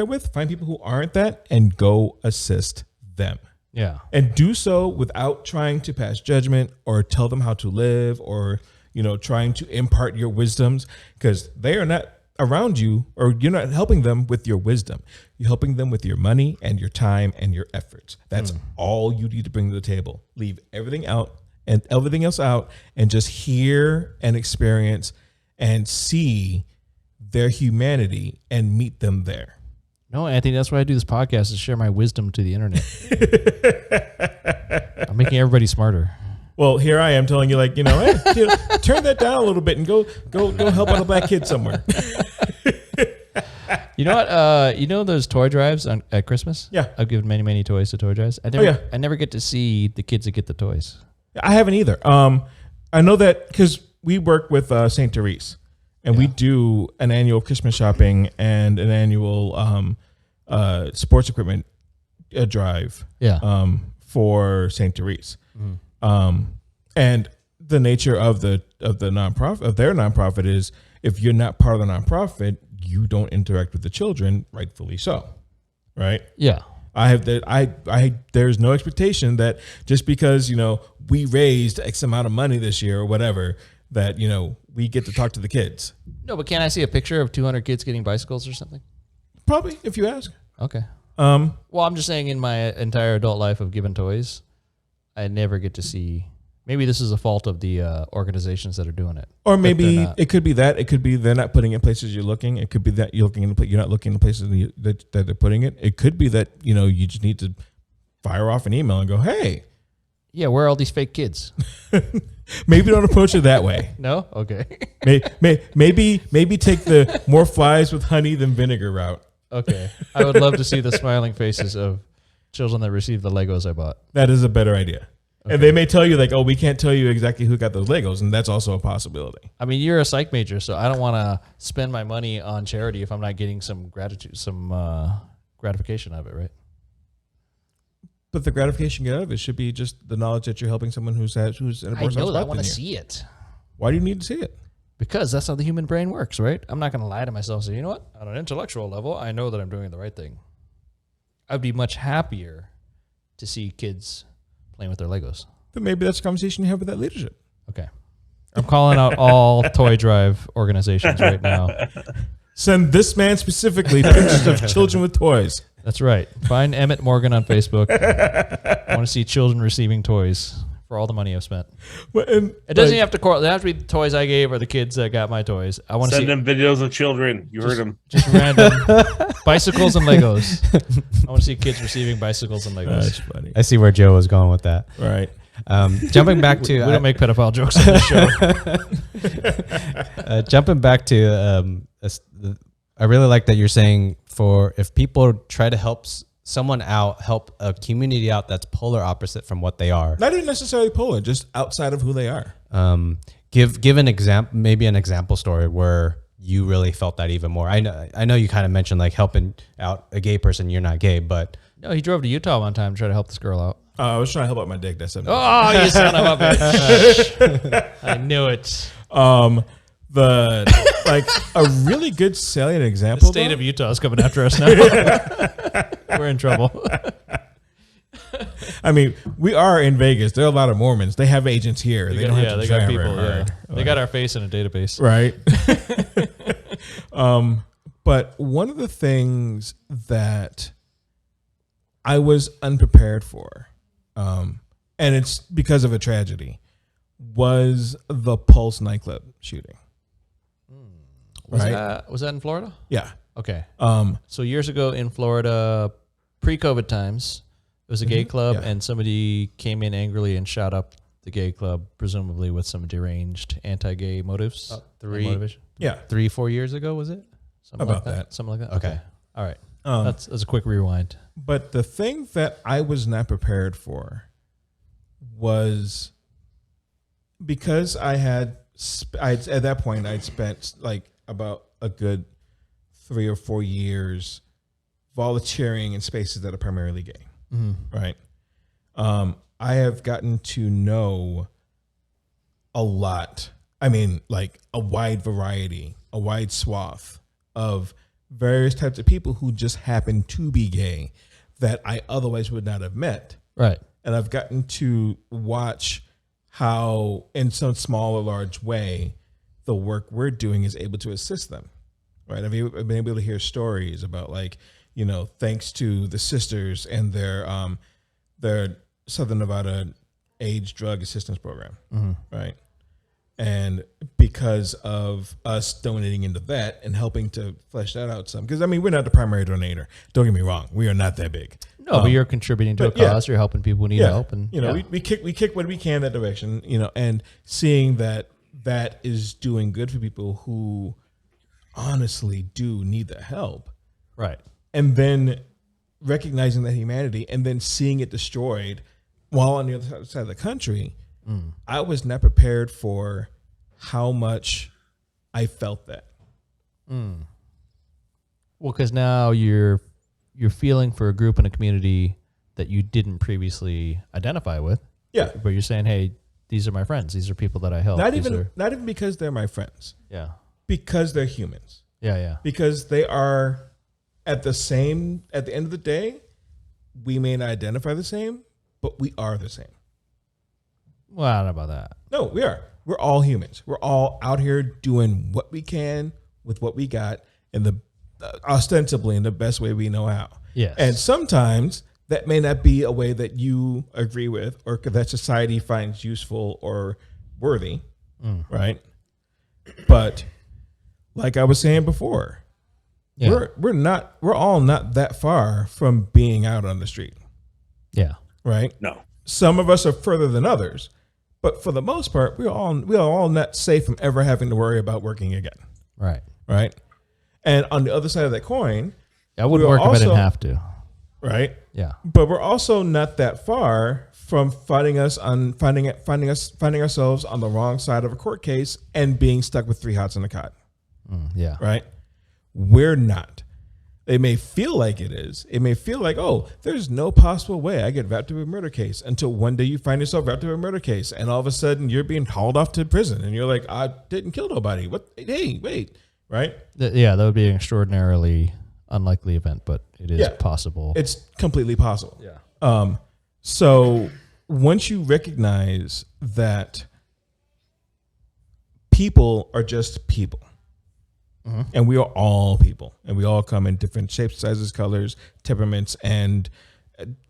with, find people who aren't that and go assist them. Yeah. And do so without trying to pass judgment or tell them how to live or, trying to impart your wisdoms, because they are not around you, or you're not helping them with your wisdom. You're helping them with your money and your time and your efforts. That's all you need to bring to the table. Leave everything else out and just hear and experience and see their humanity and meet them there. No, Anthony, that's why I do this podcast, is share my wisdom to the internet. I'm making everybody smarter. Well, here I am telling you, like, hey, turn that down a little bit and go help out a black kid somewhere. You know what? Those toy drives at Christmas? Yeah. I've given many, many toys to toy drives. I never get to see the kids that get the toys. I haven't either. I know that because we work with St. Therese, and we do an annual Christmas shopping and an annual sports equipment drive for St. Therese. And the nature of their nonprofit is, if you're not part of the nonprofit, you don't interact with the children, rightfully so. Right? Yeah. There's no expectation that just because, we raised X amount of money this year or whatever, that, we get to talk to the kids. No, but can I see a picture of 200 kids getting bicycles or something? Probably, if you ask. Okay. Well, I'm just saying, in my entire adult life of giving toys, I never get to see. Maybe this is a fault of the organizations that are doing it. Or maybe it could be that. It could be they're not putting it in places you're looking. It could be that you're not looking in places that they're putting it. It could be that, you just need to fire off an email and go, hey. Yeah, where are all these fake kids? Maybe don't approach it that way. No? Okay. Maybe take the more flies with honey than vinegar route. Okay. I would love to see the smiling faces of children that received the Legos I bought. That is a better idea. Okay. And they may tell you, like, oh, we can't tell you exactly who got those Legos, and that's also a possibility. I mean, you're a psych major, so I don't want to spend my money on charity if I'm not getting some gratification out of it, right? But the gratification you get out of it should be just the knowledge that you're helping someone who's in a worse spot than you. I know that. I want to see it. Why do you need to see it? Because that's how the human brain works, right? I'm not going to lie to myself and say, you know what? On an intellectual level, I know that I'm doing the right thing. I'd be much happier to see kids playing with their Legos. Then maybe that's a conversation you have with that leadership. Okay. I'm calling out all toy drive organizations right now. Send this man specifically pictures of children with toys. That's right. Find Emmett Morgan on Facebook. I want to see children receiving toys for all the money I've spent. Well, it doesn't have to be the toys I gave or the kids that got my toys. I want to send them videos of children. Heard them. Just random bicycles and Legos. I want to see kids receiving bicycles and Legos. That's funny. I see where Joe was going with that. Right. Jumping back to we don't make pedophile jokes on this show. Jumping back to I really like that you're saying, for if people try to help someone out, help a community out that's polar opposite from what they are. Not even necessarily polar, just outside of who they are. Give an example, maybe an example story where you really felt that even more. I know you kind of mentioned like helping out a gay person. You're not gay, but no, he drove to Utah one time to try to help this girl out. I was trying to help out my dick. That's something. Oh, you son of a bitch! I knew it. A really good salient example. The state of Utah is coming after us now. We're in trouble. I mean, we are in Vegas. There are a lot of Mormons. They have agents here. They got people. Yeah. They got our face in a database. Right. But one of the things that I was unprepared for, and it's because of a tragedy, was the Pulse nightclub shooting. Was right? that in Florida? Yeah. Okay. So years ago in Florida, pre-COVID times, it was a gay club, and somebody came in angrily and shot up the gay club, presumably with some deranged anti-gay motives. 3-4 years ago, was it? Something About like that. Something like that. Okay. All right. That's a quick rewind. But the thing that I was not prepared for was because at that point I'd spent like about a good 3 or 4 years volunteering in spaces that are primarily gay. Right. I have gotten to know a lot. I mean, like a wide variety, a wide swath of various types of people who just happen to be gay that I otherwise would not have met. Right. And I've gotten to watch how, in some small or large way, the work we're doing is able to assist them. Right. I've been able to hear stories about, like, you know, thanks to the sisters and their Southern Nevada AIDS drug assistance program. Right. And because of us donating into that and helping to flesh that out some, because I mean, we're not the primary donator. Don't get me wrong. We are not that big. No, but you're contributing to a cause. You're helping people who need help. And you know, we kick what we can that direction, you know, and seeing that is doing good for people who honestly do need the help. Right. And then recognizing that humanity and then seeing it destroyed while on the other side of the country, I was not prepared for how much I felt that. Well, because now you're feeling for a group and a community that you didn't previously identify with. Yeah. But you're saying, hey, these are my friends. These are people that I help. Not even because they're my friends. Yeah. Because they're humans. Yeah. Because they are at the end of the day, we may not identify the same, but we are the same. Well, I don't know about that. No, we are. We're all humans. We're all out here doing what we can with what we got, and ostensibly in the best way we know how. Yes. And sometimes that may not be a way that you agree with or that society finds useful or worthy, right? But like I was saying before, we're all not that far from being out on the street. Yeah. Right? No. Some of us are further than others, but for the most part, we are all not safe from ever having to worry about working again. Right. Right. And on the other side of that coin, I wouldn't work if I didn't have to. Right. Yeah. But we're also not that far from finding ourselves on the wrong side of a court case and being stuck with 3 hots in a cot. Yeah. Right. We're not. It may feel like it is. It may feel like, oh, there's no possible way I get wrapped up in a murder case, until one day you find yourself wrapped up in a murder case, and all of a sudden you're being hauled off to prison, and you're like, I didn't kill nobody. What? Hey, wait, right? Yeah, that would be an extraordinarily unlikely event, but it is possible. It's completely possible. Yeah. So once you recognize that people are just people, and we are all people, and we all come in different shapes, sizes, colors, temperaments, and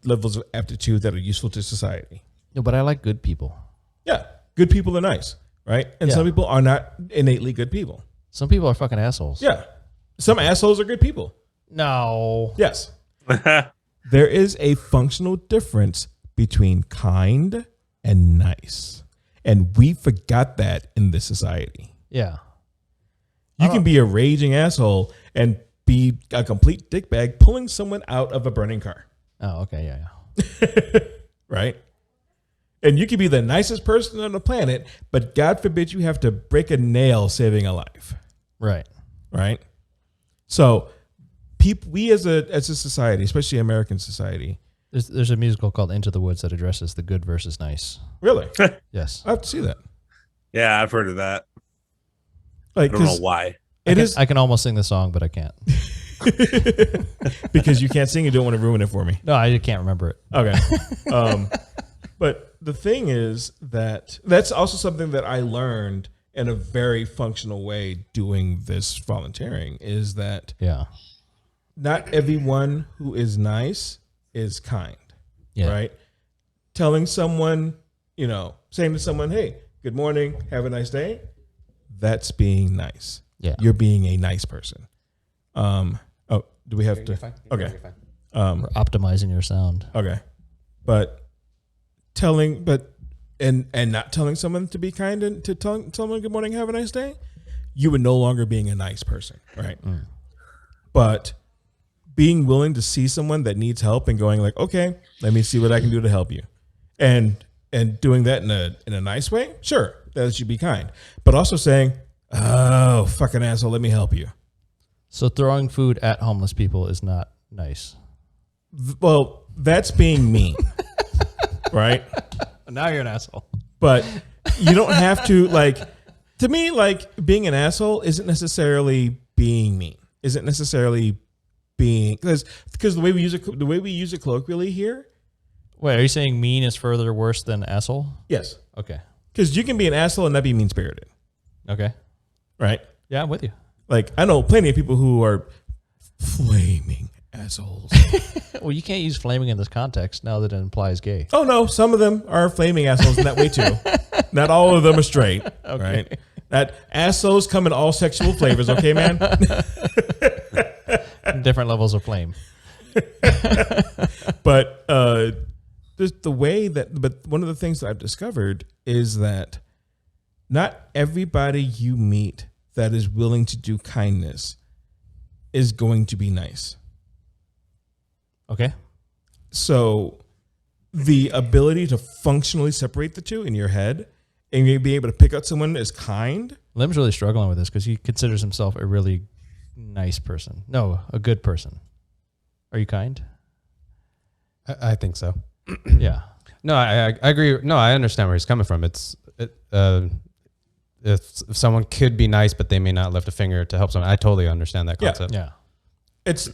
levels of aptitude that are useful to society. No, but I like good people. Yeah, good people are nice, right? And some people are not innately good people. Some people are fucking assholes. Yeah, some assholes are good people. No. Yes. There is a functional difference between kind and nice, and we forgot that in this society. Yeah. You can be a raging asshole and be a complete dickbag pulling someone out of a burning car. Oh, okay. Yeah. Right? And you can be the nicest person on the planet, but God forbid you have to break a nail saving a life. Right. Right? So we as a society, especially American society. There's a musical called Into the Woods that addresses the good versus nice. Really? Yes. I have to see that. Yeah, I've heard of that. Like, I don't know why. I can almost sing the song, but I can't. Because you can't sing, you don't want to ruin it for me. No, I can't remember it. Okay. But the thing is that's also something that I learned in a very functional way doing this volunteering, is that not everyone who is nice is kind. Yeah. Right? Telling someone, saying to someone, hey, good morning, have a nice day. That's being nice. you're being a nice person. Do we have to? Okay. We're optimizing your sound. Okay. But not telling someone to be kind and to tell someone good morning, have a nice day, you would no longer being a nice person, right? But being willing to see someone that needs help and going like, okay, let me see what I can do to help you, and doing that in a nice way, sure, that should be kind. But also saying, oh, fucking asshole, let me help you. So throwing food at homeless people is not nice. Well, that's being mean, right? Now you're an asshole. But you don't have to, like, to me, like, being an asshole isn't necessarily being mean. Isn't necessarily being, because the way we use it colloquially here. Wait, are you saying mean is further worse than asshole? Yes. Okay. Because you can be an asshole and not be mean spirited. Okay. Right? Yeah, I'm with you. Like, I know plenty of people who are flaming assholes. Well, you can't use flaming in this context now that it implies gay. Oh, no. Some of them are flaming assholes in that way, too. Not all of them are straight. Okay. Right? That assholes come in all sexual flavors, okay, man? Different levels of flame. But just the way that, but one of the things that I've discovered is that not everybody you meet that is willing to do kindness is going to be nice. Okay. So the ability to functionally separate the two in your head and be able to pick out someone as kind. Lim's really struggling with this because he considers himself a really nice person. No, a good person. Are you kind? I think so. Yeah. No, I agree. No, I understand where he's coming from. If someone could be nice, but they may not lift a finger to help someone, I totally understand that concept. Yeah. It's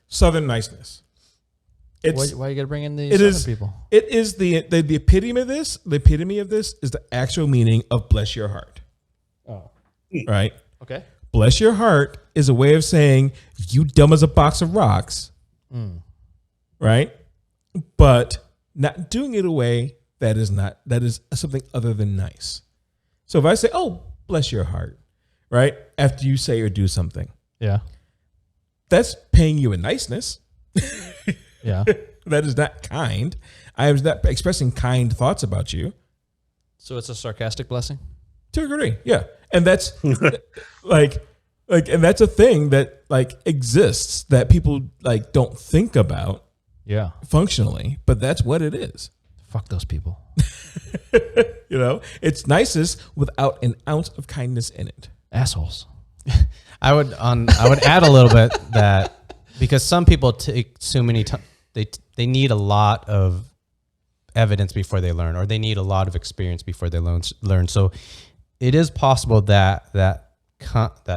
Southern niceness. It's, why you got to bring in the Southern people? It is the epitome of this. The epitome of this is the actual meaning of bless your heart. Oh. Right? Okay. Bless your heart is a way of saying you dumb as a box of rocks. Right? But not doing it a way that is something other than nice. So if I say, oh, bless your heart, right? After you say or do something. Yeah. That's paying you a niceness. Yeah. That is not kind. I am not expressing kind thoughts about you. So it's a sarcastic blessing? To a degree, yeah. And that's like, and that's a thing that like exists that people like don't think about. Yeah. Functionally, but that's what it is. Fuck those people. You know, it's nicest without an ounce of kindness in it. Assholes. I would add a little bit that because some people take so many times, they need a lot of evidence before they learn, or they need a lot of experience before they learn. So it is possible that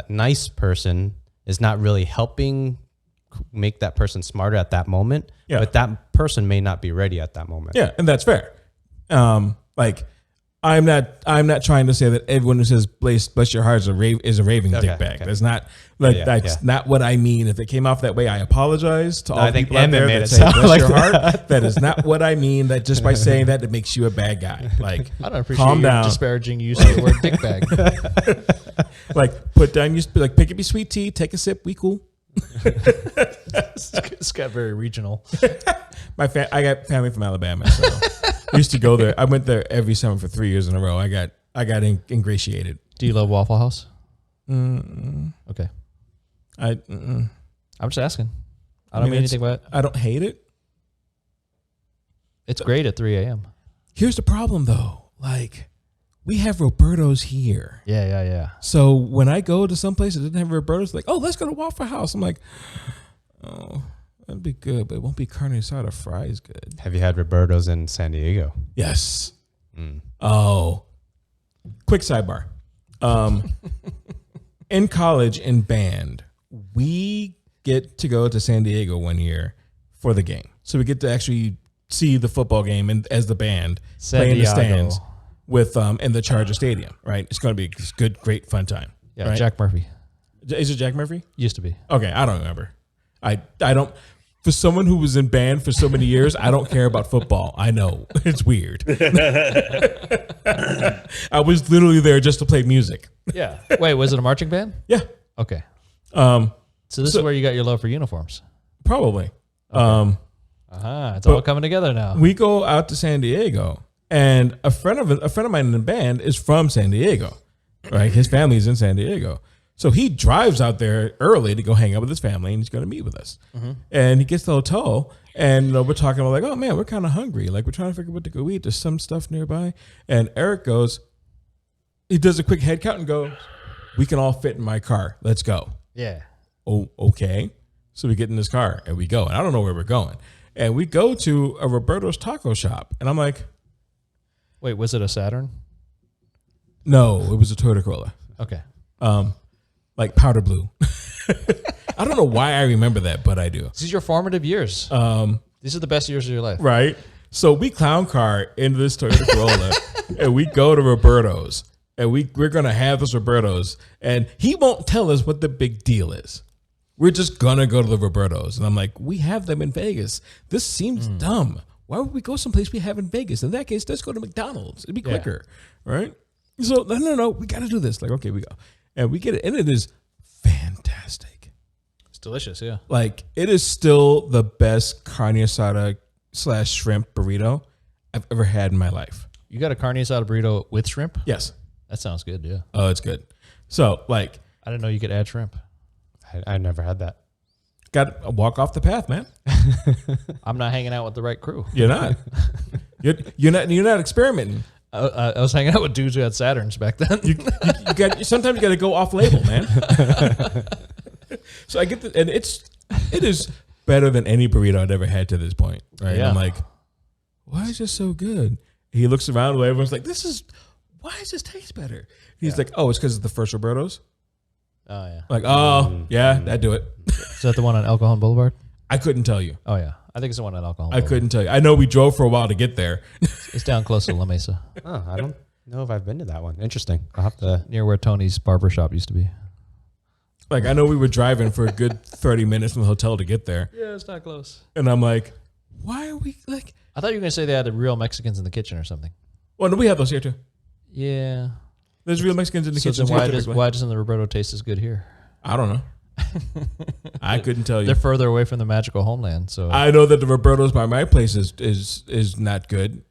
nice person is not really helping make that person smarter at that moment, but that person may not be ready at that moment. Yeah, and that's fair. Like I'm not trying to say that everyone who says bless your heart is a raving dickbag. Okay. That's not that's not what I mean. If it came off that way, I apologize to all people out there that say bless your heart. That is not what I mean. That just by saying that, it makes you a bad guy. Like, I don't appreciate calm down. Disparaging use of the word dickbag. Like, put down your pick up your sweet tea, take a sip. We cool. It's got very regional. I got family from Alabama, so I used to go there. I went there every summer for 3 years in a row. I got ingratiated. Do you love Waffle House? Okay. I'm just asking. I don't mean anything by it. I don't hate it. It's great at 3 a.m. Here's the problem, though. Like, we have Roberto's here. Yeah. So when I go to some place that doesn't have Roberto's, like, oh, let's go to Waffle House. I'm like, oh, that'd be good, but it won't be carne asada fries good. Have you had Roberto's in San Diego? Yes. Oh, quick sidebar. In college, in band, we get to go to San Diego one year for the game. So we get to actually see the football game and as the band play in the stands with in the Charger Stadium, right? It's going to be a good, great, fun time. Yeah, right? Jack Murphy. Is it Jack Murphy? Used to be. Okay, I don't remember. I don't. for someone who was in band for so many years, I don't care about football. I know. It's weird. I was literally there just to play music. Yeah. Wait, was it a marching band? Yeah. Okay. So this is where you got your love for uniforms. Probably. Okay. It's all coming together now. We go out to San Diego, and a friend of mine in the band is from San Diego. Right? His family's in San Diego. So he drives out there early to go hang out with his family, and he's going to meet with us. Mm-hmm. And he gets to the hotel, and we're talking about like, oh man, we're kind of hungry. Like we're trying to figure out what to go eat. There's some stuff nearby. And Eric goes, he does a quick head count and goes, we can all fit in my car. Let's go. Yeah. Oh, okay. So we get in this car and we go. And I don't know where we're going. And we go to a Roberto's taco shop. And I'm like, wait, was it a Saturn? No, it was a Toyota Corolla. Okay. Like powder blue. I don't know why I remember that, but I do. These are your formative years. These are the best years of your life. Right. So we clown car into this Toyota Corolla and we go to Roberto's and we're going to have this Roberto's and he won't tell us what the big deal is. We're just going to go to the Roberto's. And I'm like, we have them in Vegas. This seems dumb. Why would we go someplace we have in Vegas? In that case, let's go to McDonald's. It'd be quicker. Right. So no, we got to do this. Like, okay, we go. And we get it. And it is fantastic. It's delicious, yeah. Like, it is still the best carne asada / shrimp burrito I've ever had in my life. You got a carne asada burrito with shrimp? Yes. That sounds good, yeah. Oh, it's good. So, like. I didn't know you could add shrimp. I never had that. Got to walk off the path, man. I'm not hanging out with the right crew. You're not. You're not experimenting. I was hanging out with dudes who had Saturns back then. Sometimes you got to go off label, man. So I get and it is better than any burrito I'd ever had to this point. Right? Yeah. I'm like, why is this so good? He looks around, and everyone's like, why does this taste better? He's like, oh, it's because of the first Roberto's. Oh yeah. Like, oh yeah, that do it. Is that the one on El Cajon Boulevard? I couldn't tell you. Oh yeah, I think it's the one on El Cajon I Boulevard. couldn't tell you. I know we drove for a while to get there. It's down close to La Mesa. Oh, I don't know if I've been to that one. Interesting. I'll have to. Near where Tony's barber shop used to be. Like, I know we were driving for a good 30 minutes from the hotel to get there. Yeah, it's not close. And I'm like, why are we like... I thought you were going to say they had the real Mexicans in the kitchen or something. Well, no, we have those here too. Yeah. There's real Mexicans in the kitchen. Then why doesn't the Roberto taste as good here? I don't know. I couldn't tell you. They're further away from the magical homeland, so I know that the Roberto's by my place is not good.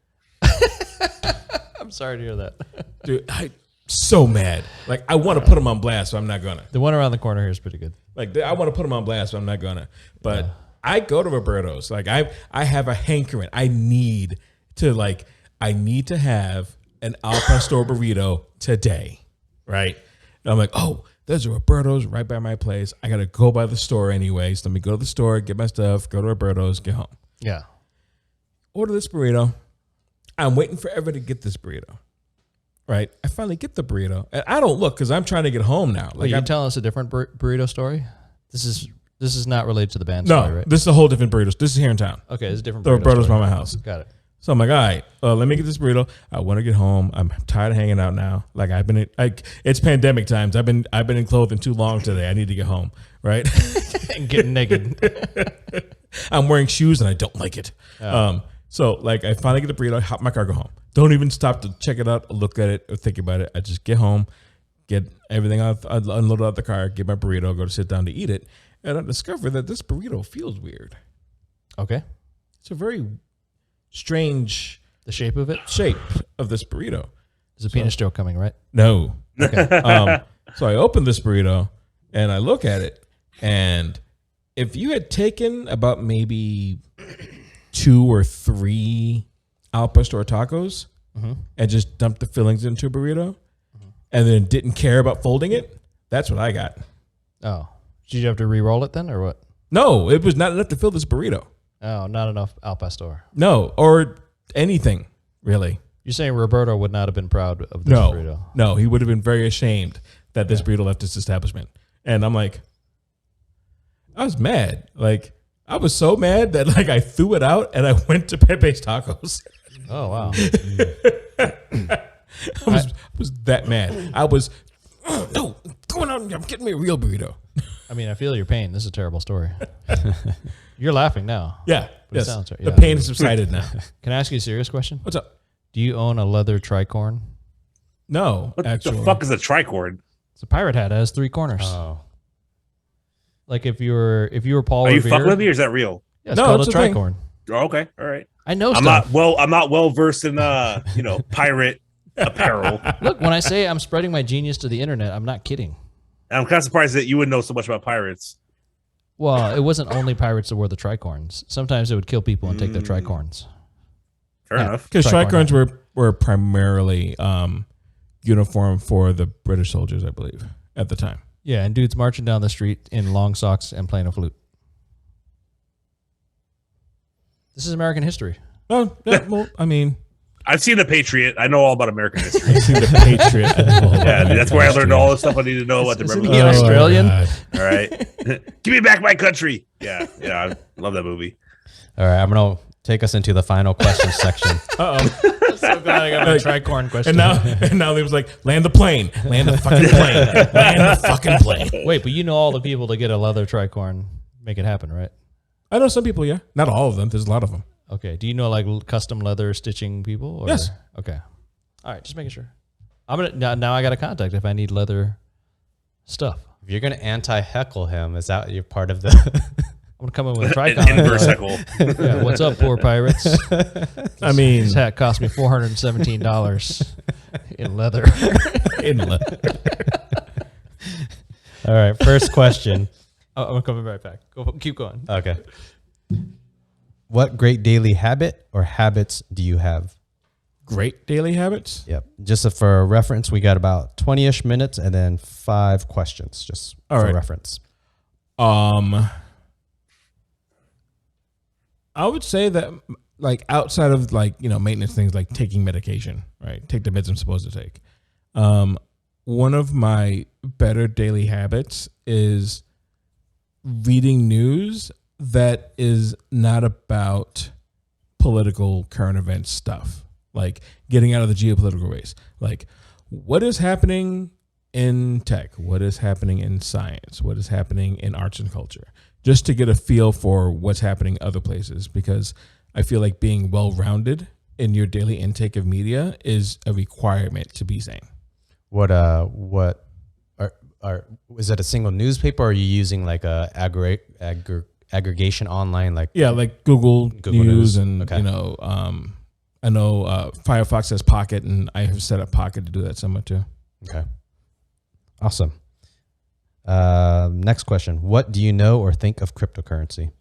I'm sorry to hear that. Dude, I'm so mad. Like, I want to put them on blast, but I'm not gonna. The one around the corner here is pretty good. Like, I want to put them on blast, but I'm not gonna. But I go to Roberto's. Like, I have a hankering. I need to have an al pastor burrito today, right? And I'm like, oh, there's a Roberto's right by my place. I got to go by the store anyways. Let me go to the store, get my stuff, go to Roberto's, get home. Yeah. Order this burrito. I'm waiting forever to get this burrito. Right? I finally get the burrito. And I don't look because I'm trying to get home now. Like, you're telling us a different burrito story? This is not related to the band story, right? This is a whole different burrito. This is here in town. Okay, it's a different burrito. The Roberto's by my house. Got it. So I'm like, all right, let me get this burrito. I want to get home. I'm tired of hanging out now. Like, it's pandemic times. I've been in clothing too long today. I need to get home, right? And get naked. I'm wearing shoes and I don't like it. Oh. So like, I finally get the burrito. I hop in my car, go home. Don't even stop to check it out, or look at it, or think about it. I just get home, get everything out, unload out the car, get my burrito, go to sit down to eat it, and I discover that this burrito feels weird. Okay, it's a very strange shape of this burrito. There's a penis joke coming, right? No. Okay. So I open this burrito and I look at it, and if you had taken about maybe 2 or 3 al pastor tacos and just dumped the fillings into a burrito and then didn't care about folding it, that's what I got. Oh. Did you have to re-roll it then, or what? No, it was not enough to fill this burrito. Oh, not enough al pastor. No, or anything, really. You're saying Roberto would not have been proud of this burrito? No, he would have been very ashamed that this burrito left his establishment. And I'm like, I was mad. Like, I was so mad that like I threw it out and I went to Pepe's Tacos. Oh, wow. I was that mad. I was, no, going on, I'm getting me a real burrito. I mean, I feel your pain. This is a terrible story. You're laughing now. Yeah. But it sounds right. The pain has subsided now. Can I ask you a serious question? What's up? Do you own a leather tricorn? No, what actually. the fuck is a tricorn? It's a pirate hat. It has 3 corners. Oh. Like if you were Paul Are you Revere, fucking with me, or is that real? Yeah, it's called a thing. tricorn. Oh, okay, all right. I know I'm stuff. not well versed in pirate apparel. Look, when I say I'm spreading my genius to the internet, I'm not kidding. And I'm kind of surprised that you would know so much about pirates. Well, it wasn't only pirates that wore the tricorns. Sometimes it would kill people and take their tricorns. Fair enough. Because tricorns were primarily uniform for the British soldiers, I believe, at the time. Yeah, and dudes marching down the street in long socks and playing a flute. This is American history. Oh, yeah, well, I mean, I've seen The Patriot. I know all about American history. I've seen The Patriot. Yeah, that's where I learned all the stuff I need to know about the Isn't Revolution. he Australian? All right. Give me back my country. Yeah, I love that movie. All right, I'm going to take us into the final question section. I'm so glad I got my tricorn question. And now he was like, land the plane. Land the fucking plane. Land the fucking plane. Wait, but you know all the people that get a leather tricorn make it happen, right? I know some people, yeah. Not all of them. There's a lot of them. Okay. Do you know like custom leather stitching people? Or? Yes. Okay. All right. Just making sure. I'm gonna now. I got a contact if I need leather stuff. If you're going to anti-heckle him, is that you're part of the... I'm gonna come in with a tricon. Inverse heckle. Yeah, what's up, poor pirates? I mean, This hat cost me $417 in leather. in leather. All right, first question. I'm coming right back. Keep going. Okay. What great daily habit or habits do you have? Great daily habits. Yep. Just for reference, we got about 20-ish minutes and then 5 questions just All for right. reference. I would say that like outside of like, maintenance things like taking medication, right? Take the meds I'm supposed to take. One of my better daily habits is reading news that is not about political current event stuff, like getting out of the geopolitical race. Like what is happening in tech? What is happening in science? What is happening in arts and culture? Just to get a feel for what's happening other places, because I feel like being well-rounded in your daily intake of media is a requirement to be sane. Is it a single newspaper or are you using like a aggregation online? Like Google News and, okay. I know Firefox has Pocket, and I have set up Pocket to do that somewhat too. Okay. Awesome. Next question. What do you know or think of cryptocurrency?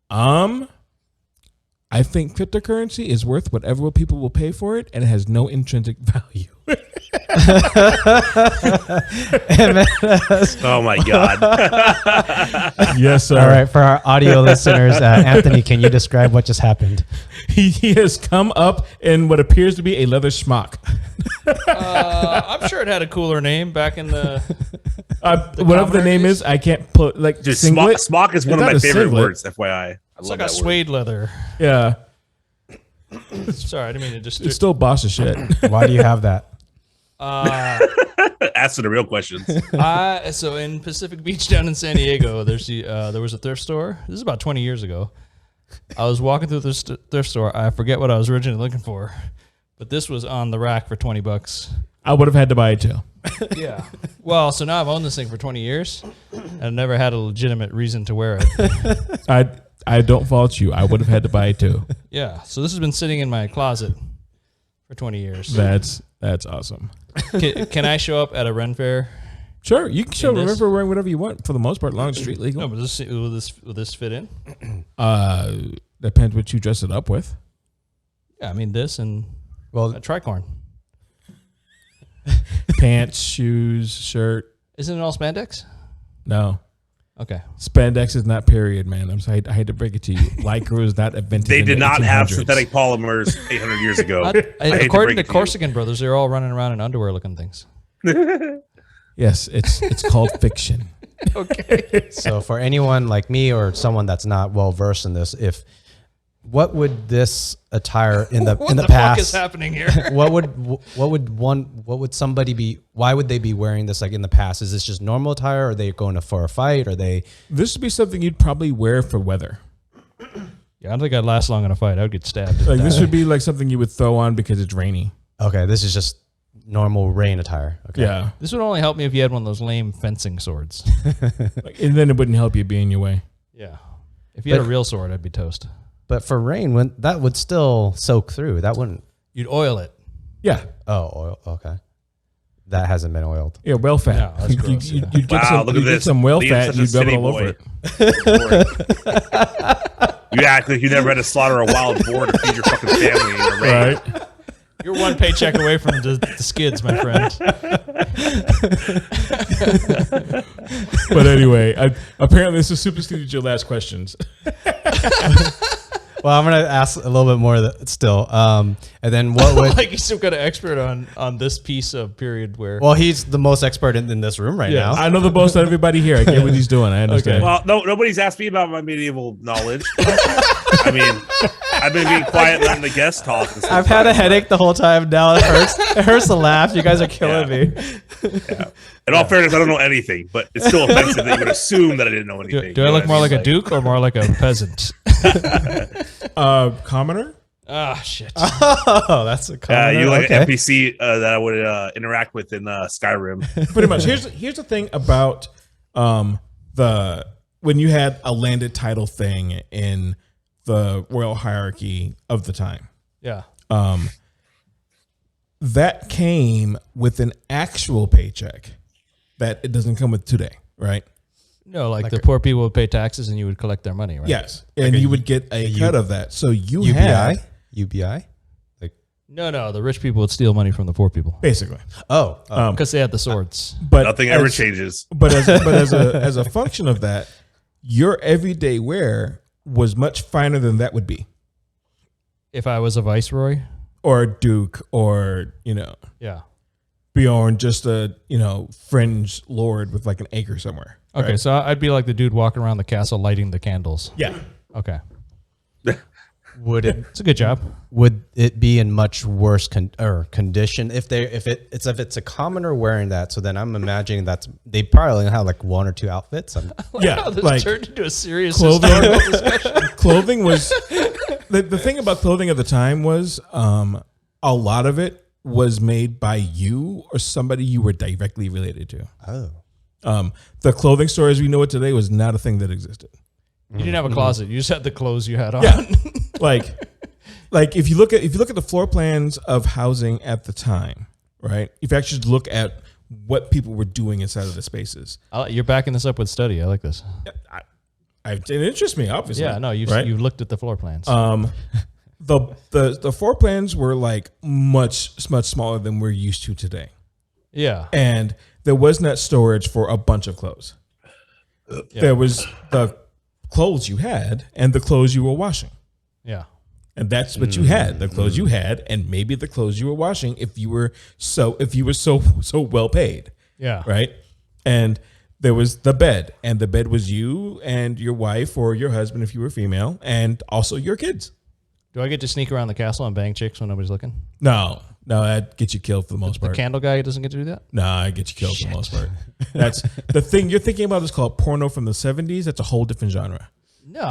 I think cryptocurrency is worth whatever people will pay for it, and it has no intrinsic value. Oh my God. Yes, sir. All right. For our audio listeners, Anthony, can you describe what just happened? He has come up in what appears to be a leather smock. I'm sure it had a cooler name back in the Whatever the name is, I can't put like Dude, singlet. smock is one of It's my not a favorite singlet. words, FYI. It's like a suede leather. Yeah, Sorry, I didn't mean to just. it's still boss of shit. Why do you have that? Answer the real questions. So in Pacific Beach down in San Diego, there was a thrift store. This is about 20 years ago. I was walking through this thrift store. I forget what I was originally looking for, but this was on the rack for $20. I would have had to buy it too. Yeah. Well, so now I've owned this thing for 20 years, and I've never had a legitimate reason to wear it. I don't fault you. I would have had to buy it too. Yeah. So this has been sitting in my closet for 20 years. That's awesome. Can I show up at a Ren Fair? Sure, you can show. In this? Remember wearing whatever you want for the most part, long as street legal. No, but will this fit in? Depends what you dress it up with. Yeah, I mean this and Well, a tricorn. Pants, shoes, shirt. Isn't it all spandex? No, Okay. spandex is not period, man. I'm sorry. I hate to break it to you. Lycra is not invented. They in did the not have 1800s. synthetic polymers 800 years ago. According to Corsican Brothers, they're all running around in underwear looking things. Yes, it's called fiction. Okay. so for anyone like me or someone that's not well versed in this, if what would this attire in the what the past? fuck is happening here? What would somebody be? Why would they be wearing this like in the past? Is this just normal attire? Are they going for a fight? Are they? This would be something you'd probably wear for weather. Yeah, I don't think I'd last long in a fight. I would get stabbed. Like this would be like something you would throw on because it's rainy. Okay, this is just normal rain attire. Okay. Yeah. This would only help me if you had one of those lame fencing swords. And then it wouldn't help you be in your way. Yeah. If you had a real sword, I'd be toast. But for rain, when that would still soak through. That wouldn't. You'd oil it. Yeah. Oh, oil. Okay. That hasn't been oiled. Yeah, whale fat. No, that's gross, You'd get Wow, look at this. some whale Liam's fat and such you'd a rub it city all over boy. it. You act like you never had to slaughter a wild boar to feed your fucking family in the rain. Right. You're one paycheck away from the skids, my friend. But anyway, apparently this is superseded your last questions. Well, I'm gonna ask a little bit more still. And then what would? Like he's some kind of expert on this piece of period where. Well, he's the most expert in this room right now. I know the most out of everybody here. I get what he's doing. I understand. Well, nobody's asked me about my medieval knowledge. I mean, I've been being quiet, letting the guests talk. I've had a headache the whole time. Now it hurts. It hurts to laugh. You guys are killing me. Yeah. In all fairness, I don't know anything, but it's still offensive that you would assume that I didn't know anything. Do I look more like a duke or more like a peasant? Commoner? Ah, shit. Oh, that's a comment. you like an NPC that I would interact with in Skyrim. Pretty much. Here's the thing about when you had a landed title thing in the royal hierarchy of the time. Yeah. That came with an actual paycheck that it doesn't come with today, right? No, like the poor people would pay taxes and you would collect their money, right? Yes, and you would get a cut of that. So you UBI? had UBI? Like No, the rich people would steal money from the poor people basically, because they had the swords. but Nothing ever changes. But as a function of that, your everyday wear was much finer than that would be, If I was a viceroy, or a duke, or yeah. Bjorn, just a fringe lord with like an acre somewhere. Okay, right? so I'd be like the dude walking around the castle lighting the candles. Yeah. Okay, would it? it's a good job. Would it be in much worse condition if it's a commoner wearing that? So then I'm imagining they probably only have like one or two outfits. Yeah, This like turned into a serious clothing. historical discussion. Clothing was the thing about clothing at the time was a lot of it was made by you or somebody you were directly related to. Oh, The clothing store as we know it today was not a thing that existed. You didn't have a closet. You just had the clothes you had on. Yeah, like if you look at the floor plans of housing at the time, right? If you actually look at what people were doing inside of the spaces, You're backing this up with study. I like this. it interests me obviously. Yeah, no, you've looked at the floor plans. The floor plans were like much smaller than we're used to today. Yeah. And there was not storage for a bunch of clothes. Yeah. There was the clothes you had and the clothes you were washing. Yeah. And that's what you had, the clothes you had, and maybe the clothes you were washing if you were so well paid. Yeah. Right. And there was the bed, and the bed was you and your wife or your husband if you were female, and also your kids. Do I get to sneak around the castle and bang chicks when nobody's looking? No, that gets you killed for the most part. The candle guy doesn't get to do that? No, I get you killed for the most part. That's the thing you're thinking about is called porno from the 70s. That's a whole different genre. No,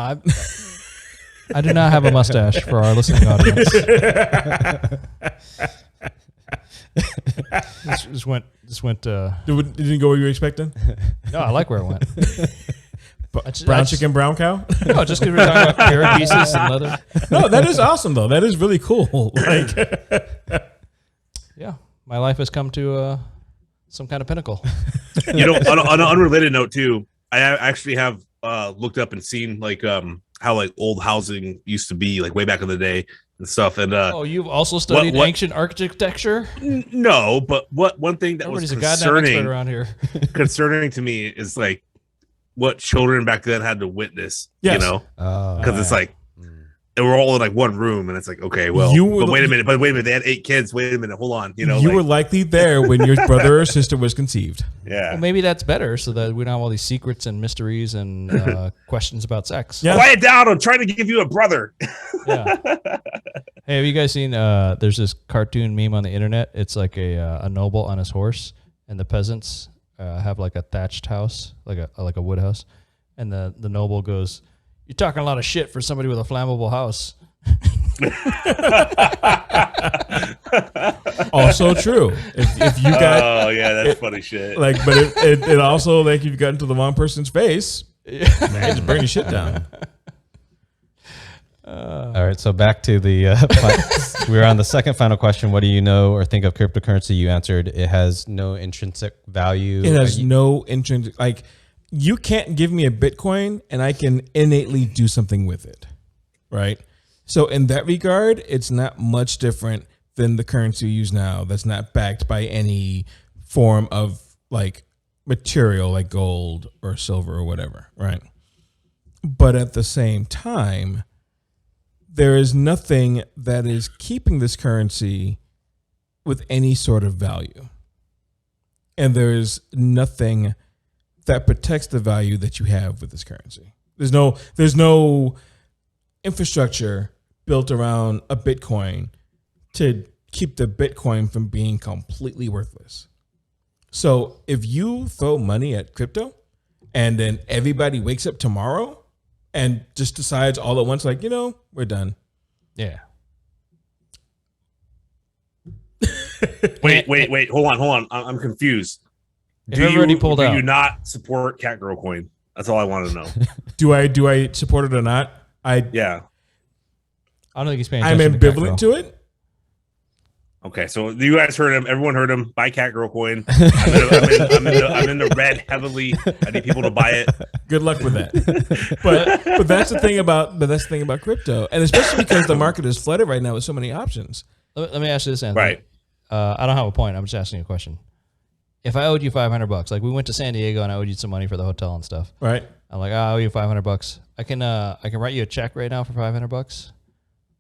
I do not have a mustache for our listening audience. This went. It didn't go where you were expecting? No, I like where it went. Brown chicken, brown cow? No, just because we're talking about carrot pieces and leather. No, that is awesome though. That is really cool. Like, yeah, my life has come to some kind of pinnacle. On an unrelated note too, I actually have looked up and seen like how like old housing used to be like way back in the day and stuff. And you've also studied ancient architecture? No, but one thing that Everybody's was a goddamn expert around here. concerning to me is like what children back then had to witness. Yes. Because it's like and we're all in like one room, and it's like, okay, well, but wait a minute, they had 8 kids. Wait a minute, hold on, you were likely there when your brother or sister was conceived. Yeah, well, maybe that's better, so that we don't have all these secrets and mysteries and questions about sex. Yeah. Quiet down! I'm trying to give you a brother. Yeah. Hey, have you guys seen? There's this cartoon meme on the internet. It's like a noble on his horse, and the peasants have like a thatched house, like a wood house, and the noble goes, "You're talking a lot of shit for somebody with a flammable house." Also true. If you got, oh yeah, that's funny shit. Like, but it also, like, if you got into the wrong person's face, man, just burn your shit down. All right, so back to the we're on the second final question. What do you know or think of cryptocurrency? You answered it has no intrinsic value. It has no intrinsic, like, you can't give me a Bitcoin and I can innately do something with it, right? So in that regard, it's not much different than the currency we use now that's not backed by any form of like material like gold or silver or whatever, right? But at the same time, there is nothing that is keeping this currency with any sort of value. And there is nothing that protects the value that you have with this currency. There's no infrastructure built around a Bitcoin to keep the Bitcoin from being completely worthless. So if you throw money at crypto and then everybody wakes up tomorrow and just decides all at once, like, we're done. Yeah. Wait. Hold on. I'm confused. Do you not support Cat Girl Coin? That's all I want to know. Do I support it or not? Yeah. I don't think he's paying I'm attention. ambivalent to it. Okay, so you guys heard him. Everyone heard him. Buy Cat Girl Coin. I'm in the red heavily. I need people to buy it. Good luck with that. But that's the thing about crypto, and especially because the market is flooded right now with so many options. Let me ask you this, Anthony. Right. I don't have a point. I'm just asking you a question. If I owed you $500, like we went to San Diego and I owed you some money for the hotel and stuff. Right. I'm like, I owe you $500. I can write you a check right now for $500,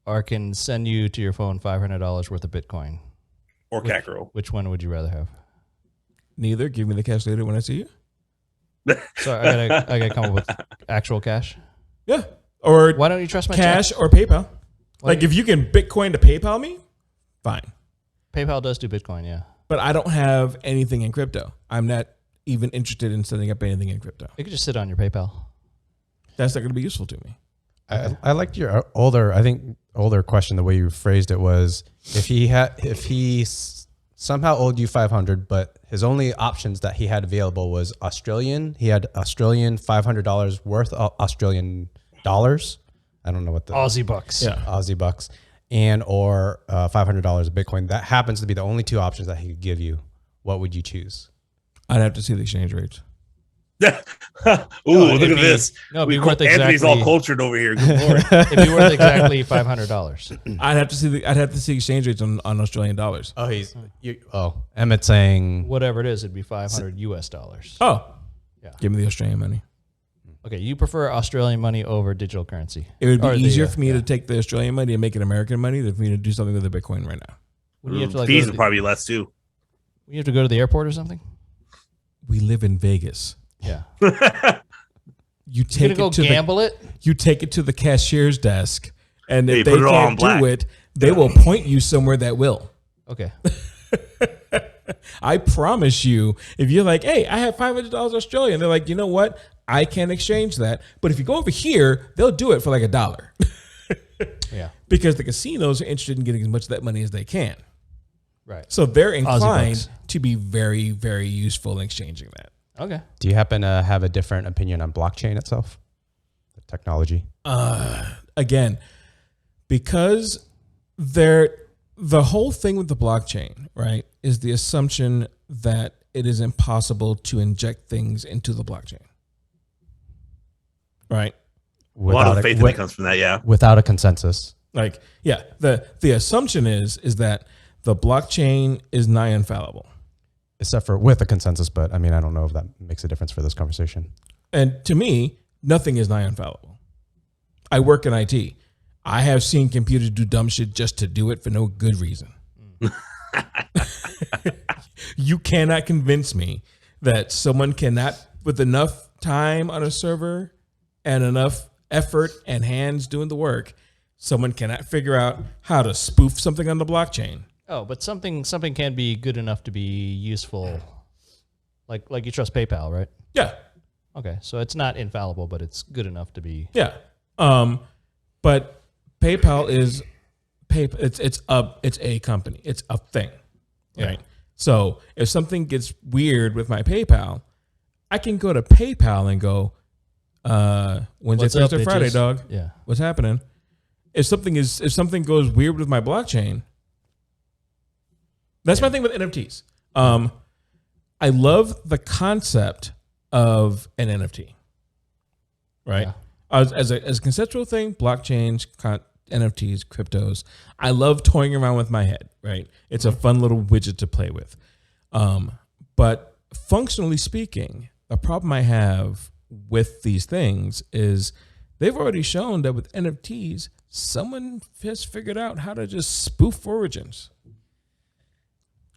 or I can send you to your phone $500 worth of Bitcoin. Or Cat Girl. Which one would you rather have? Neither. Give me the cash later when I see you. So I gotta come up with actual cash. Yeah. Or why don't you trust my cash check? or PayPal? Like if you can Bitcoin to PayPal me, fine. PayPal does do Bitcoin, yeah. But I don't have anything in crypto. I'm not even interested in setting up anything in crypto. It could just sit on your PayPal. That's not going to be useful to me. I liked your older question. The way you phrased it was, if he somehow owed you 500, but his only options that he had available was Australian. He had Australian $500 worth of Australian dollars. I don't know what the Aussie bucks. Yeah, Aussie bucks, and or $500 of Bitcoin. That happens to be the only two options that he could give you. What would you choose? I'd have to see the exchange rates. Ooh, look at this. No, Anthony's all cultured over here. Good Lord. It'd be worth exactly $500. I'd have to see exchange rates on Australian dollars. Emmett's saying whatever it is, it'd be $500 US. Oh, yeah. Give me the Australian money. Okay, you prefer Australian money over digital currency? It would be easier for me to take the Australian money and make it American money than for me to do something with the Bitcoin right now. Fees would probably be less too. You have to go to the airport or something? We live in Vegas. Yeah. You take it to gamble it? You take it to the cashier's desk, and if they can't do it, they will point you somewhere that will. Okay. I promise you, if you're like, hey, I have $500 Australian, they're like, you know what? I can't exchange that. But if you go over here, they'll do it for like $1. Yeah. Because the casinos are interested in getting as much of that money as they can. Right. So they're inclined to be very, very useful in exchanging that. Okay. Do you happen to have a different opinion on blockchain itself? The technology? Again, because the whole thing with the blockchain, right, is the assumption that it is impossible to inject things into the blockchain. Right? A lot of faith that comes from that, yeah. Without a consensus. Like, yeah, the assumption is that the blockchain is nigh infallible. Except for with a consensus, but I mean, I don't know if that makes a difference for this conversation. And to me, nothing is nigh infallible. I work in IT. I have seen computers do dumb shit just to do it for no good reason. You cannot convince me that someone cannot, with enough time on a server and enough effort and hands doing the work, someone cannot figure out how to spoof something on the blockchain. Oh, but something can be good enough to be useful. Like you trust PayPal, right? Yeah. Okay, so it's not infallible, but it's good enough to be. Yeah. But PayPal is it's a company. It's a thing. Right. So if something gets weird with my PayPal, I can go to PayPal and go, Wednesday, Thursday, Friday, dog. Yeah. What's happening? If something goes weird with my blockchain, that's my thing with NFTs. I love the concept of an NFT. Right? Yeah. As a conceptual thing, blockchains, NFTs, cryptos, I love toying around with my head, right? It's a fun little widget to play with. But functionally speaking, a problem I have with these things is they've already shown that with NFTs, someone has figured out how to just spoof origins.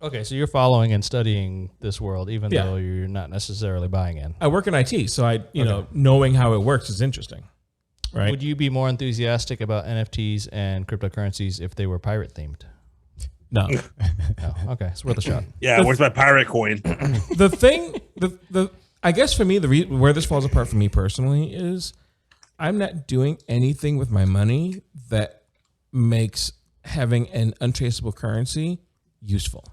Okay, so you're following and studying this world, even though you're not necessarily buying in. I work in IT, so knowing how it works is interesting. Right? Would you be more enthusiastic about NFTs and cryptocurrencies if they were pirate themed? No. No. Okay, it's worth a shot. Yeah, where's my pirate coin? The thing, I guess for me, where this falls apart for me personally is I'm not doing anything with my money that makes having an untraceable currency useful.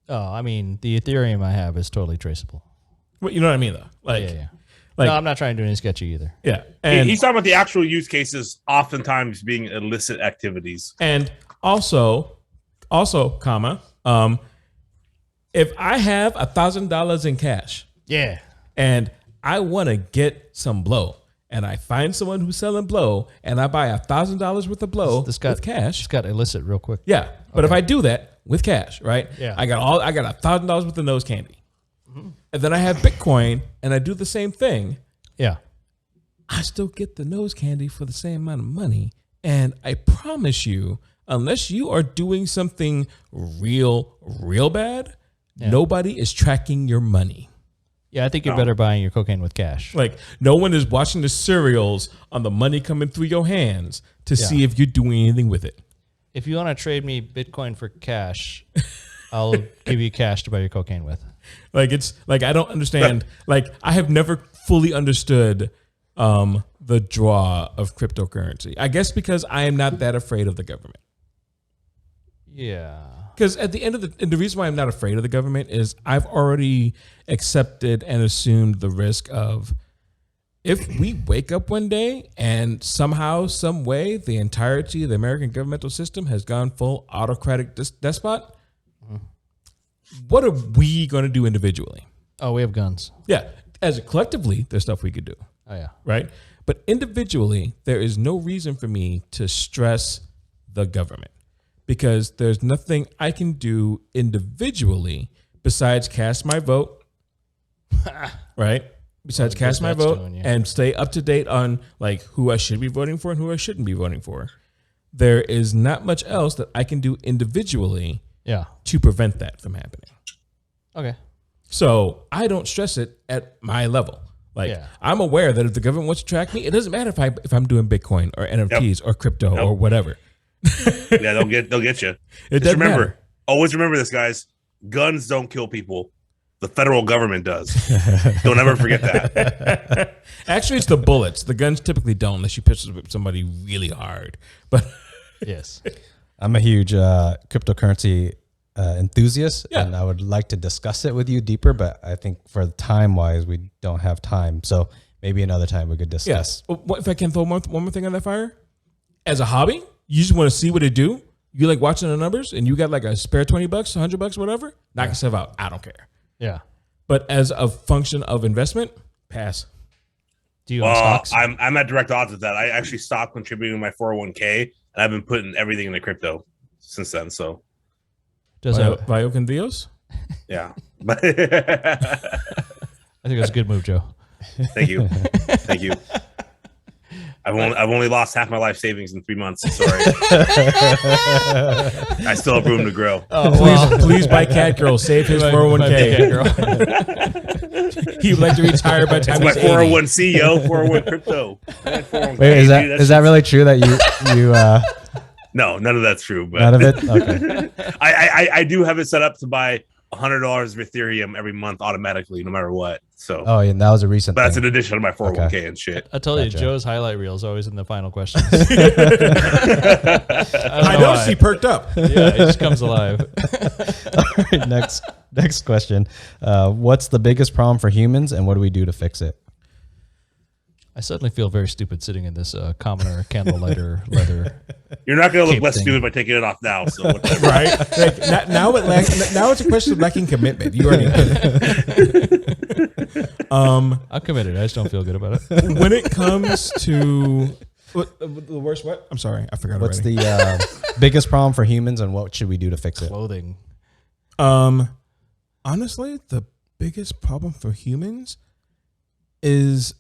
Oh, I mean, the Ethereum I have is totally traceable. Well, you know what I mean, though? Like, yeah. Like, no, I'm not trying to do any sketchy either. Yeah. And he's talking about the actual use cases oftentimes being illicit activities. And also, comma, if I have $1,000 in cash, and I want to get some blow, and I find someone who's selling blow, and I buy $1,000 worth of blow with cash, it's got illicit real quick. Yeah, but if I do that with cash, right? Yeah, I got $1,000 worth of nose candy, and then I have Bitcoin, and I do the same thing. Yeah, I still get the nose candy for the same amount of money, and I promise you, unless you are doing something real bad, nobody is tracking your money. Yeah, I think you're better buying your cocaine with cash. Like, no one is watching the serials on the money coming through your hands to see if you're doing anything with it. If you want to trade me Bitcoin for cash, I'll give you cash to buy your cocaine with. Like, it's like, I don't understand. Like, I have never fully understood the draw of cryptocurrency. I guess because I am not that afraid of the government. Yeah. Because at the end of the reason why I'm not afraid of the government is I've already accepted and assumed the risk of, if we wake up one day and somehow, some way, the entirety of the American governmental system has gone full autocratic despot, what are we going to do individually? Oh, we have guns. Yeah. As a collectively, there's stuff we could do. Oh, yeah. Right? But individually, there is no reason for me to stress the government. Because there's nothing I can do individually besides cast my vote, right? Besides cast my vote and stay up to date on like who I should be voting for and who I shouldn't be voting for. There is not much else that I can do individually to prevent that from happening. Okay. So I don't stress it at my level. Like I'm aware that if the government wants to track me, it doesn't matter if I'm doing Bitcoin or NFTs or crypto or whatever. Yeah, they'll get you. Just remember, always remember this, guys. Guns don't kill people. The federal government does. Don't ever forget that. Actually, it's the bullets. The guns typically don't, unless you pistol whip somebody really hard. But yes, I'm a huge cryptocurrency enthusiast, and I would like to discuss it with you deeper. But I think for time wise, we don't have time. So maybe another time we could discuss. Yes. Well, if I can throw one more thing on that fire, as a hobby. You just want to see what it do. You like watching the numbers, and you got like a spare $20, $100, whatever. Knock yourself out. I don't care. Yeah. But as a function of investment, pass. Do you own stocks? I'm at direct odds with that. I actually stopped contributing my 401k, and I've been putting everything into crypto since then. So, Vio con Dios? Yeah. I think that's a good move, Joe. Thank you. Thank you. I've only lost half my life savings in 3 months. Sorry. I still have room to grow. Please buy Cat Girl. Save his 401k. He would like to retire by the time It's my he's 80. 401c, yo. 401 crypto. Wait, is that really true that you No, none of that's true. But none of it? Okay. I do have it set up to buy $100 of Ethereum every month automatically, no matter what. So, and that was a recent. but that's thing. in addition to my 401k and shit. I told you, Joe's highlight reel is always in the final questions. I noticed he perked up. Yeah, it just comes alive. All right, next question. What's the biggest problem for humans, and what do we do to fix it? I suddenly feel very stupid sitting in this commoner candlelighter leather. You're not going to look Cape less thing. stupid by taking it off now. So whatever. Right? Like, now it's a question of lacking commitment. You already I'm committed. I just don't feel good about it. when it comes to the worst what? I'm sorry, I forgot. What's already. the biggest problem for humans, and what should we do to fix it? Clothing. Honestly, the biggest problem for humans is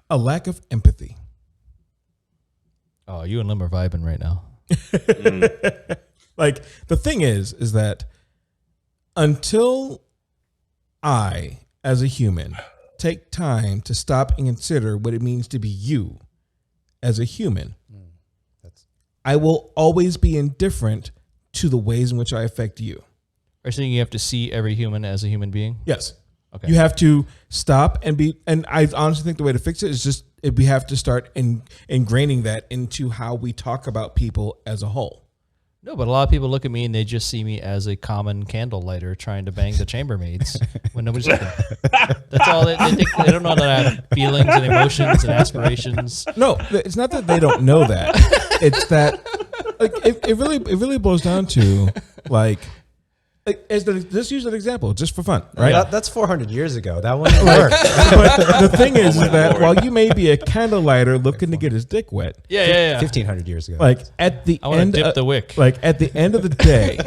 a lack of empathy. Oh, you and Lim are vibing right now. Like, the thing is that until I, as a human, take time to stop and consider what it means to be you as a human, I will always be indifferent to the ways in which I affect you. Are you saying you have to see every human as a human being? Yes. Okay. You have to stop and I honestly think the way to fix it is just we have to start ingraining that into how we talk about people as a whole. No, but a lot of people look at me and they just see me as a common candle lighter trying to bang the chambermaids when nobody's looking. That's all they think. They don't know that I have feelings and emotions and aspirations. No, it's not that they don't know that. It's that like it really boils down to like let's use an example just for fun, right? That's 400 years ago. That wouldn't work. But the thing is that while you may be a candle lighter looking to get his dick wet, Yeah. 1500 years ago. like at the I want end to dip the wick. like at the end of the day,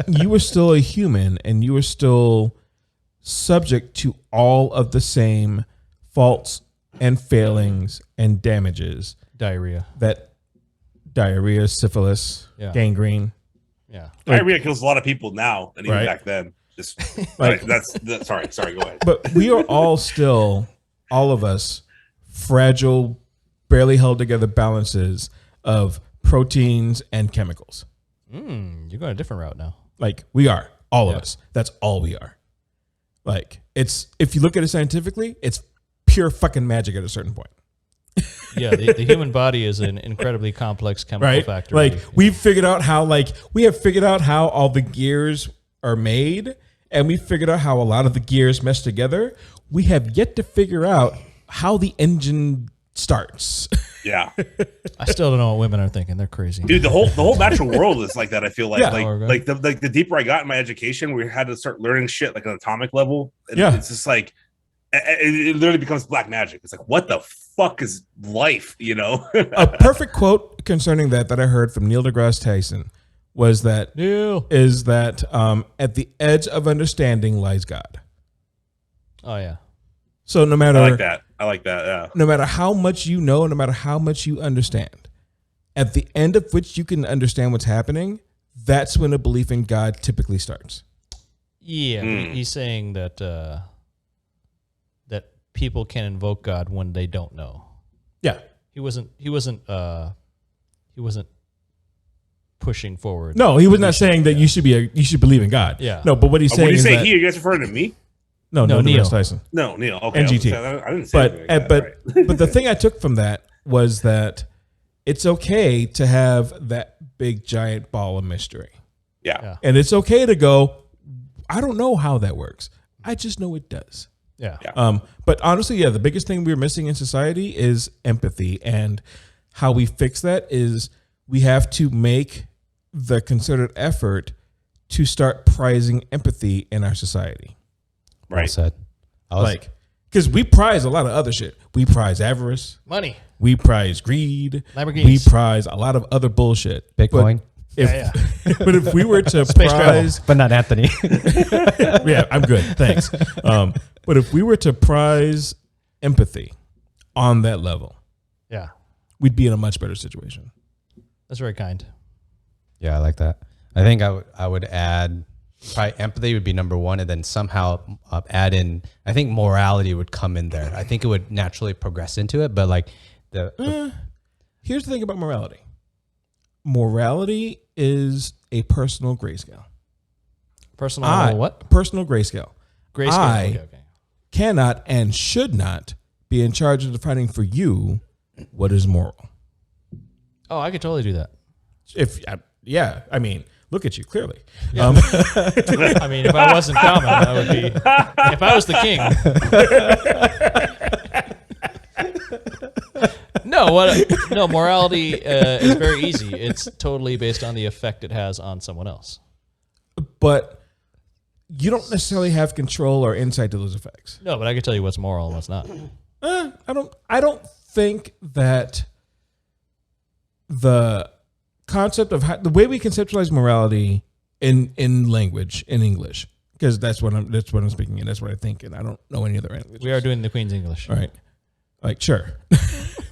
you were still a human and you were still subject to all of the same faults and failings and damages Diarrhea. that diarrhea, syphilis, Yeah. gangrene. Yeah. Diarrhea kills a lot of people now, and even Right. back then. Just Like- sorry. Go ahead. But we are all still, all of us, fragile, barely held together balances of proteins and chemicals. You're going a different route now. Like we are, all of us. That's all we are. Like it's, if you look at it scientifically, it's pure fucking magic at a certain point. Yeah, the human body is an incredibly complex chemical Right? factory. Like we have figured out how all the gears are made, and we figured out how a lot of the gears mesh together. We have yet to figure out how the engine starts. Yeah, I still don't know what women are thinking. They're crazy. dude. The whole natural world is like that. I feel like Yeah. like the deeper I got in my education, we had to start learning shit like an atomic level. And Yeah. it's just like it literally becomes black magic. It's like, what the fuck is life? You know. A perfect quote concerning that I heard from Neil deGrasse Tyson was that at the edge of understanding lies God. Oh, yeah. So no matter I like that. Yeah. no matter how much you know, no matter how much you understand, at the end of which you can understand what's happening, that's when a belief in God typically starts. Yeah, he's saying that that people can invoke God when they don't know. Yeah. He wasn't pushing forward. No, he was not saying that you should believe in God. Yeah. No, but what he's saying When you is say that, he, you guys referring to me? no, Neil. deGrasse Tyson. No, Neil. Okay, NGT. I didn't say anything like that, right. But the thing I took from that was that it's okay to have that big giant ball of mystery. Yeah. And it's okay to go, I don't know how that works. I just know it does. Yeah. But honestly, the biggest thing we're missing in society is empathy. And how we fix that is we have to make the concerted effort to start prizing empathy in our society. Well said. Because we prize a lot of other shit. We prize avarice. Money. We prize greed. Lamborghinis. We prize a lot of other bullshit. Bitcoin. But if we were to Space prize, But not Anthony. I'm good, thanks. But if we were to prize empathy on that level, Yeah. we'd be in a much better situation. That's very kind. Yeah, I like that. I think I would add probably empathy would be number one, and then somehow add in. I think morality would come in there. I think it would naturally progress into it, but like here's the thing about morality. Morality is a personal grayscale. What? Personal grayscale. Grayscale. Okay. Cannot and should not be in charge of defining for you what is moral. Oh, I could totally do that. I mean, look at you clearly. Yeah. I mean, if I wasn't common, I would be. If I was the king. No, morality is very easy. It's totally based on the effect it has on someone else. But you don't necessarily have control or insight to those effects. No, but I can tell you what's moral and what's not. I don't think that the concept of the way we conceptualize morality in language, in English, because that's what I'm speaking, and that's what I think, and I don't know any other language. We are doing the Queen's English. All right. Like, sure.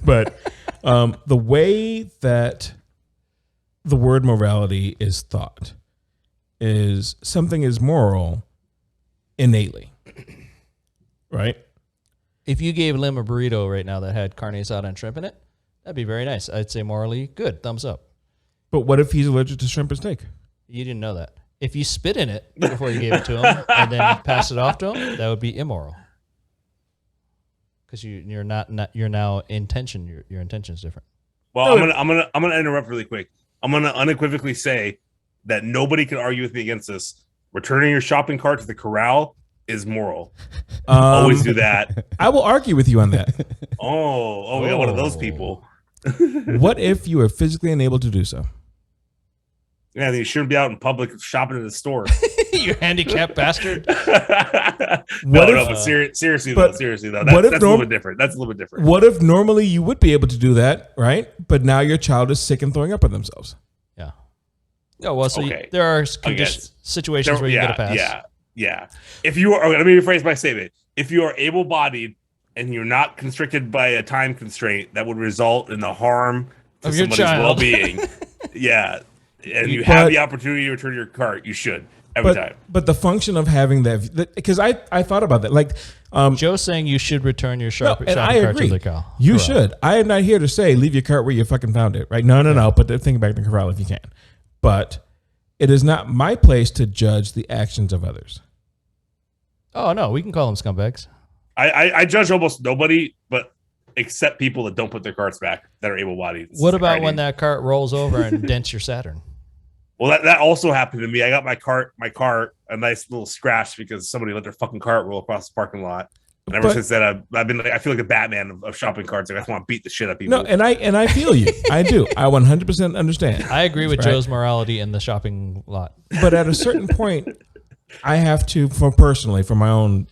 But the way that the word morality is thought is something is moral innately, right? If you gave Liem a burrito right now that had carne asada and shrimp in it, that'd be very nice. I'd say morally good, thumbs up. But what if he's allergic to shrimp and steak? You didn't know that. If you spit in it before you gave it to him and then passed it off to him, that would be immoral. Because your intention is different. Well, I'm gonna interrupt really quick. I'm gonna unequivocally say that nobody can argue with me against this. Returning your shopping cart to the corral is moral. Always do that. I will argue with you on that. We got one of those people. What if you are physically unable to do so? Yeah, you shouldn't be out in public shopping in the store. You handicapped bastard. But seriously though, that's a little bit different. That's a little bit different. What if normally you would be able to do that, right? But now your child is sick and throwing up on themselves. Yeah. Oh, well, so there are situations where you get a pass. Yeah. If you are, let me rephrase my statement. If you are able-bodied and you're not constricted by a time constraint that would result in the harm to somebody's well-being, and you have the opportunity to return your cart, you should every time. But the function of having that, because I thought about that. Like Joe's saying you should return your shopping cart to the corral. You should. I am not here to say leave your cart where you fucking found it, right? No. Put the thing back in the corral if you can. But it is not my place to judge the actions of others. Oh, no, we can call them scumbags. I judge almost nobody, but except people that don't put their carts back that are able-bodied. What about when that cart rolls over and dents your Saturn? Well, that also happened to me. I got my cart, a nice little scratch because somebody let their fucking cart roll across the parking lot. And ever since then, I've been I feel like a Batman of shopping carts. Like I just want to beat the shit out of people. No, and I feel you. I do. I 100% understand. I agree with Joe's morality in the shopping lot. But at a certain point, I have to, for my own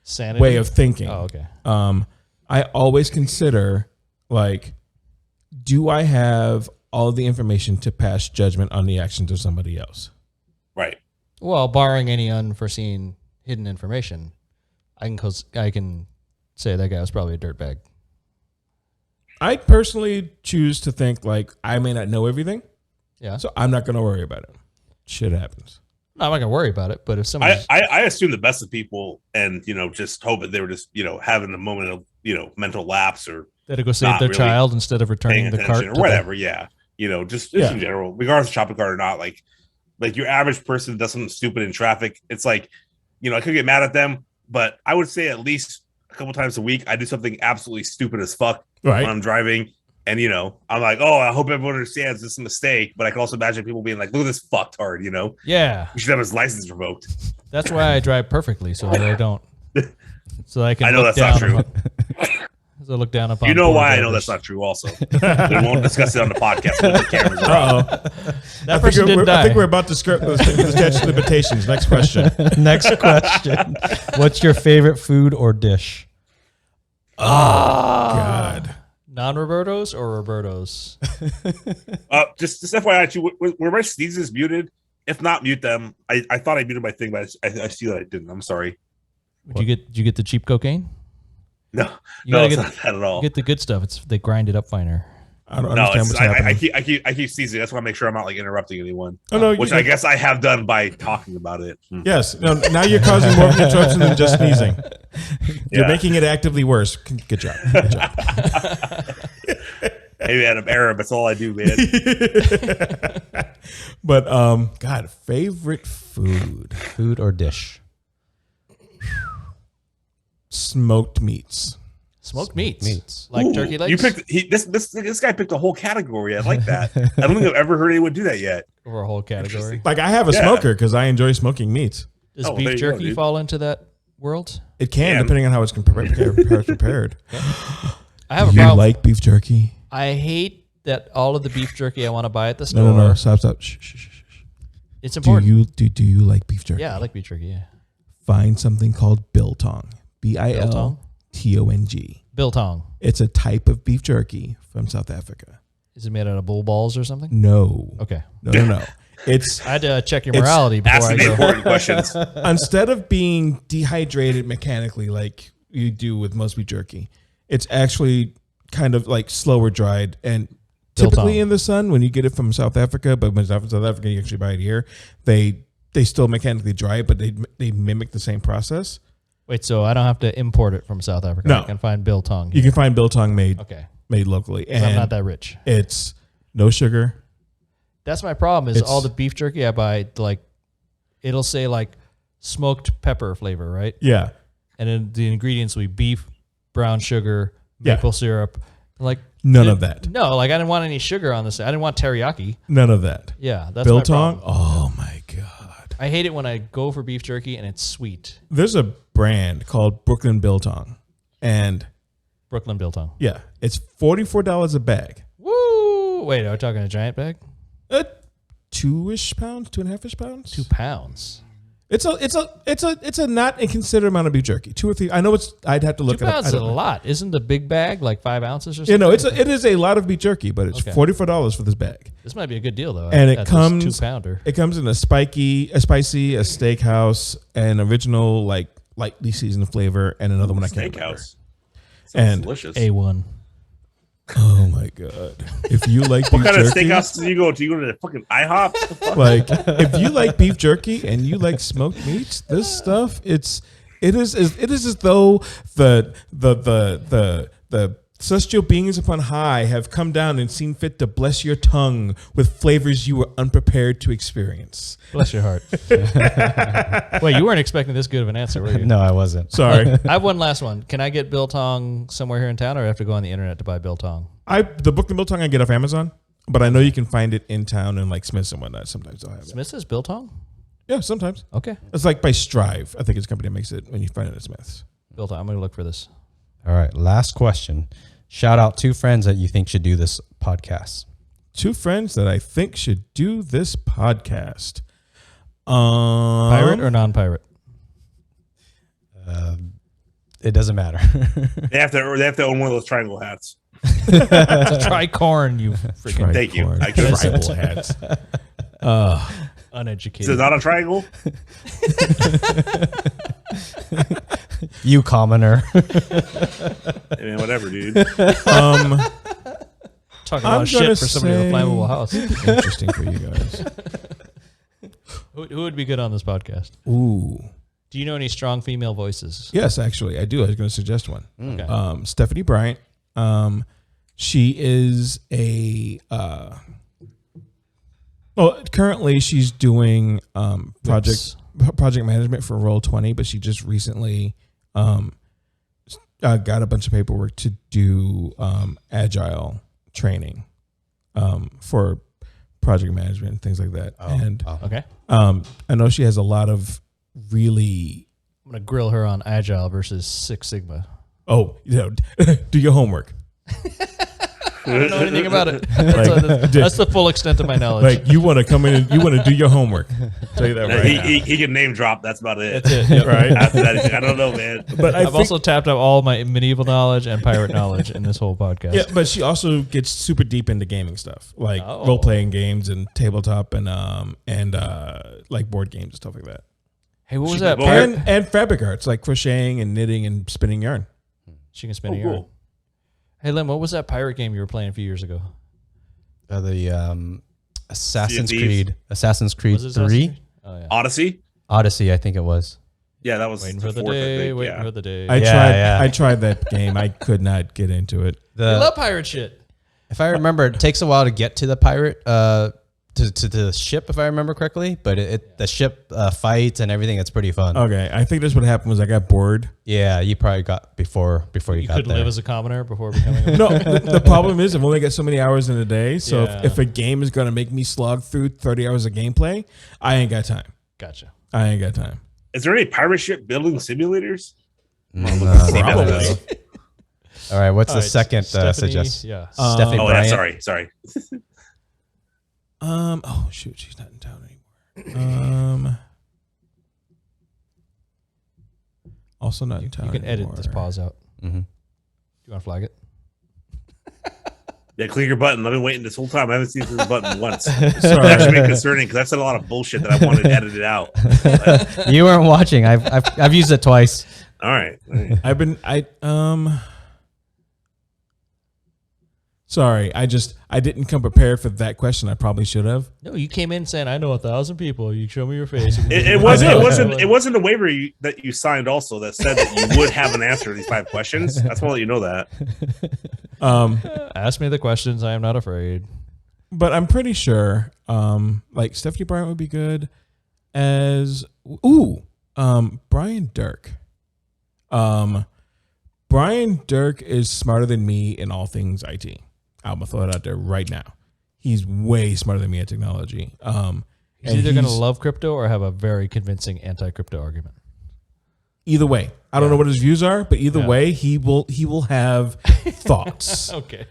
sanity way of thinking. Oh, okay. I always consider, like, do I have all of the information to pass judgment on the actions of somebody else? Right. Well, barring any unforeseen hidden information, I can say that guy was probably a dirtbag. I personally choose to think like I may not know everything. Yeah. So I'm not going to worry about it. Shit happens. No, I'm not going to worry about it. But if somebody, I assume the best of people, and just hope that they were just having a moment of mental lapse or they had to go save their child instead of returning the cart or whatever. Just in general, regardless of shopping cart or not, like your average person does something stupid in traffic. It's like, I could get mad at them, but I would say at least a couple times a week, I do something absolutely stupid as fuck when I'm driving. And, I'm like, I hope everyone understands this is a mistake. But I can also imagine people being like, look at this fucktard, Yeah. We should have his license revoked. That's why I drive perfectly, so that I don't. So I can. I know that's not true. So I look down upon. You know why I know that's not true also. We won't discuss it on the podcast when the cameras are on. That person didn't die. I think we're about to skirt the statute of limitations. Next question. Next question. What's your favorite food or dish? Oh, God. Non-Robertos or Robertos? Just FYI, too, were my sneezes muted? If not, mute them. I thought I muted my thing, but I see that I didn't. I'm sorry. Did you get the cheap cocaine? No, it's not that at all. Get the good stuff. They grind it up finer. I don't understand what's happening. I keep seizing. That's why I make sure I'm not like interrupting anyone. Oh, no, which I guess I have done by talking about it. Yes. No, now you're causing more of an interruption than just sneezing. You're making it actively worse. Good job. Good job. Hey man, I'm Arab. That's all I do, man. But God, favorite food or dish? Smoked meats. Smoked meats. Like turkey legs? You picked this guy picked a whole category. I like that. I don't think I've ever heard anyone do that yet. Or a whole category. Like I have a smoker because I enjoy smoking meats. Does beef jerky fall into that world? It can, depending on how it's prepared. I have a problem. You like beef jerky? I hate that all of the beef jerky I want to buy at the store. No. Stop. Shh. It's important. Do you like beef jerky? Yeah, I like beef jerky, yeah. Find something called biltong. Biltong. Biltong. It's a type of beef jerky from South Africa. Is it made out of bull balls or something? No. Okay. No. I had to check your morality before I go. Important questions. Instead of being dehydrated mechanically like you do with most beef jerky, it's actually kind of like slower dried and typically in the sun when you get it from South Africa, but when it's not from South Africa, you actually buy it here. They still mechanically dry it, but they mimic the same process. Wait, so I don't have to import it from South Africa? No. I can find biltong here. You can find biltong made locally. And I'm not that rich. It's no sugar. That's my problem is all the beef jerky I buy, like, it'll say, like, smoked pepper flavor, right? Yeah. And then the ingredients will be beef, brown sugar, maple syrup. Like none of that. No, like, I didn't want any sugar on this. I didn't want teriyaki. None of that. Yeah, that's biltong? my problem. Oh, my God. I hate it when I go for beef jerky and it's sweet. There's a brand called Brooklyn Biltong. And Brooklyn Biltong. Yeah. It's $44 a bag. Woo! Wait, are we talking a giant bag? 2-ish pounds, 2.5-ish pounds. 2 pounds. It's a not inconsiderable amount of beef jerky. 2 or 3. I know I'd have to look at it. 2 pounds is a lot. Isn't the big bag like 5 ounces or something? Yeah, no, it is a lot of beef jerky, but it's $44 for this bag. This might be a good deal though. And it comes 2-pounder. It comes in a spicy, a steakhouse, an original like lightly seasoned flavor, and another one I can't remember. Steakhouse. And delicious. A1. Oh my God! If you like what beef kind jerky, of steakhouse do you go to? You go to the fucking IHOP? Like, if you like beef jerky and you like smoked meats, this stuff it is as though the celestial beings upon high have come down and seen fit to bless your tongue with flavors you were unprepared to experience. Bless your heart. Wait, you weren't expecting this good of an answer, were you? No, I wasn't. Sorry. I have one last one. Can I get biltong somewhere here in town, or do I have to go on the internet to buy biltong? The Brooklyn Biltong I get off Amazon, but I know you can find it in town and like Smith's and whatnot. Sometimes they'll have it. Smith's is biltong? Yeah, sometimes. Okay. It's like by Strive. I think it's a company that makes it when you find it at Smith's. Biltong. I'm going to look for this. All right, last question. Shout out 2 friends that you think should do this podcast. 2 friends that I think should do this podcast. Pirate or non-pirate? It doesn't matter. They have to own one of those triangle hats. Tricorn, you freaking. Thank you. I Tribal hats. Uneducated. Is it not a triangle? You commoner. I mean, whatever, dude. Talking about shit for somebody with a flammable house. Interesting for you guys. Who would be good on this podcast? Ooh. Do you know any strong female voices? Yes, actually, I do. I was going to suggest one. Okay. Stephanie Bryant. She is a... currently she's doing project management for Roll20, but she just recently got a bunch of paperwork to do agile training for project management and things like that. Okay. I know she has a lot of really... I'm going to grill her on Agile versus Six Sigma. Oh, do your homework. I don't know anything about it. That's the full extent of my knowledge. Like, you want to come in and you want to do your homework. Tell you that right now. He can name drop. That's about it. That's it. Yep. Right? After that, I don't know, man. But I've also tapped out all my medieval knowledge and pirate knowledge in this whole podcast. Yeah, but she also gets super deep into gaming stuff, like role playing games and tabletop and like board games and stuff like that. Hey, what was that? And fabric arts, like crocheting and knitting and spinning yarn. She can spin a yarn. Hey, Lem, what was that pirate game you were playing a few years ago? The Assassin's Creed 3. Oh, yeah. Odyssey, I think it was. Yeah, that was waiting for the day. Waiting for the day. I tried that game. I could not get into it. I love pirate shit. If I remember, it takes a while to get to the pirate to the ship, if I remember correctly. But the ship fights and everything. It's pretty fun. Okay, I think that's what happened. Was I got bored. Yeah, you probably got before you got there. You couldn't live as a commoner before becoming a No, the problem is I've only got so many hours in a day. So Yeah. if a game is going to make me slog through 30 hours of gameplay, I ain't got time. Gotcha. I ain't got time. Is there any pirate ship building simulators? Probably. All right, what's the second suggestion? Yeah. Stephanie Bryant. Sorry. Oh shoot, she's not in town anymore. Also not in town. You can anymore. edit this pause out. Mm-hmm. Do you want to flag it? Yeah, click your button. I've been waiting this whole time. I haven't seen the button once. Sorry. That's really concerning because I've said a lot of bullshit that I wanted edited out. You weren't watching. I've used it twice. All right. Sorry, I didn't come prepared for that question. I probably should have. No, you came in saying, "I know 1,000 people." You show me your face. It wasn't a waiver that you signed also that said that you would have an answer to these 5 questions. That's why I'll let you know that. Ask me the questions. I am not afraid. But I'm pretty sure, like Stephanie Bryant would be good as Brian Dirk. Brian Dirk is smarter than me in all things IT. I'm gonna throw it out there right now. He's way smarter than me at technology. He's either going to love crypto or have a very convincing anti-crypto argument. Either way, I don't know what his views are, but either way, he will have thoughts. Okay.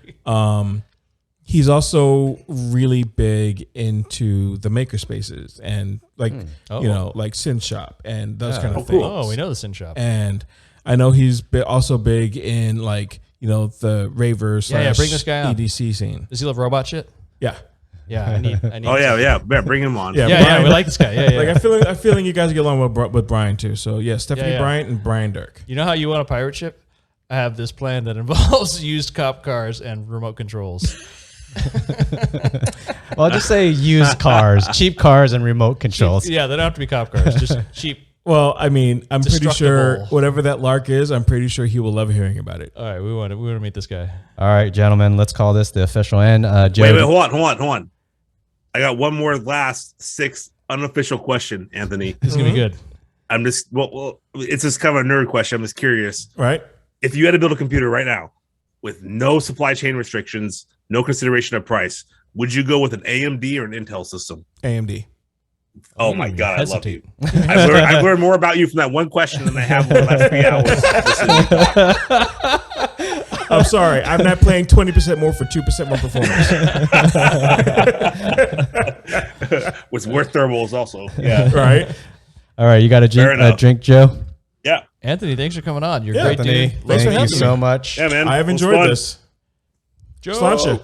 He's also really big into the maker spaces and like like Sin Shop and those kind of things. Oh, we know the Sin Shop. And I know he's also big in like the ravers. Bring this guy on. EDC scene. Does he love robot shit? Yeah. Yeah, I need. Oh yeah, bring him on. Yeah, we like this guy. Yeah. Like I'm feeling you guys get along with Brian too. So yeah, Stephanie Bryant and Brian Dirk. You know how you want a pirate ship? I have this plan that involves used cop cars and remote controls. Well, I'll just say used cars, cheap cars, and remote controls. Yeah, they don't have to be cop cars. Just cheap. Well, I mean, I'm pretty sure whatever that lark is, I'm pretty sure he will love hearing about it. All right, we want to meet this guy. All right, gentlemen, let's call this the official end. Joe, wait, hold on. I got one more last 6 unofficial question, Anthony. This is gonna be good. I'm just it's just kind of a nerd question. I'm just curious. Right. If you had to build a computer right now with no supply chain restrictions, no consideration of price, would you go with an AMD or an Intel system? AMD. Oh my God, I love you. I've learned more about you from that one question than I have over the last 3 hours. I'm sorry, I'm not playing 20% more for 2% more performance. What's worth thermals also. Yeah. Right. All right, you got a drink, Joe? Yeah. Anthony, thanks for coming on. You're great, Anthony, dude. thank you so much. Yeah, man. I have enjoyed this. Joe. Sláinte.